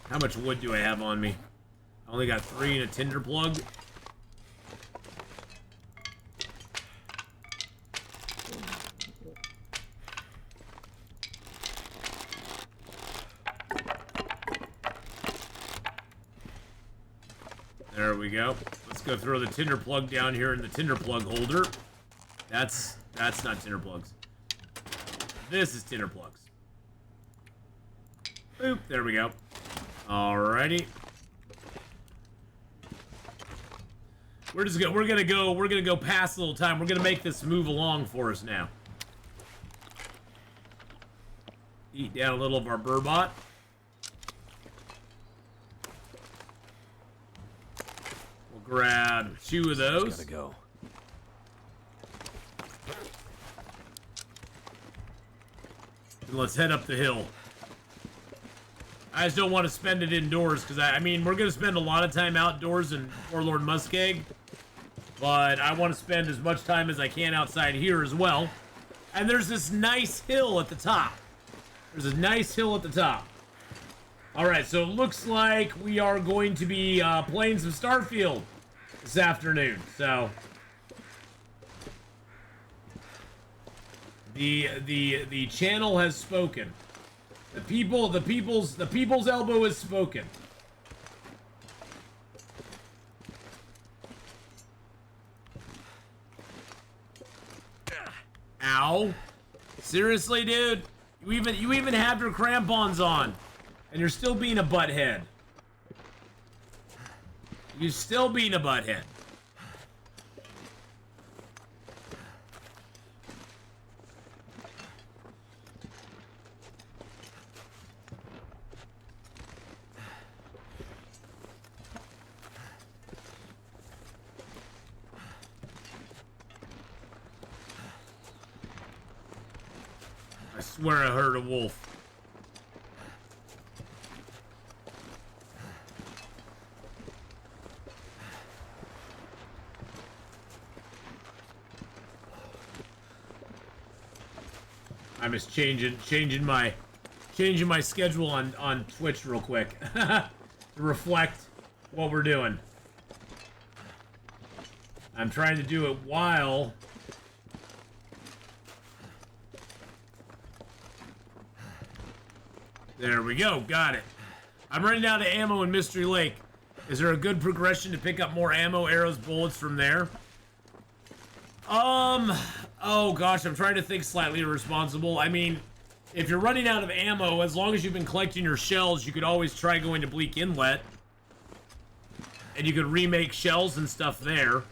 How much wood do I have on me? I only got 3 and a tinder plug. There we go. Let's go throw the tinder plug down here in the tinder plug holder. That's not tinder plugs. This is tinder plugs. Boop, there we go. Alrighty. We're gonna go past a little time. We're gonna make this move along for us now. Eat down a little of our burbot. We'll grab 2 of those. Gotta go. And let's head up the hill. I just don't want to spend it indoors, because I mean, we're going to spend a lot of time outdoors in Forlorn Muskeg, but I want to spend as much time as I can outside here as well. And there's this nice hill at the top. There's a nice hill at the top. Alright, so it looks like we are going to be playing some Starfield this afternoon, so... The channel has spoken. The people's elbow has spoken. Ow. Seriously, dude? You even have your crampons on. And you're still being a butthead. You're still being a butthead. I swear I heard a wolf. I'm just changing my schedule on Twitch real quick to reflect what we're doing. I'm trying to do it while there we go, got it. I'm running out of ammo in Mystery Lake. Is there a good progression to pick up more ammo, arrows, bullets from there? Oh gosh, I'm trying to think slightly irresponsible. I mean, if you're running out of ammo, as long as you've been collecting your shells, you could always try going to Bleak Inlet. And you could remake shells and stuff there.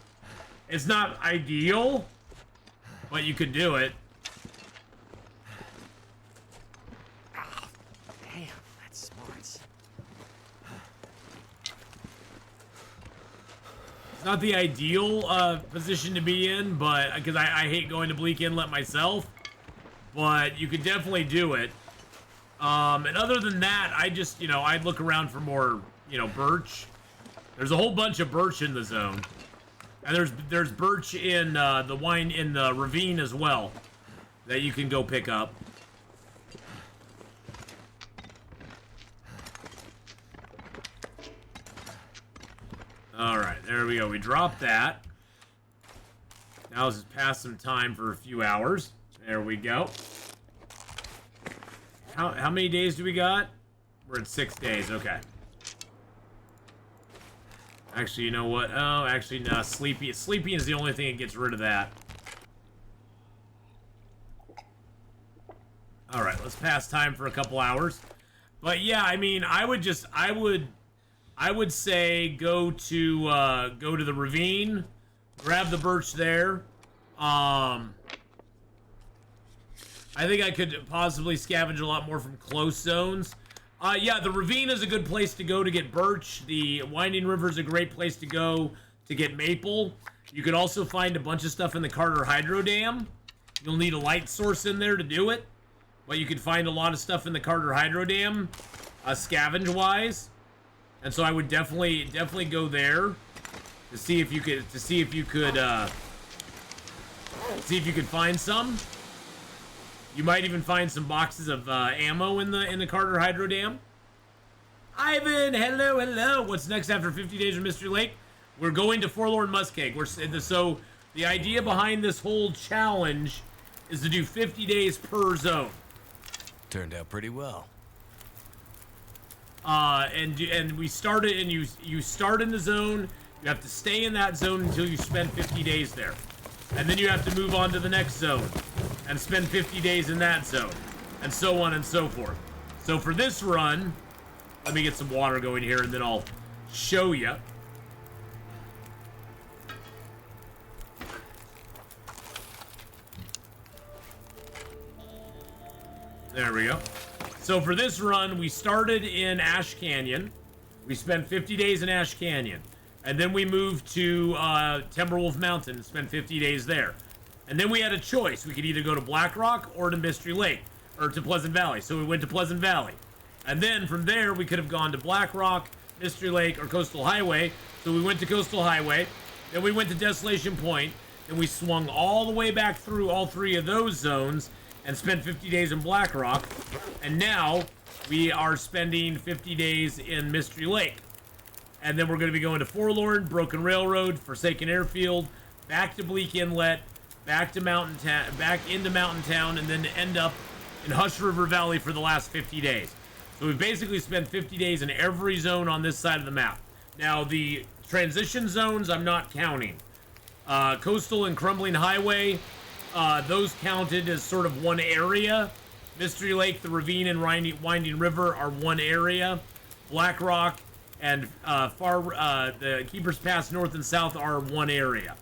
It's not ideal, but you could do it. Damn, that's smart. It's not the ideal position to be in, but because I hate going to Bleak Inlet myself, but you could definitely do it. And other than that, I just, I'd look around for more, birch. There's a whole bunch of birch in the zone, and there's birch in the ravine as well that you can go pick up. Alright, there we go. We dropped that. Now let's just pass some time for a few hours. There we go. How many days do we got? We're at 6 days. Okay. Actually, you know what? Oh, actually, no. Sleepy is the only thing that gets rid of that. Alright, let's pass time for a couple hours. But yeah, I mean, I would say go to the ravine, grab the birch there. I think I could possibly scavenge a lot more from close zones. Yeah, the ravine is a good place to go to get birch. The Winding River is a great place to go to get maple. You could also find a bunch of stuff in the Carter Hydro Dam. You'll need a light source in there to do it, but you could find a lot of stuff in the Carter Hydro Dam, scavenge-wise. And so I would definitely go there to see if you could find some. You might even find some boxes of ammo in the Carter Hydro Dam. Ivan, hello. What's next after 50 days of Mystery Lake? We're going to Forlorn Muskeg. So the idea behind this whole challenge is to do 50 days per zone. Turned out pretty well. And we started, and you start in the zone. You have to stay in that zone until you spend 50 days there, and then you have to move on to the next zone and spend 50 days in that zone, and so on and so forth. So for this run, let me get some water going here, and then I'll show you. There we go. So for this run, we started in Ash Canyon. We spent 50 days in Ash Canyon. And then we moved to Timberwolf Mountain and spent 50 days there. And then we had a choice. We could either go to Black Rock or to Mystery Lake, or to Pleasant Valley. So we went to Pleasant Valley. And then from there, we could have gone to Black Rock, Mystery Lake, or Coastal Highway. So we went to Coastal Highway. Then we went to Desolation Point. Then we swung all the way back through all three of those zones and spent 50 days in Black Rock. And now we are spending 50 days in Mystery Lake. And then we're going to be going to Forlorn, Broken Railroad, Forsaken Airfield, back to Bleak Inlet, back into Mountain Town, and then end up in Hush River Valley for the last 50 days. So we've basically spent 50 days in every zone on this side of the map. Now, the transition zones, I'm not counting. Coastal and Crumbling Highway, those counted as sort of one area. Mystery Lake, the Ravine, and Winding River are one area. Black Rock and the Keeper's Pass North and South are one area.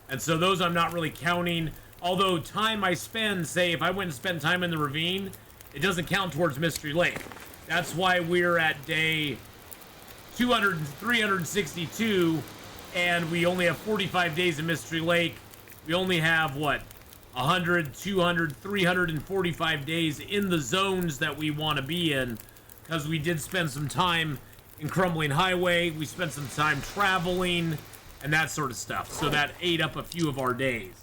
And so those I'm not really counting. Although time I spend, say if I went and spent time in the Ravine, it doesn't count towards Mystery Lake. That's why we're at day 362, and we only have 45 days in Mystery Lake. We only have, what, 100, 200, 345 days in the zones that we want to be in, because we did spend some time in Crumbling Highway. We spent some time traveling and that sort of stuff. So that ate up a few of our days.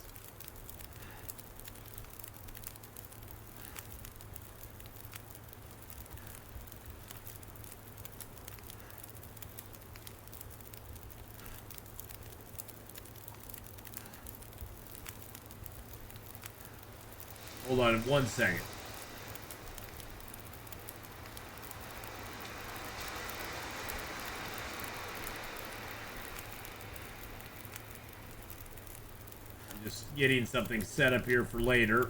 Hold on 1 second. I'm just getting something set up here for later.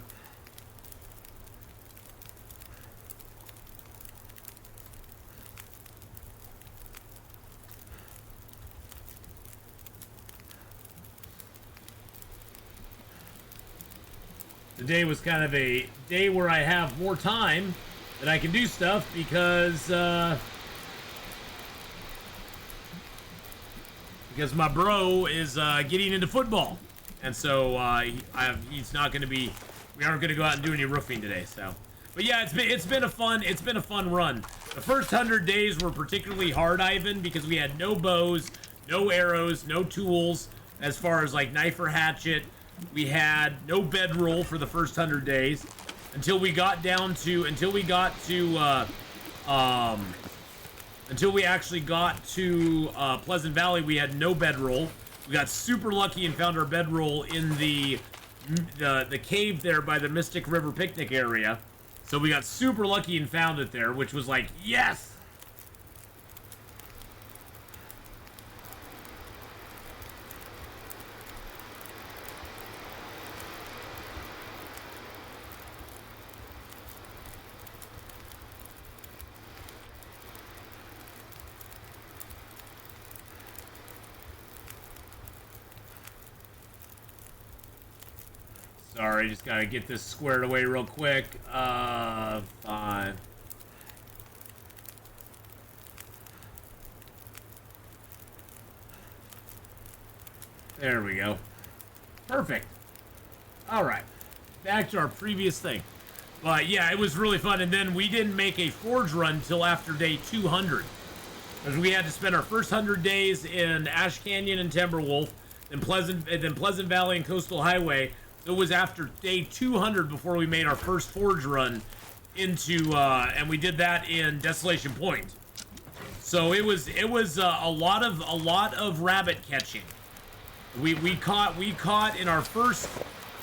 Today was kind of a day where I have more time that I can do stuff because my bro is getting into football, and so he's not going to be. We aren't going to go out and do any roofing today. So, but yeah, it's been a fun run. The first 100 days were particularly hard, Ivan, because we had no bows, no arrows, no tools as far as like knife or hatchet. We had no bedroll for the first 100 days until we actually got to Pleasant Valley. We had no bedroll. We got super lucky and found our bedroll in the cave there by the Mystic River picnic area. So we got super lucky and found it there, which was like, yes! Sorry, just gotta get this squared away real quick. 5. There we go. Perfect. Alright. Back to our previous thing. But yeah, it was really fun. And then we didn't make a forge run till after day 200. Because we had to spend our first 100 days in Ash Canyon and Timberwolf, then Pleasant Valley and Coastal Highway. So it was after day 200 before we made our first forge run into, and we did that in Desolation Point. So it was a lot of rabbit catching. We caught in our first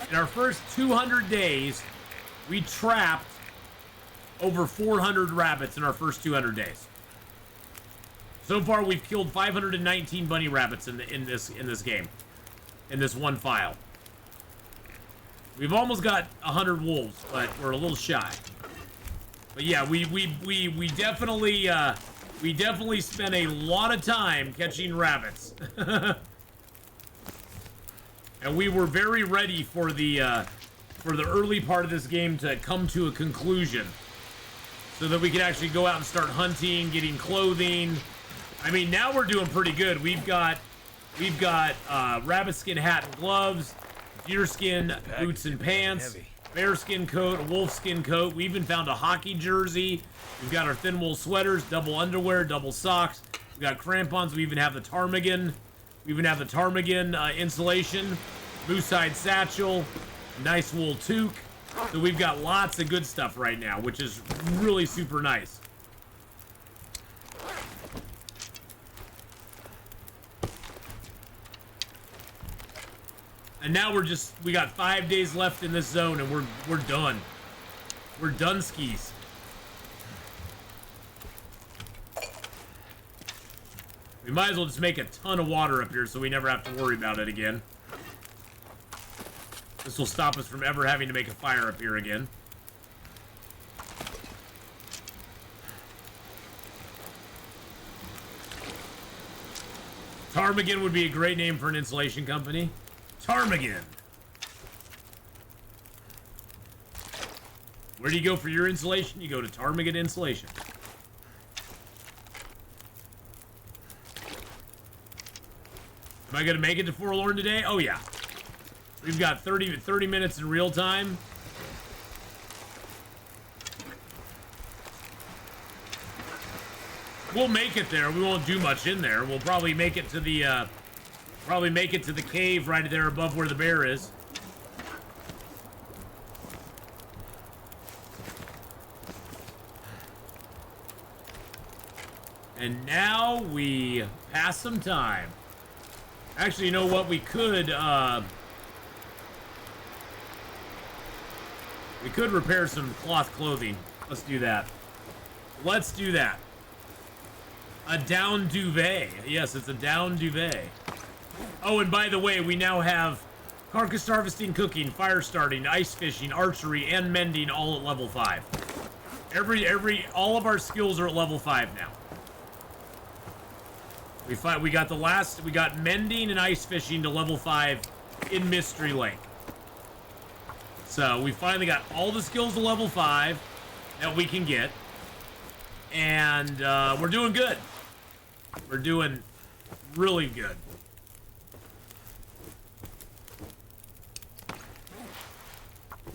200 days, we trapped over 400 rabbits in our first 200 days. So far, we've killed 519 bunny rabbits in this game, in this one file. We've almost got 100 wolves, but we're a little shy. But yeah, we definitely spent a lot of time catching rabbits, and we were very ready for the early part of this game to come to a conclusion, so that we could actually go out and start hunting, getting clothing. I mean, now we're doing pretty good. We've got rabbit skin hat and gloves, deer skin boots and pants, bear skin coat, a wolf skin coat. We even found a hockey jersey. We've got our thin wool sweaters, double underwear, double socks. We've got crampons. We even have the ptarmigan. We even have the ptarmigan insulation, moose hide satchel, nice wool toque. So we've got lots of good stuff right now, which is really super nice. And now we got 5 days left in this zone, and we're done. We're done skis. We might as well just make a ton of water up here so we never have to worry about it again. This will stop us from ever having to make a fire up here again. Ptarmigan would be a great name for an insulation company. Ptarmigan. Where do you go for your insulation? You go to Ptarmigan Insulation. Am I going to make it to Forlorn today? Oh, yeah. We've got 30 minutes in real time. We'll make it there. We won't do much in there. We'll probably make it to the, cave right there above where the bear is. And now we pass some time. Actually, you know what? We could repair some cloth clothing. Let's do that. Let's do that. A down duvet. Yes, it's a down duvet. Oh, and by the way, we now have carcass harvesting, cooking, fire starting, ice fishing, archery, and mending all at level 5. All of our skills are at level 5 now. We got mending and ice fishing to level 5 in Mystery Lake. So we finally got all the skills to level 5 that we can get. And we're doing good. We're doing really good.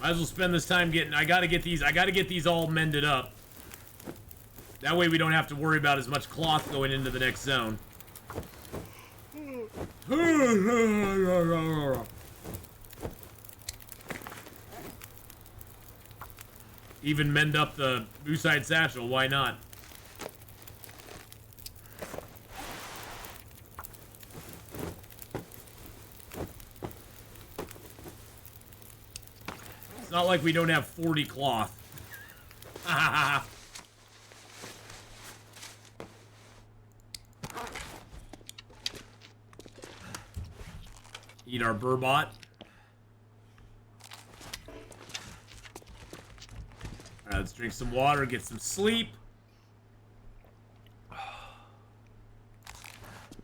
Might as well spend this time I gotta get these all mended up. That way we don't have to worry about as much cloth going into the next zone. Even mend up the moose-hide satchel, why not? It's not like we don't have 40 cloth. Eat our burbot. Alright, let's drink some water, get some sleep.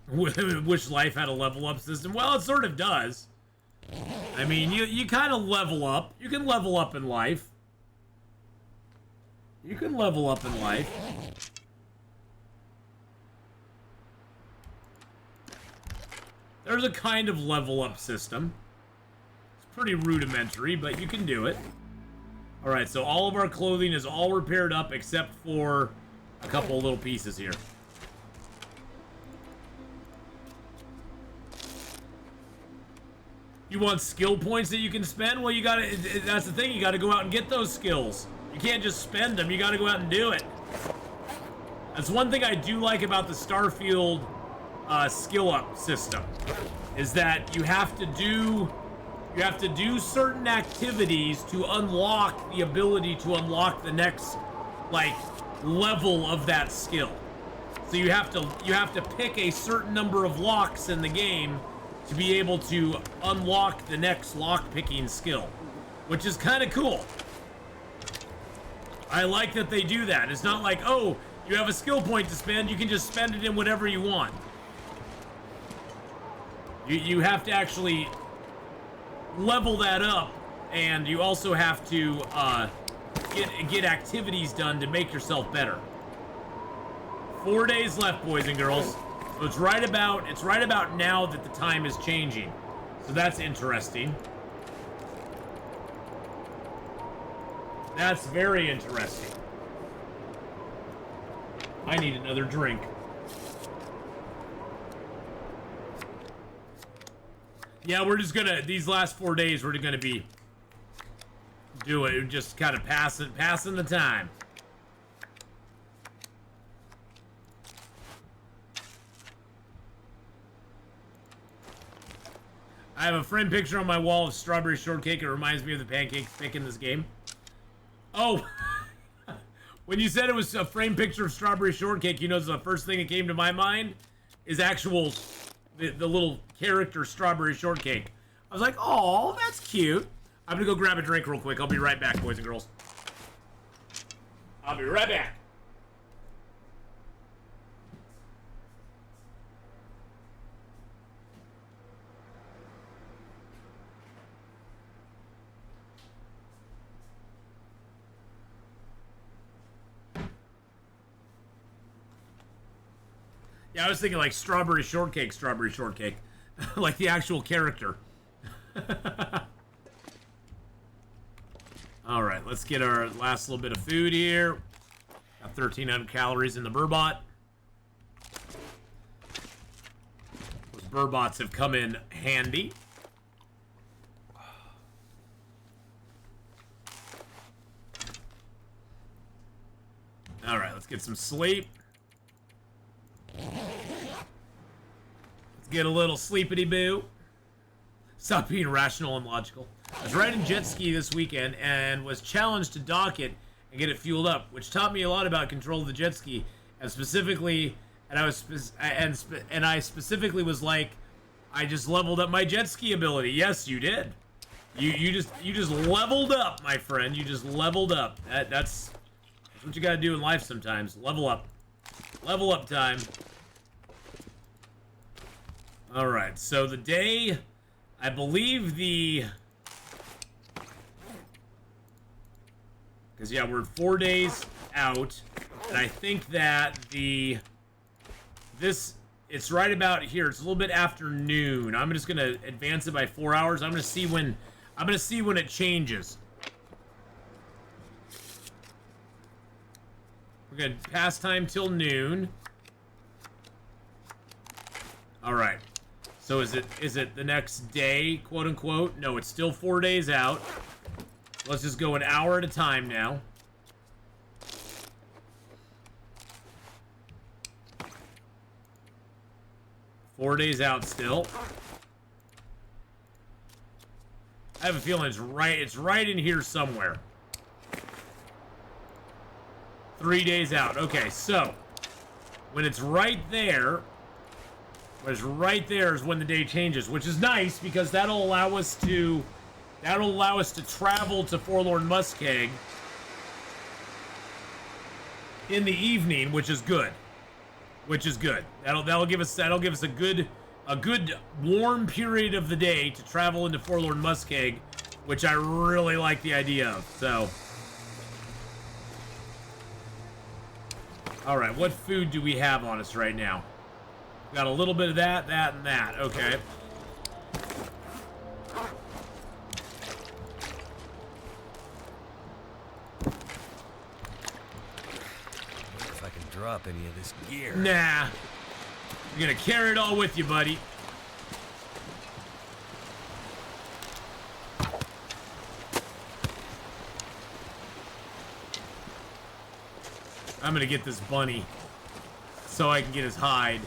Wish life had a level up system. Well, it sort of does. I mean, you kind of level up. You can level up in life. You can level up in life. There's a kind of level up system. It's pretty rudimentary, but you can do it. Alright, so all of our clothing is all repaired up except for a couple little pieces here. You want skill points that you can spend? Well, you gotta, that's the thing, you gotta go out and get those skills. You can't just spend them, you gotta go out and do it. That's one thing I do like about the Starfield skill up system, is that you have to do certain activities to unlock the ability to unlock the next, like, level of that skill. So you have to pick a certain number of locks in the game to be able to unlock the next lock-picking skill, which is kind of cool. I like that they do that. It's not like, oh, you have a skill point to spend, you can just spend it in whatever you want. You have to actually level that up, and you also have to get activities done to make yourself better. 4 days left, boys and girls. So it's right about now that the time is changing. So that's interesting. That's very interesting. I need another drink. Yeah, we're just gonna, these last 4 days, we're gonna be doing, just kind of passing the time. I have a frame picture on my wall of strawberry shortcake. It reminds me of the pancake pick in this game. Oh, when you said it was a frame picture of strawberry shortcake, you know, the first thing that came to my mind is actual, the little character strawberry shortcake. I was like, oh, that's cute. I'm gonna go grab a drink real quick. I'll be right back, boys and girls. I'll be right back. Yeah, I was thinking like strawberry shortcake. Like the actual character. Alright, let's get our last little bit of food here. Got 1,300 calories in the Burbot. Those Burbots have come in handy. Alright, let's get some sleep. Let's get a little sleepity-boo. Stop being rational and logical. I was riding jet ski this weekend and was challenged to dock it and get it fueled up, which taught me a lot about control of the jet ski. And specifically, I specifically was like, I just leveled up my jet ski ability. Yes, you did. You just leveled up, my friend. You just leveled up. That's what you gotta do in life sometimes. Level up. Level up time. Alright, so the day, I believe because yeah, we're 4 days out, and I think that it's right about here. It's a little bit after noon. I'm just gonna advance it by 4 hours. I'm gonna see when it changes. We're gonna pass time till noon. Alright. So is it the next day, quote unquote? No, it's still 4 days out. Let's just go an hour at a time now. Four days out still. I have a feeling it's right in here somewhere. 3 days out. Okay, so when it's right there, is when the day changes, which is nice because that'll allow us to travel to Forlorn Muskeg in the evening, which is good. That'll give us a good a good warm period of the day to travel into Forlorn Muskeg, which I really like the idea of, so. All right, what food do we have on us right now? We've got a little bit of that, that, and that. Okay. If I can drop any of this gear. Nah. You're gonna carry it all with you, buddy. I'm gonna get this bunny so I can get his hide.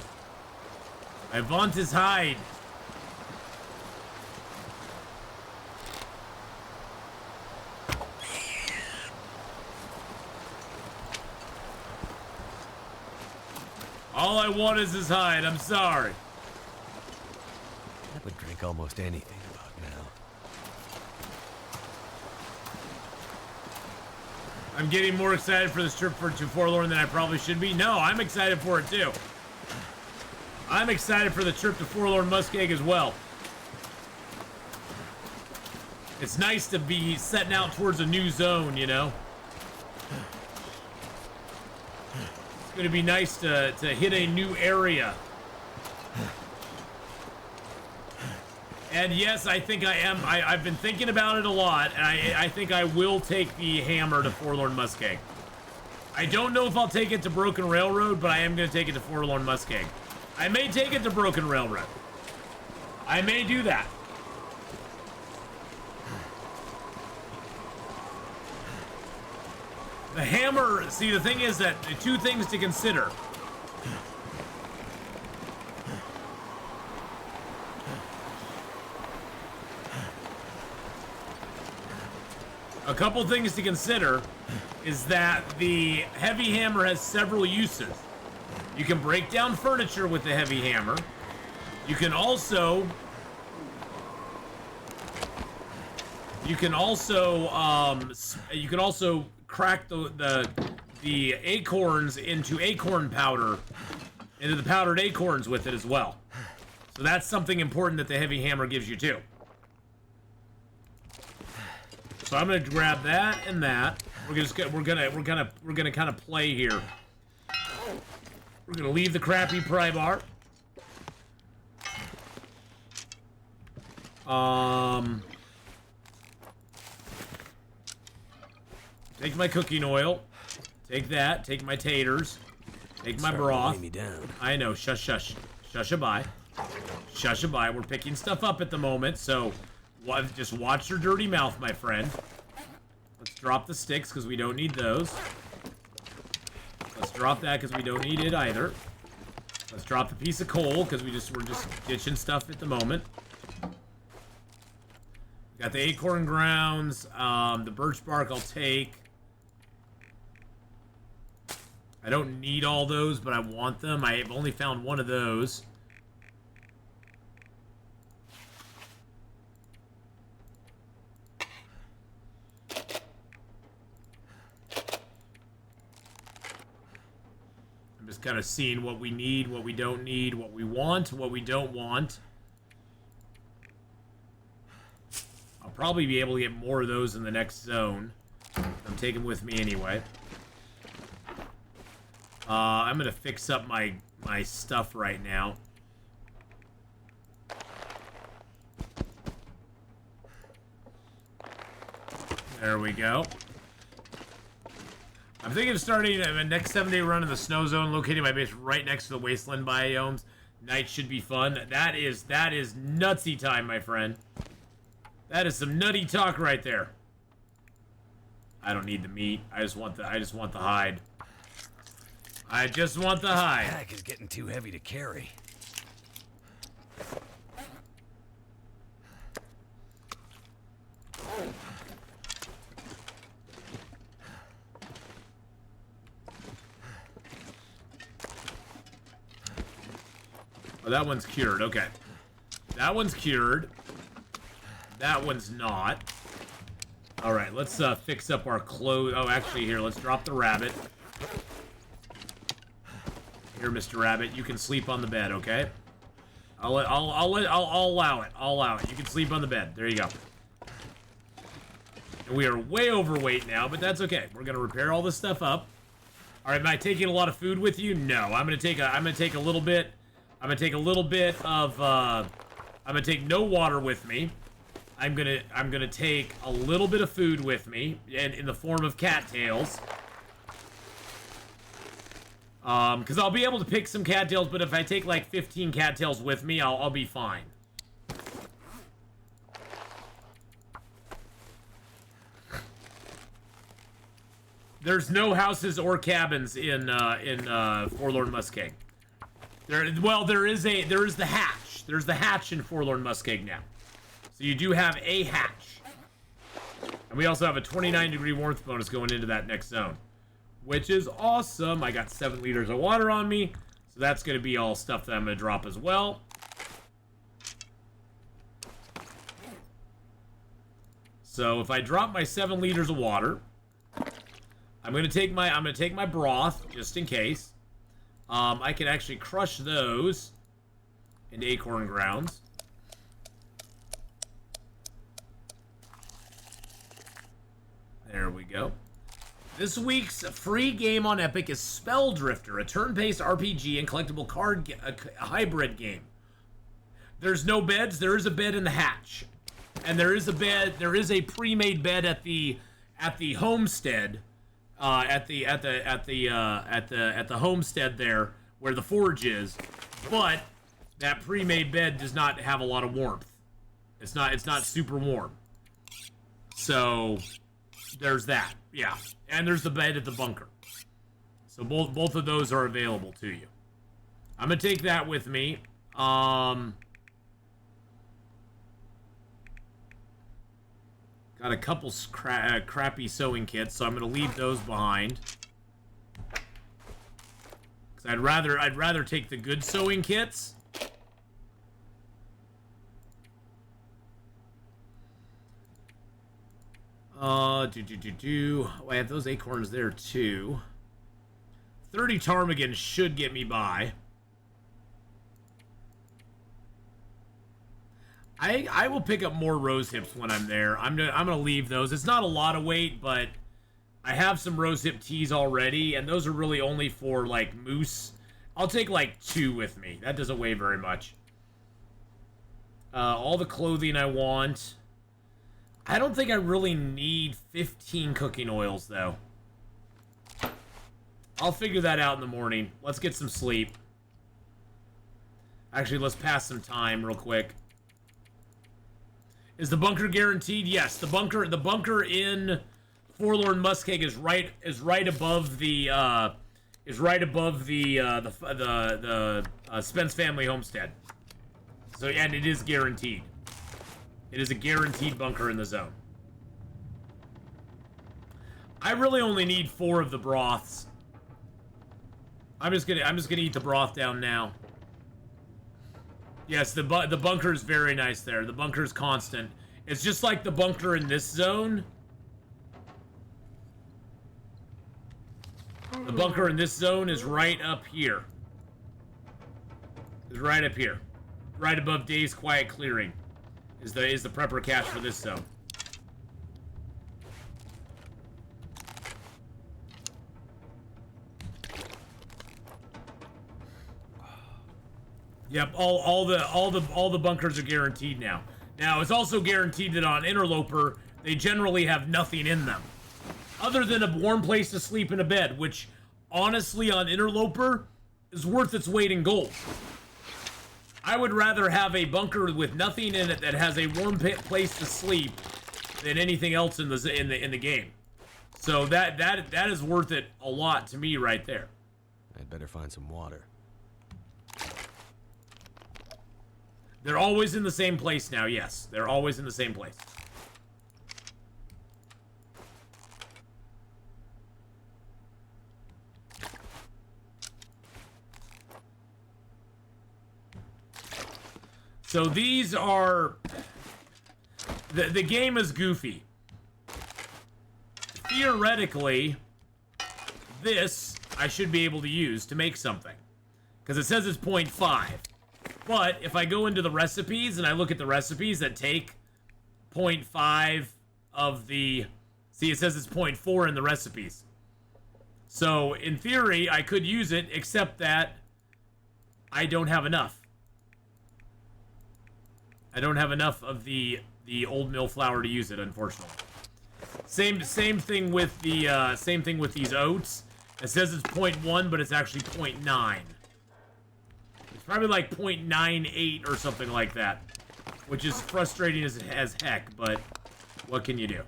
I want his hide. All I want is his hide. I'm sorry. I would drink almost anything about now. I'm getting more excited for this trip to Forlorn than I probably should be. No, I'm excited for it too. I'm excited for the trip to Forlorn Muskeg as well. It's nice to be setting out towards a new zone, you know? It's going to be nice to hit a new area. And yes, I think I am. I've been thinking about it a lot, and I think I will take the hammer to Forlorn Muskeg. I don't know if I'll take it to Broken Railroad, but I am going to take it to Forlorn Muskeg. I may take it to Broken Railroad. I may do that. The hammer, see, the thing is that the two things to consider. A couple things to consider is that the heavy hammer has several uses. You can break down furniture with the heavy hammer. You can also crack the acorns into acorn powder, into the powdered acorns with it as well. So that's something important that the heavy hammer gives you too. So I'm gonna grab that and that. We're gonna kind of play here. We're gonna leave the crappy pry bar. Take my cooking oil. Take that. Take my taters. Take my broth. Lay me down. I know. Shush, shush. Shush-a-bye. Shush-a-bye. We're picking stuff up at the moment, so just watch your dirty mouth, my friend. Let's drop the sticks, because we don't need those. Let's drop that, because we don't need it either. Let's drop the piece of coal, because we're just ditching stuff at the moment. Got the acorn grounds. The birch bark I'll take. I don't need all those, but I want them. I've only found one of those. I'm just kind of seeing what we need, what we don't need, what we want, what we don't want. I'll probably be able to get more of those in the next zone. I'm taking with me anyway. I'm gonna fix up my stuff right now. There we go. I'm thinking of starting a next 7-day run in the snow zone, locating my base right next to the wasteland biomes. Night should be fun. That is nutsy time, my friend. That is some nutty talk right there. I don't need the meat. I just want the hide. I just want the hide. This pack is getting too heavy to carry. Oh, that one's cured. Okay. That one's cured. That one's not. All right, let's fix up our clothes. Oh, actually, here, let's drop the rabbit. Here, Mr. Rabbit, you can sleep on the bed, okay? I'll allow it. I'll allow it. You can sleep on the bed. There you go. And we are way overweight now, but that's okay. We're gonna repair all this stuff up. All right, am I taking a lot of food with you? No, I'm gonna take a little bit. I'm gonna take a little bit of. I'm gonna take no water with me. I'm gonna take a little bit of food with me, and in the form of cattails. Because I'll be able to pick some cattails, but if I take like 15 cattails with me, I'll be fine. There's no houses or cabins in Forlorn Muskeg. There is the hatch. There's the hatch in Forlorn Muskeg now. So you do have a hatch. And we also have a 29-degree warmth bonus going into that next zone, which is awesome. I got 7 liters of water on me, so that's going to be all stuff that I'm going to drop as well. So if I drop my 7 liters of water, I'm going to take my broth just in case. I can actually crush those into acorn grounds. There we go. This week's free game on Epic is Spell Drifter, a turn-based RPG and collectible card hybrid game. There's no beds. There is a bed in the hatch, and there is a bed. There is a pre-made bed at the homestead, at the homestead there where the forge is. But that pre-made bed does not have a lot of warmth. It's not super warm. So there's that. Yeah. And there's the bed at the bunker. So both of those are available to you. I'm gonna take that with me. Got a couple crappy sewing kits, so I'm gonna leave those behind. Cause I'd rather take the good sewing kits. Oh, I have those acorns there too. 30 ptarmigan should get me by. I will pick up more rose hips when I'm there. I'm gonna leave those. It's not a lot of weight, but I have some rose hip teas already, and those are really only for like moose. I'll take like 2 with me. That doesn't weigh very much. All the clothing I want. I don't think I really need 15 cooking oils, though. I'll figure that out in the morning. Let's get some sleep. Actually, let's pass some time real quick. Is the bunker guaranteed? Yes, the bunker in Forlorn Muskeg is right above the Spence family homestead. So, and it is guaranteed. It is a guaranteed bunker in the zone. I really only need 4 of the broths. I'm just gonna eat the broth down now. Yes, the bunker is very nice there. The bunker is constant. It's just like the bunker in this zone. The bunker in this zone is right up here. It's right up here, right above Dave's Quiet Clearing. Is the prepper cache for this zone. Yep, all the bunkers are guaranteed now. Now it's also guaranteed that on Interloper they generally have nothing in them, other than a warm place to sleep in a bed, which honestly on Interloper is worth its weight in gold. I would rather have a bunker with nothing in it that has a warm place to sleep than anything else in the game. So that is worth it a lot to me right there. I'd better find some water. They're always in the same place now. Yes, they're always in the same place. So these are... The game is goofy. Theoretically, this I should be able to use to make something. Because it says it's 0.5. But if I go into the recipes and I look at the recipes that take 0.5 of the... See, it says it's 0.4 in the recipes. So, in theory, I could use it, except that I don't have enough. I don't have enough of the old mill flour to use it, unfortunately. Same thing with the same thing with these oats. It says it's 0.1, but it's actually 0.9. It's probably like 0.98 or something like that, which is frustrating as heck. But what can you do?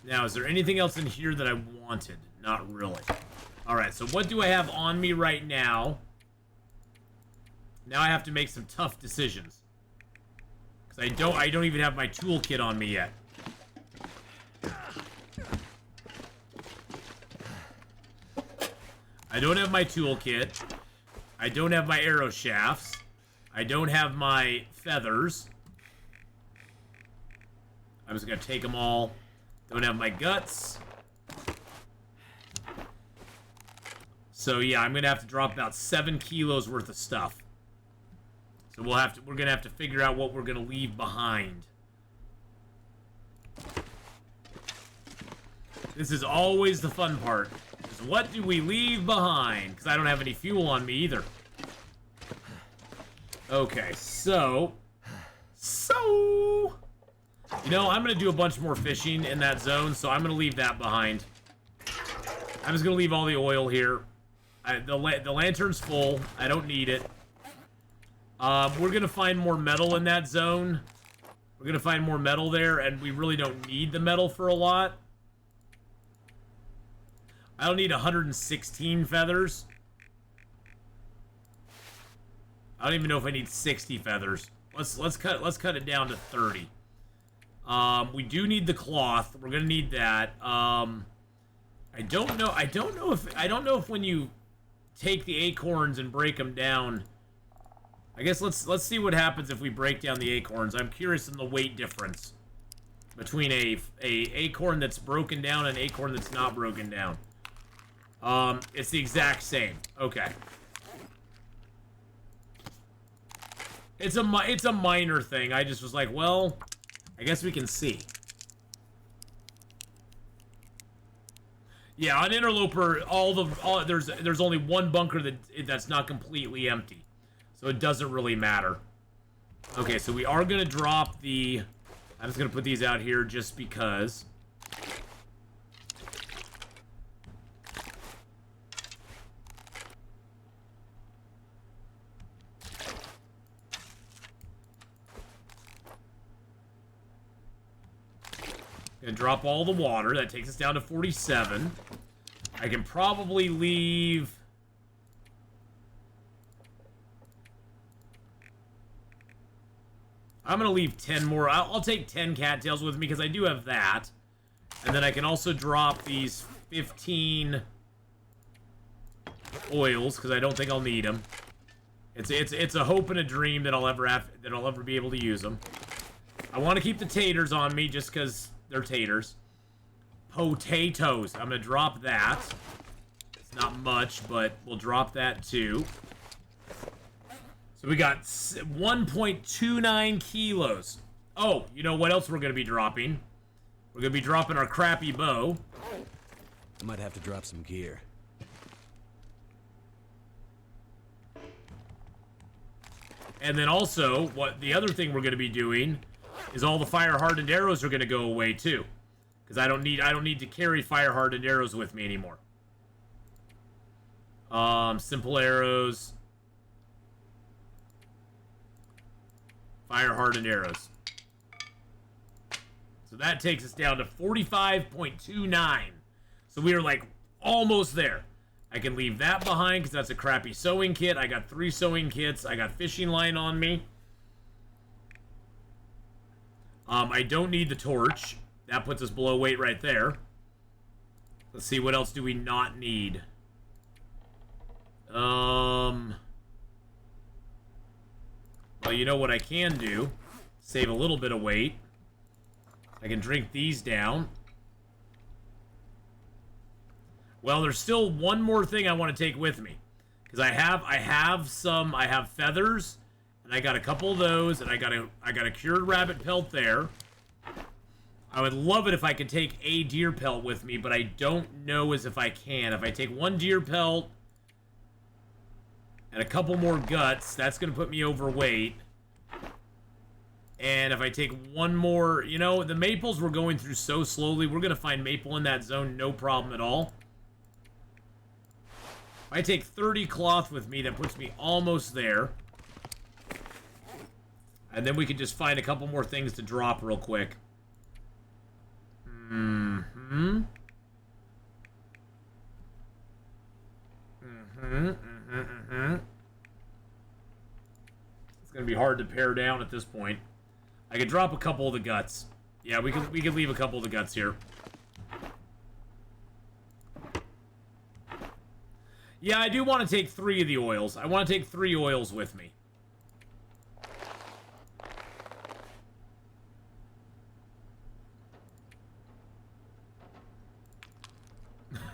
Now, is there anything else in here that I wanted? Not really. Alright, so what do I have on me right now? Now I have to make some tough decisions. Because I don't even have my toolkit on me yet. I don't have my toolkit. I don't have my arrow shafts. I don't have my feathers. I'm just gonna take them all. Don't have my guts. So yeah, I'm gonna have to drop about 7 kilos worth of stuff. So we're gonna have to figure out what we're gonna leave behind. This is always the fun part. Is what do we leave behind? Because I don't have any fuel on me either. Okay, so... You know, I'm going to do a bunch more fishing in that zone, so I'm going to leave that behind. I'm just going to leave all the oil here. The lantern's full. I don't need it. We're going to find more metal in that zone. We're going to find more metal there, and we really don't need the metal for a lot. I don't need 116 feathers. I don't even know if I need 60 feathers. Let's cut it down to 30. We do need the cloth. We're gonna need that. I don't know if when you take the acorns and break them down. I guess let's see what happens if we break down the acorns. I'm curious in the weight difference between a acorn that's broken down and an acorn that's not broken down. It's the exact same. Okay. It's a minor thing. I just was like, well, I guess we can see. Yeah, on Interloper, there's only one bunker that's not completely empty, so it doesn't really matter. Okay, so we are gonna drop the. I'm just gonna put these out here just because. Gonna drop all the water. That takes us down to 47. I can probably leave... I'm gonna leave 10 more. I'll take 10 cattails with me because I do have that. And then I can also drop these 15 oils because I don't think I'll need them. It's a hope and a dream that I'll ever be able to use them. I want to keep the taters on me just because they're taters. Potatoes. I'm gonna drop that. It's not much, but we'll drop that too. So we got 1.29 kilos. Oh, you know what else we're gonna be dropping? We're gonna be dropping our crappy bow. I might have to drop some gear. And then also, the other thing we're gonna be doing is all the fire-hardened arrows are gonna go away too. Because I don't need to carry fire-hardened arrows with me anymore. Simple arrows. Fire-hardened arrows. So that takes us down to 45.29. So we are like almost there. I can leave that behind because that's a crappy sewing kit. I got 3 sewing kits. I got fishing line on me. I don't need the torch. That puts us below weight right there. Let's see, what else do we not need? Well, you know what I can do? Save a little bit of weight. I can drink these down. Well, there's still one more thing I want to take with me. Because I have feathers, and I got a couple of those, and I got a cured rabbit pelt there. I would love it if I could take a deer pelt with me, but I don't know as if I can. If I take one deer pelt and a couple more guts, that's going to put me overweight. And if I take one more, you know, the maples we're going through so slowly, we're going to find maple in that zone, no problem at all. If I take 30 cloth with me, that puts me almost there. And then we can just find a couple more things to drop real quick. It's gonna be hard to pare down at this point. I could drop a couple of the guts. Yeah, we could leave a couple of the guts here. Yeah, I do want to take 3 of the oils. I want to take 3 oils with me.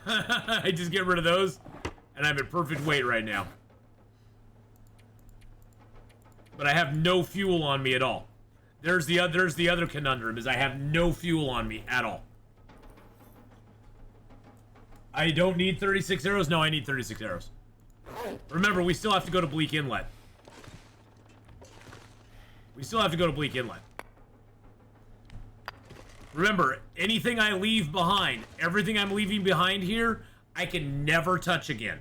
I just get rid of those, and I'm at perfect weight right now. But I have no fuel on me at all. There's the other conundrum, is I have no fuel on me at all. I don't need 36 arrows? No, I need 36 arrows. Remember, we still have to go to Bleak Inlet. We still have to go to Bleak Inlet. Remember, anything I leave behind, everything I'm leaving behind here, I can never touch again.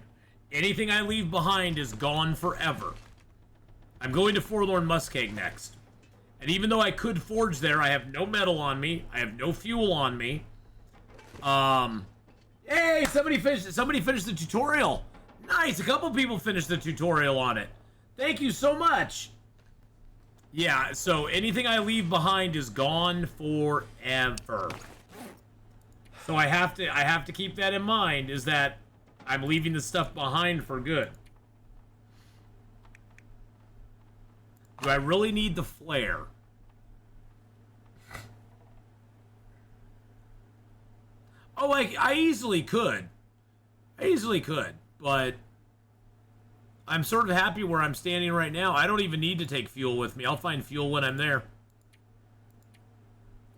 Anything I leave behind is gone forever. I'm going to Forlorn Muskeg next. And even though I could forge there, I have no metal on me. I have no fuel on me. Hey, somebody finished the tutorial. Nice, a couple people finished the tutorial on it. Thank you so much. Yeah, so anything I leave behind is gone forever. So I have to keep that in mind, is that I'm leaving the stuff behind for good. Do I really need the flare? Oh, I easily could. I easily could, but I'm sort of happy where I'm standing right now. I don't even need to take fuel with me. I'll find fuel when I'm there.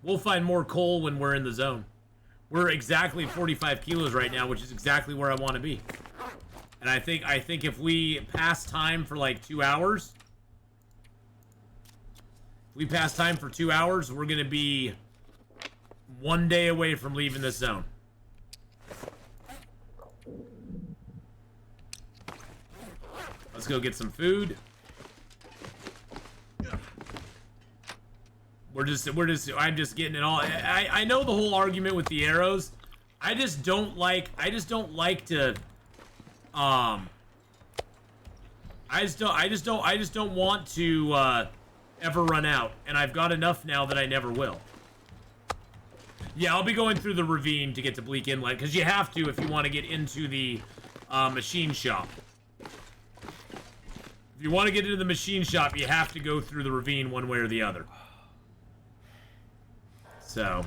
We'll find more coal when we're in the zone. We're exactly 45 kilos right now, which is exactly where I want to be. And I think if we pass time for like 2 hours, if we pass time for 2 hours, we're going to be 1 day away from leaving this zone. Let's go get some food. I'm just getting it all. I know the whole argument with the arrows. I just don't like to, I just don't want to, ever run out. And I've got enough now that I never will. Yeah, I'll be going through the ravine to get to Bleak Inlet, because you have to if you want to get into the, machine shop. If you want to get into the machine shop, you have to go through the ravine one way or the other. So.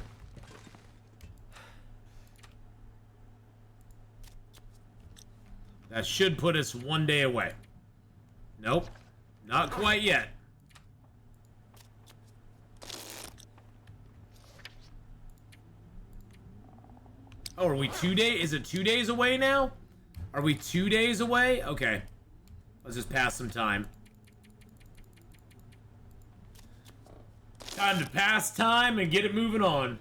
That should put us 1 day away. Nope. Not quite yet. Oh, are we 2 days? Is it 2 days away now? Are we 2 days away? Okay. Let's just pass some time. Time to pass time and get it moving on.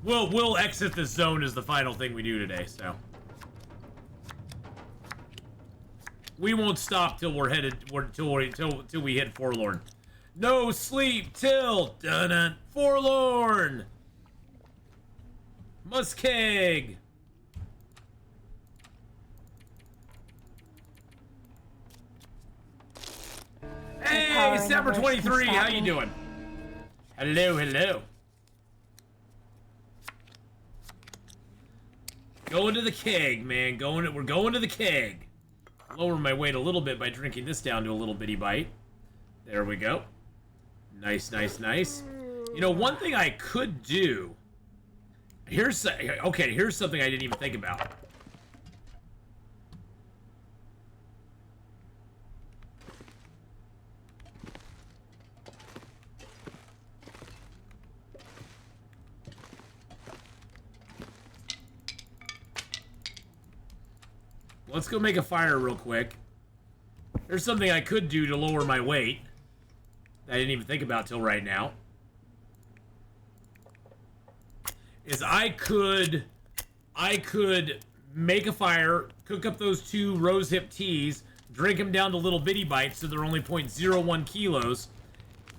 We'll exit this zone as the final thing we do today, so. We won't stop till we're headed, till we hit Forlorn. No sleep till dun Forlorn. Muskeg. Hey, December 23, how you doing? Hello, hello. Going to the keg, man. We're going to the keg. Lower my weight a little bit by drinking this down to a little bitty bite. There we go. Nice, nice, nice. You know, one thing I could do. Here's something I didn't even think about. Let's go make a fire real quick. There's something I could do to lower my weight that I didn't even think about till right now. Is I could make a fire, cook up those 2 rosehip teas, drink them down to little bitty bites so they're only 0.01 kilos,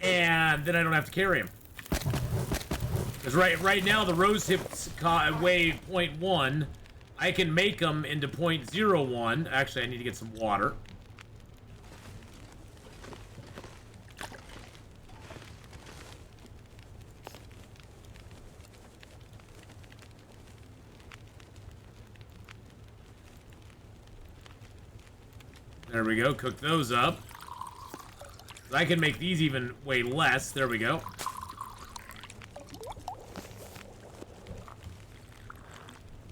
and then I don't have to carry them. Because right now the rosehips weigh 0.1. I can make them into 0.01. Actually, I need to get some water. There we go. Cook those up. I can make these even weigh less. There we go.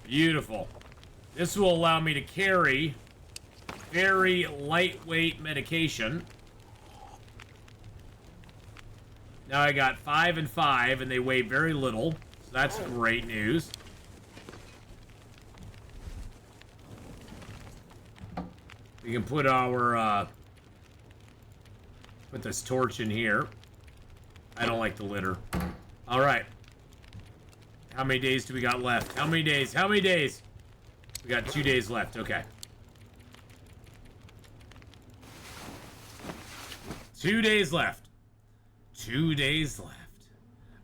Beautiful. This will allow me to carry very lightweight medication. Now I got 5 and 5, and they weigh very little. So that's great news. We can put our, put this torch in here. I don't like the litter. All right. How many days do we got left? How many days? How many days? We got 2 days left. Okay. 2 days left. 2 days left.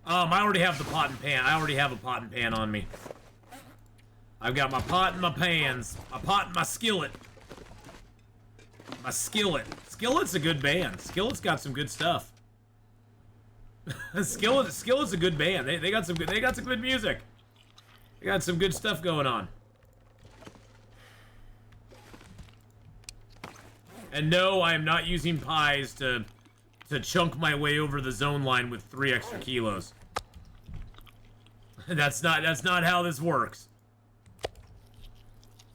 I already have the pot and pan. I already have a pot and pan on me. I've got my pot and my pans. My pot and my skillet. My skillet. Skillet's a good band. Skillet's got some good stuff. Skillet's a good band. They got some good music. They got some good stuff going on. And no, I am not using pies to chunk my way over the zone line with 3 extra kilos. That's not how this works.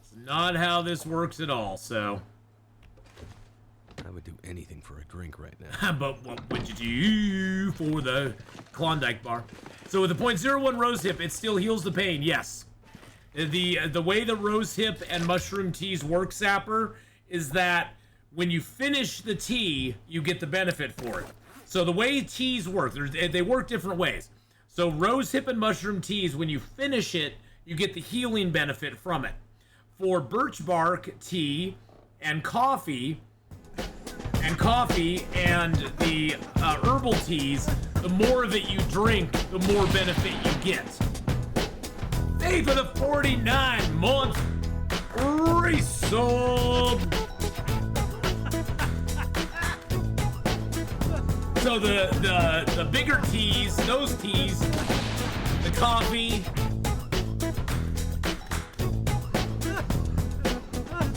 It's not how this works at all, so. I would do anything for a drink right now. But what would you do for the Klondike bar? So with the 0.01 rosehip, it still heals the pain, yes. The way the rosehip and mushroom teas work, Sapper, is that when you finish the tea, you get the benefit for it. So the way teas work, they work different ways. So rosehip and mushroom teas, when you finish it, you get the healing benefit from it. For birch bark tea and coffee and the herbal teas, the more of it you drink, the more benefit you get. Hey, for the 49-month resub. So the bigger teas, those teas, the coffee.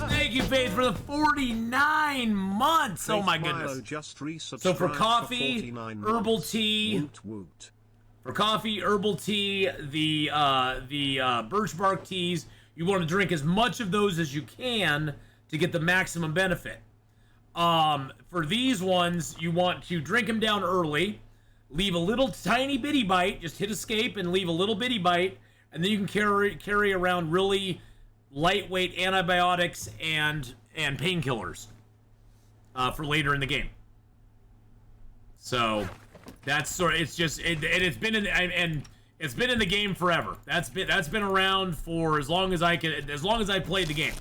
Thank you, Faith, for the 49 months. Faith oh my Milo goodness. Just So for coffee, for herbal months. tea. Woot woot. For coffee, herbal tea, the birch bark teas, you want to drink as much of those as you can to get the maximum benefit. For these ones, you want to drink them down early, leave a little tiny bitty bite, just hit escape and leave a little bitty bite, and then you can carry around really lightweight antibiotics and painkillers for later in the game. So that's sort of, it's been in the game forever. That's been around for as long as I played the game.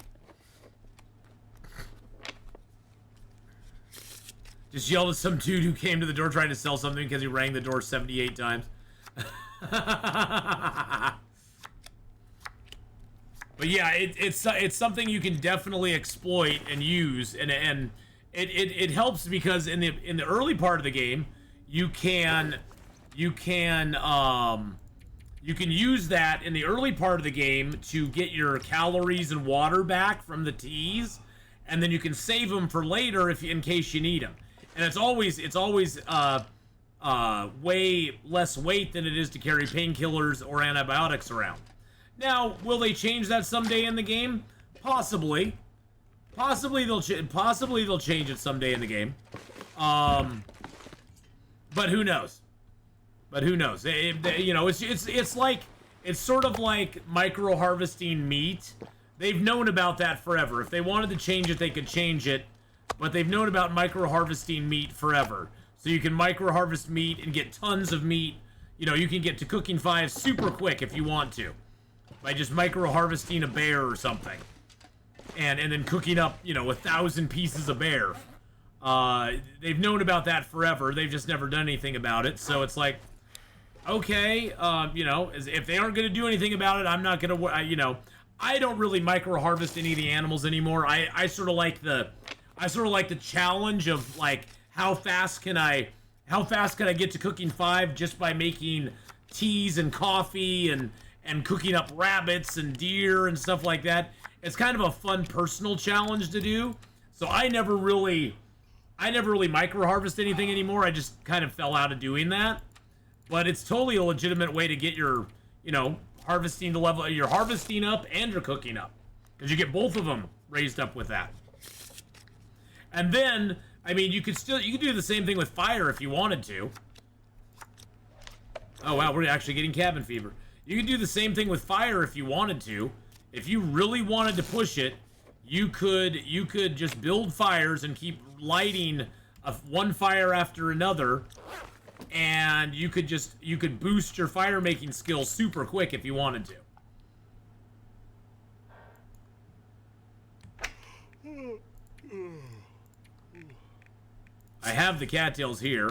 Just yelled at some dude who came to the door trying to sell something because he rang the door 78 times. But yeah, it's something you can definitely exploit and use, and it helps because in the early part of the game, you can use that in the early part of the game to get your calories and water back from the teas, and then you can save them for later in case you need them. And it's always way less weight than it is to carry painkillers or antibiotics around. Now, will they change that someday in the game? Possibly. Possibly they'll change it someday in the game. But who knows? But who knows? You know, it's like, it's sort of like micro harvesting meat. They've known about that forever. If they wanted to change it, they could change it. But they've known about micro harvesting meat forever. So you can micro harvest meat and get tons of meat. You know, you can get to cooking 5 super quick if you want to, by just micro harvesting a bear or something, and then cooking up, you know, 1,000 pieces of bear. They've known about that forever. They've just never done anything about it. So it's like, okay, you know, if they aren't going to do anything about it, I'm not going to, you know, I don't really micro harvest any of the animals anymore. I sort of like the challenge of, like, how fast can I get to cooking 5 just by making teas and coffee and cooking up rabbits and deer and stuff like that. It's kind of a fun personal challenge to do. So I never really micro harvest anything anymore. I just kind of fell out of doing that. But it's totally a legitimate way to get your, you know, harvesting to level. You're harvesting up and you're cooking up, because you get both of them raised up with that. And then, I mean, you could do the same thing with fire if you wanted to. Oh wow, we're actually getting cabin fever. You could do the same thing with fire if you wanted to. If you really wanted to push it, you could just build fires and keep lighting one fire after another, and you could boost your fire making skills super quick if you wanted to. I have the cattails here.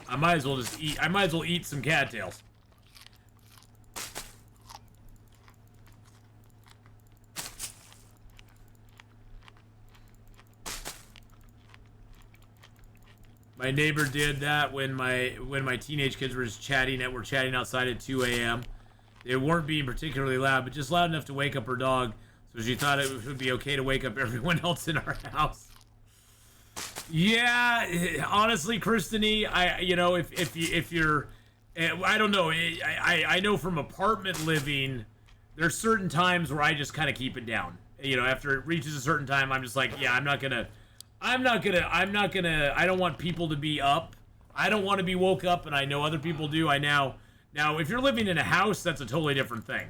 I might as well eat some cattails. My neighbor did that when my teenage kids were just chatting outside at 2 a.m. They weren't being particularly loud, but just loud enough to wake up her dog, so she thought it would be okay to wake up everyone else in our house. Yeah, honestly, Christine, you know, if you're, I don't know, I know from apartment living, there's certain times where I just kind of keep it down. You know, after it reaches a certain time, I'm just like, yeah, I don't want people to be up. I don't want to be woke up, and I know other people do. Now, if you're living in a house, that's a totally different thing.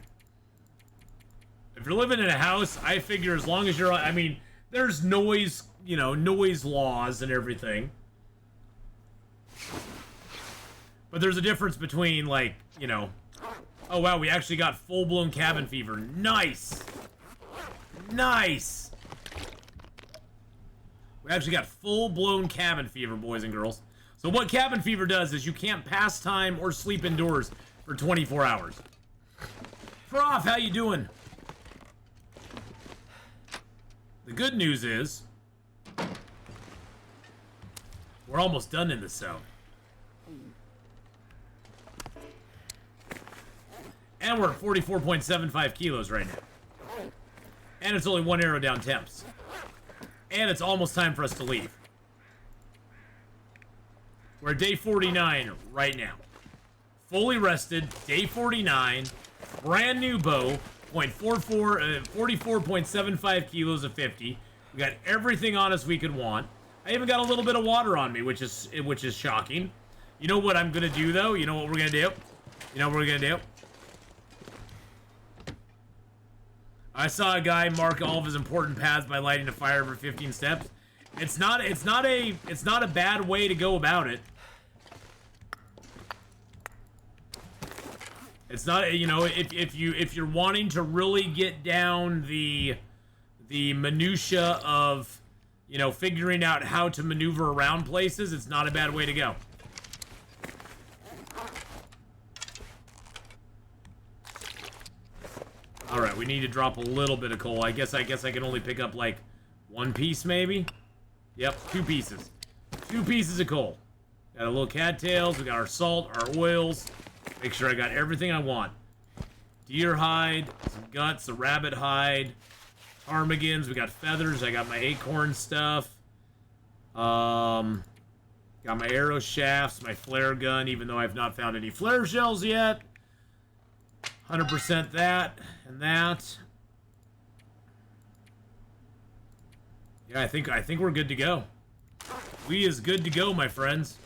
If you're living in a house, I figure as long as you're, I mean, there's noise, you know, noise laws and everything. But there's a difference between, like, you know, oh wow, we actually got full-blown cabin fever. Nice! Nice! We actually got full-blown cabin fever, boys and girls. So what cabin fever does is you can't pass time or sleep indoors for 24 hours. Prof, how you doing? The good news is we're almost done in this zone. And we're at 44.75 kilos right now. And it's only 1 arrow down temps. And it's almost time for us to leave. We're at day 49 right now. Fully rested, day 49, brand new bow, 44.75 kilos of 50. We got everything on us we could want. I even got a little bit of water on me, which is shocking. You know what I'm gonna do though? You know what we're gonna do? You know what we're gonna do? I saw a guy mark all of his important paths by lighting a fire every 15 steps. It's not a bad way to go about it. It's not, you know, if you're wanting to really get down the minutia of, you know, figuring out how to maneuver around places, it's not a bad way to go. All right, we need to drop a little bit of coal. I guess I can only pick up like 1 piece maybe. Yep, 2 pieces. 2 pieces of coal. Got a little cattails. We got our salt, our oils. Make sure I got everything I want. Deer hide, some guts, a rabbit hide, ptarmigans. We got feathers. I got my acorn stuff. Got my arrow shafts, my flare gun, even though I've not found any flare shells yet. 100% that and that. Yeah, I think we're good to go. We is good to go, my friends.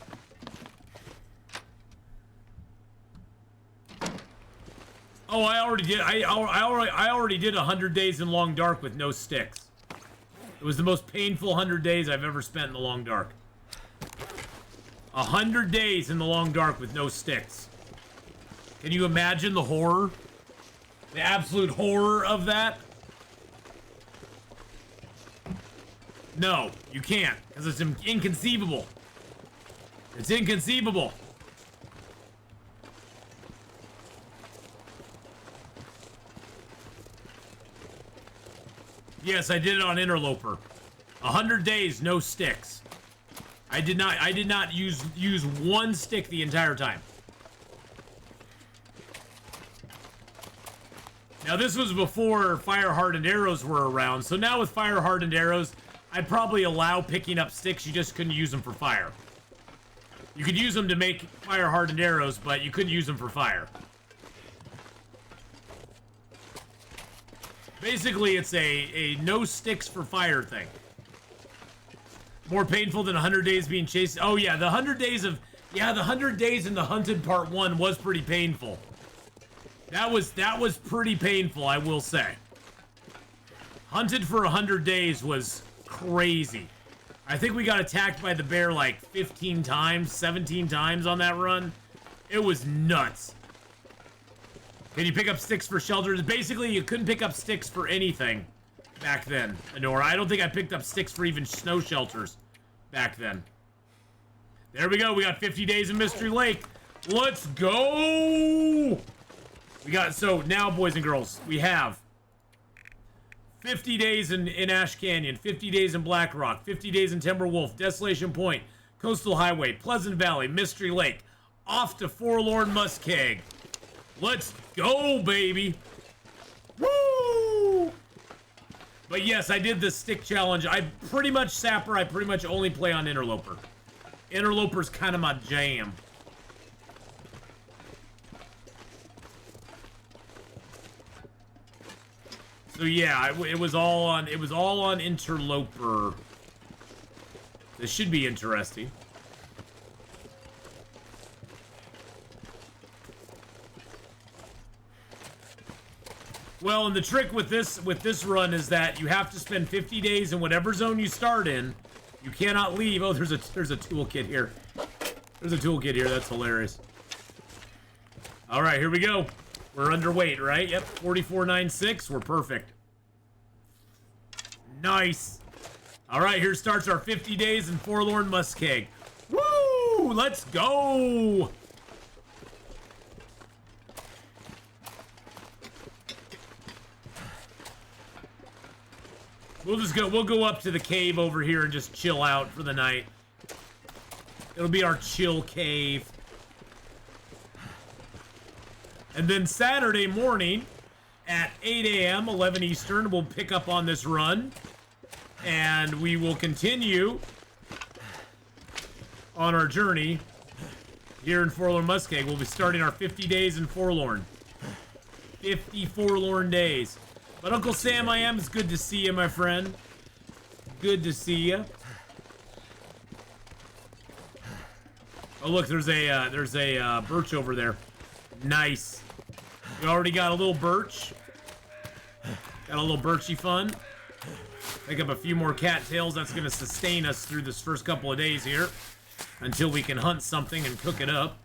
Oh, I already did. I already did 100 days in Long Dark with no sticks. It was the most painful 100 days I've ever spent in the Long Dark. 100 days in the Long Dark with no sticks. Can you imagine the horror? The absolute horror of that? No, you can't, because it's inconceivable. It's inconceivable. Yes, I did it on Interloper. 100 days, no sticks. I did not use one stick the entire time. Now this was before fire-hardened arrows were around, so now with fire-hardened arrows, I'd probably allow picking up sticks, you just couldn't use them for fire. You could use them to make fire-hardened arrows, but you couldn't use them for fire. Basically, it's a no sticks for fire thing. More painful than 100 days being chased. Oh yeah, the 100 days of... Yeah, the 100 days in the Hunted Part 1 was pretty painful. That was pretty painful, I will say. Hunted for 100 days was crazy. I think we got attacked by the bear like 15 times, 17 times on that run. It was nuts. Can you pick up sticks for shelters? Basically, you couldn't pick up sticks for anything back then, Honora. I don't think I picked up sticks for even snow shelters back then. There we go. We got 50 days in Mystery Lake. Let's go! We got, so now, boys and girls, we have 50 days in Ash Canyon, 50 days in Black Rock, 50 days in Timberwolf, Desolation Point, Coastal Highway, Pleasant Valley, Mystery Lake, off to Forlorn Muskeg. Let's go, baby. Woo! But yes, I did the stick challenge. I pretty much Sapper, I pretty much only play on Interloper. Interloper's kind of my jam. So yeah, it was all on Interloper. This should be interesting. Well, and the trick with this run is that you have to spend 50 days in whatever zone you start in. You cannot leave. Oh, there's a toolkit here. There's a toolkit here. That's hilarious. All right, here we go. We're underweight, right? Yep, 44.96. We're perfect. Nice. All right, here starts our 50 days in Forlorn Muskeg. Woo! Let's go! We'll go up to the cave over here and just chill out for the night. It'll be our chill cave. And then Saturday morning at 8 a.m., 11 Eastern, we'll pick up on this run. And we will continue on our journey here in Forlorn Muskeg. We'll be starting our 50 days in Forlorn. 50 Forlorn days. But Uncle Sam, it's good to see you, my friend. Good to see you. Oh, look, there's a birch over there. Nice. We already got a little birch. Got a little birchy fun. Pick up a few more cattails. That's going to sustain us through this first couple of days here until we can hunt something and cook it up.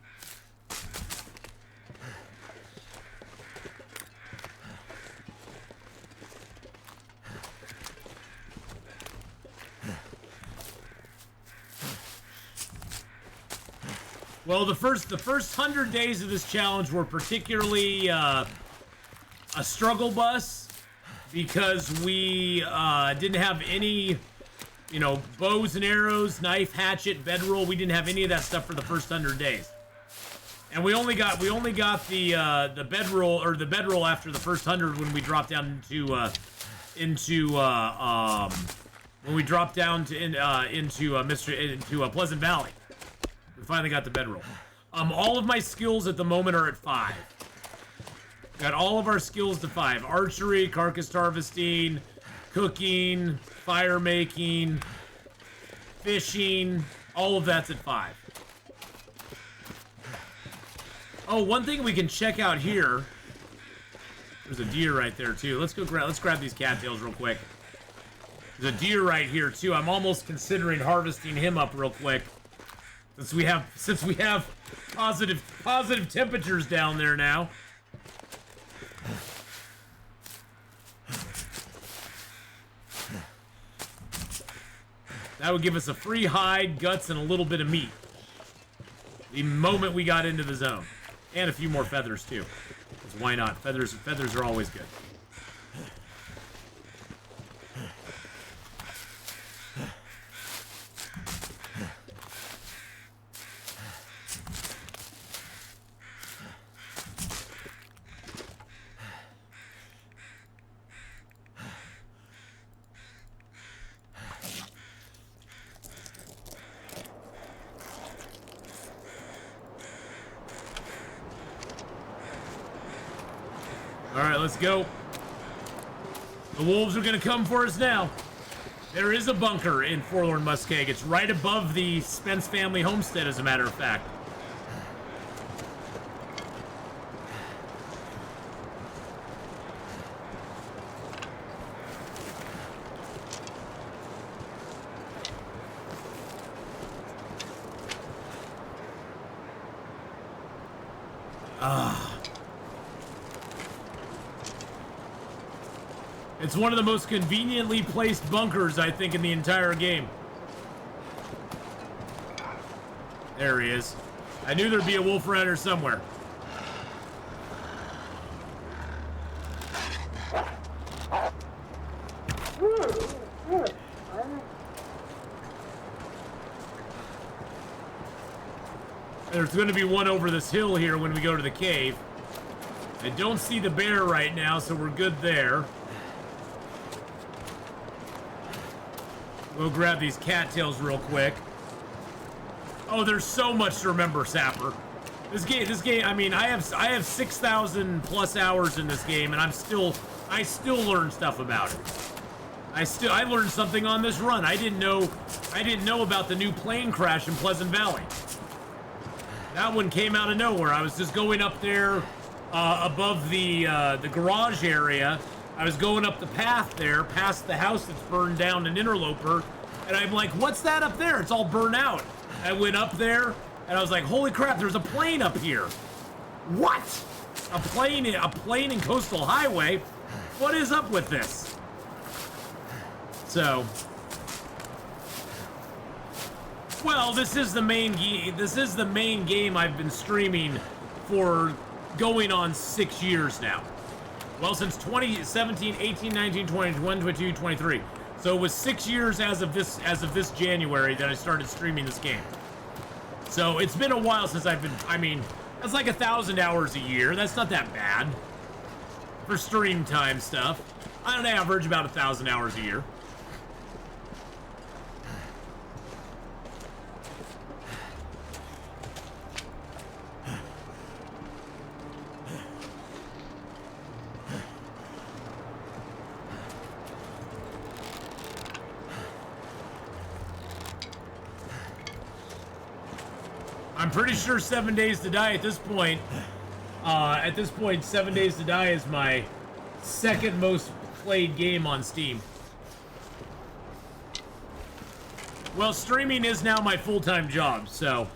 Well, the first 100 days of this challenge were particularly a struggle bus because we didn't have any, bows and arrows, knife, hatchet, bedroll. We didn't have any of that stuff for the first 100 days, and we only got the bedroll or the bedroll after the first 100 when we dropped down into Pleasant Valley. We finally got the bedroll. All of my skills at the moment are at 5. Got all of our skills to 5. Archery, carcass harvesting, cooking, fire making, fishing, all of that's at 5. Oh, one thing we can check out here. There's a deer right there too. Let's grab these cattails real quick. There's a deer right here too. I'm almost considering harvesting him up real quick. Since we have positive temperatures down there now. That would give us a free hide, guts, and a little bit of meat. The moment we got into the zone. And a few more feathers, too. 'Cause why not? Feathers are always good. Alright, let's go. The wolves are gonna come for us now. There is a bunker in Forlorn Muskeg. It's right above the Spence family homestead, as a matter of fact. It's one of the most conveniently placed bunkers, I think, in the entire game. There he is. I knew there'd be a wolf around here somewhere. There's going to be one over this hill here when we go to the cave. I don't see the bear right now, so we're good there. We'll grab these cattails real quick. Oh, there's so much to remember, Sapper. This game, I mean, I have 6,000 plus hours in this game, and I still learn stuff about it. I learned something on this run. I didn't know about the new plane crash in Pleasant Valley. That one came out of nowhere. I was just going up there above the garage area. I was going up the path there, past the house that's burned down in Interloper, and I'm like, what's that up there? It's all burnt out. I went up there, and I was like, holy crap, there's a plane up here. What? A plane in Coastal Highway? What is up with this? So, well, this is the main game I've been streaming for going on 6 years now. Well, since 2017, 18, 19, 20, 21, 22, 23. So it was 6 years as of this January that I started streaming this game. So it's been a while since I mean, that's like 1,000 hours a year. That's not that bad for stream time stuff. I don't average about 1,000 hours a year. I'm pretty sure 7 Days to Die at this point. 7 Days to Die is my second most played game on Steam. Well, streaming is now my full-time job, so...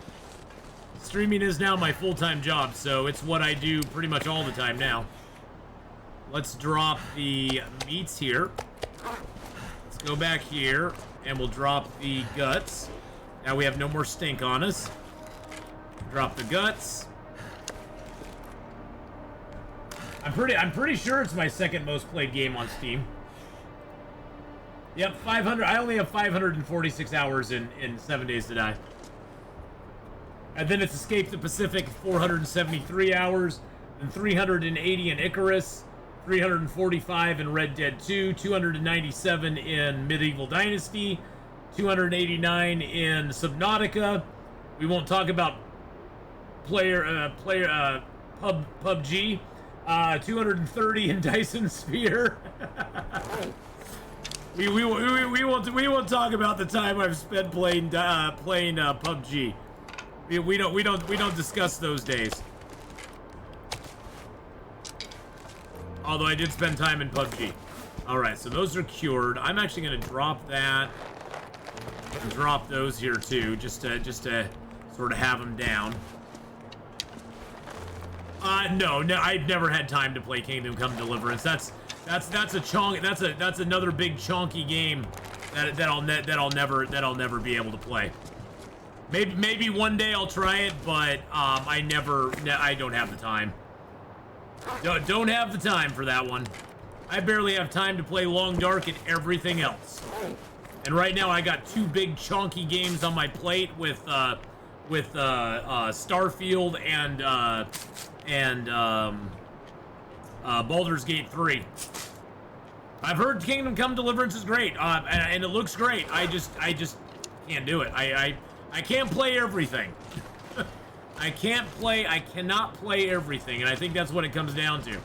it's what I do pretty much all the time now. Let's drop the meats here. Let's go back here, and we'll drop the guts. Now we have no more stink on us. Drop the guts. I'm pretty sure it's my second most played game on Steam. Yep, 500. I only have 546 hours in 7 Days to Die. And then it's Escape the Pacific, 473 hours, and 380 in Icarus, 345 in Red Dead 2, 297 in Medieval Dynasty, 289 in Subnautica, We won't talk about PUBG. 230 in Dyson Sphere. we won't talk about the time I've spent playing PUBG. We don't discuss those days. Although I did spend time in PUBG. Alright, so those are cured. I'm actually going to drop that. And drop those here too, just to sort of have them down. No, I've never had time to play Kingdom Come Deliverance. That's another big chonky game that I'll never be able to play. Maybe one day I'll try it, but I don't have the time. Don't have the time for that one. I barely have time to play Long Dark and everything else. And right now I got two big chonky games on my plate with Starfield and Baldur's Gate 3. I've heard Kingdom Come Deliverance is great, and it looks great. I just can't do it. I can't play everything. I cannot play everything, and I think that's what it comes down to.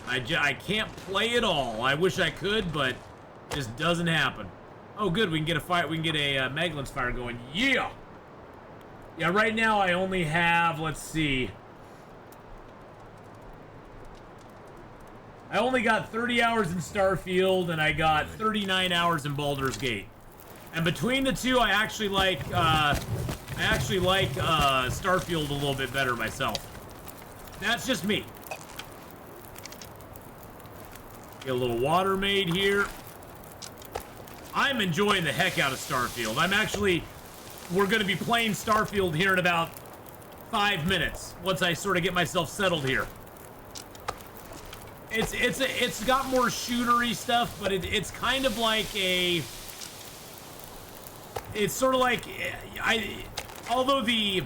I can't play it all. I wish I could, but it just doesn't happen. Oh, good. We can get a fire. We can get a Maglin's fire going. Yeah. Yeah. Right now, I only have. Let's see. I only got 30 hours in Starfield, and I got 39 hours in Baldur's Gate. And between the two, I actually like Starfield a little bit better myself. That's just me. Get a little water made here. I'm enjoying the heck out of Starfield. We're going to be playing Starfield here in about 5 minutes once I sort of get myself settled here. It's got more shootery stuff, but it's kind of like it's sort of like although the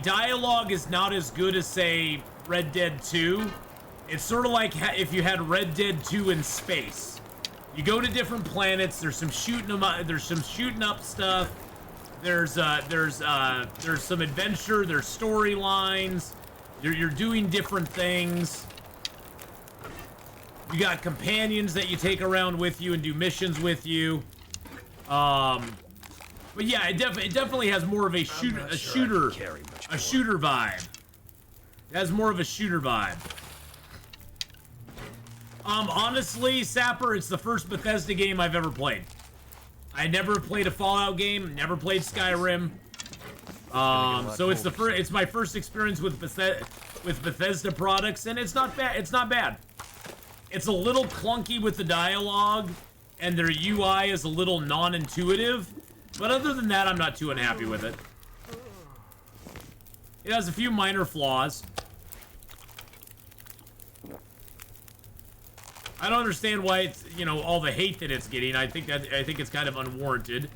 dialogue is not as good as, say, Red Dead 2, it's sort of like if you had Red Dead 2 in space. You go to different planets. There's some shooting up stuff. There's some adventure. There's storylines. You're doing different things. You got companions that you take around with you and do missions with you. But yeah, it definitely has more of a shooter vibe. It has more of a shooter vibe. Honestly, Sapper, it's the first Bethesda game I've ever played. I never played a Fallout game, never played Skyrim. So it's my first experience with Bethesda products, and it's not bad. It's not bad. It's a little clunky with the dialogue, and their UI is a little non-intuitive. But other than that, I'm not too unhappy with it. It has a few minor flaws. I don't understand why it's, all the hate that it's getting. I think it's kind of unwarranted.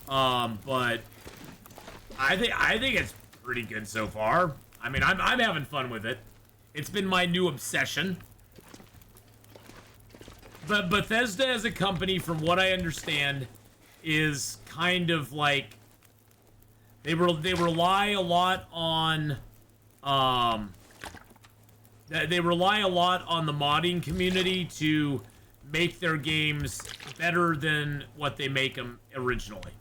But I think it's pretty good so far. I mean, I'm having fun with it. It's been my new obsession. But Bethesda as a company, from what I understand, is kind of like they rely a lot on they rely a lot on the modding community to make their games better than what they make them originally,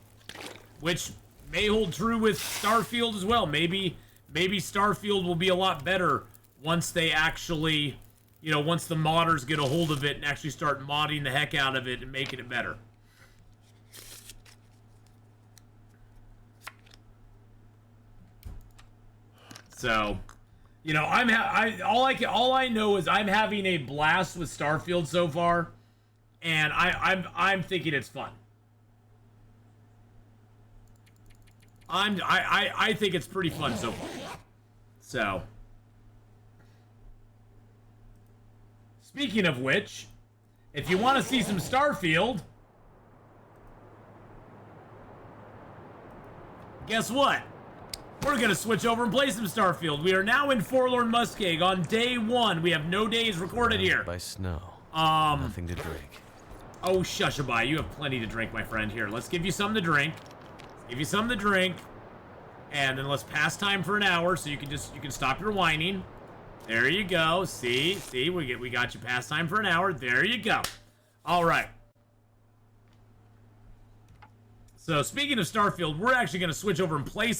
which may hold true with Starfield as well. Maybe Starfield will be a lot better once they actually, once the modders get a hold of it and actually start modding the heck out of it and making it better. So, all I know is I'm having a blast with Starfield so far, and I'm thinking it's fun. I think it's pretty fun so far. So, speaking of which, if you want to see some Starfield, guess what? We're going to switch over and play some Starfield. We are now in Forlorn Muskeg on day 1. We have no days recorded here. By snow. Nothing to drink. Oh, shushaby. You have plenty to drink, my friend. Here, let's give you something to drink. Give you something to drink. And then let's pass time for an hour so you can stop your whining. There you go. See, we got you past time for an hour. There you go. All right. So speaking of Starfield, we're actually going to switch over and play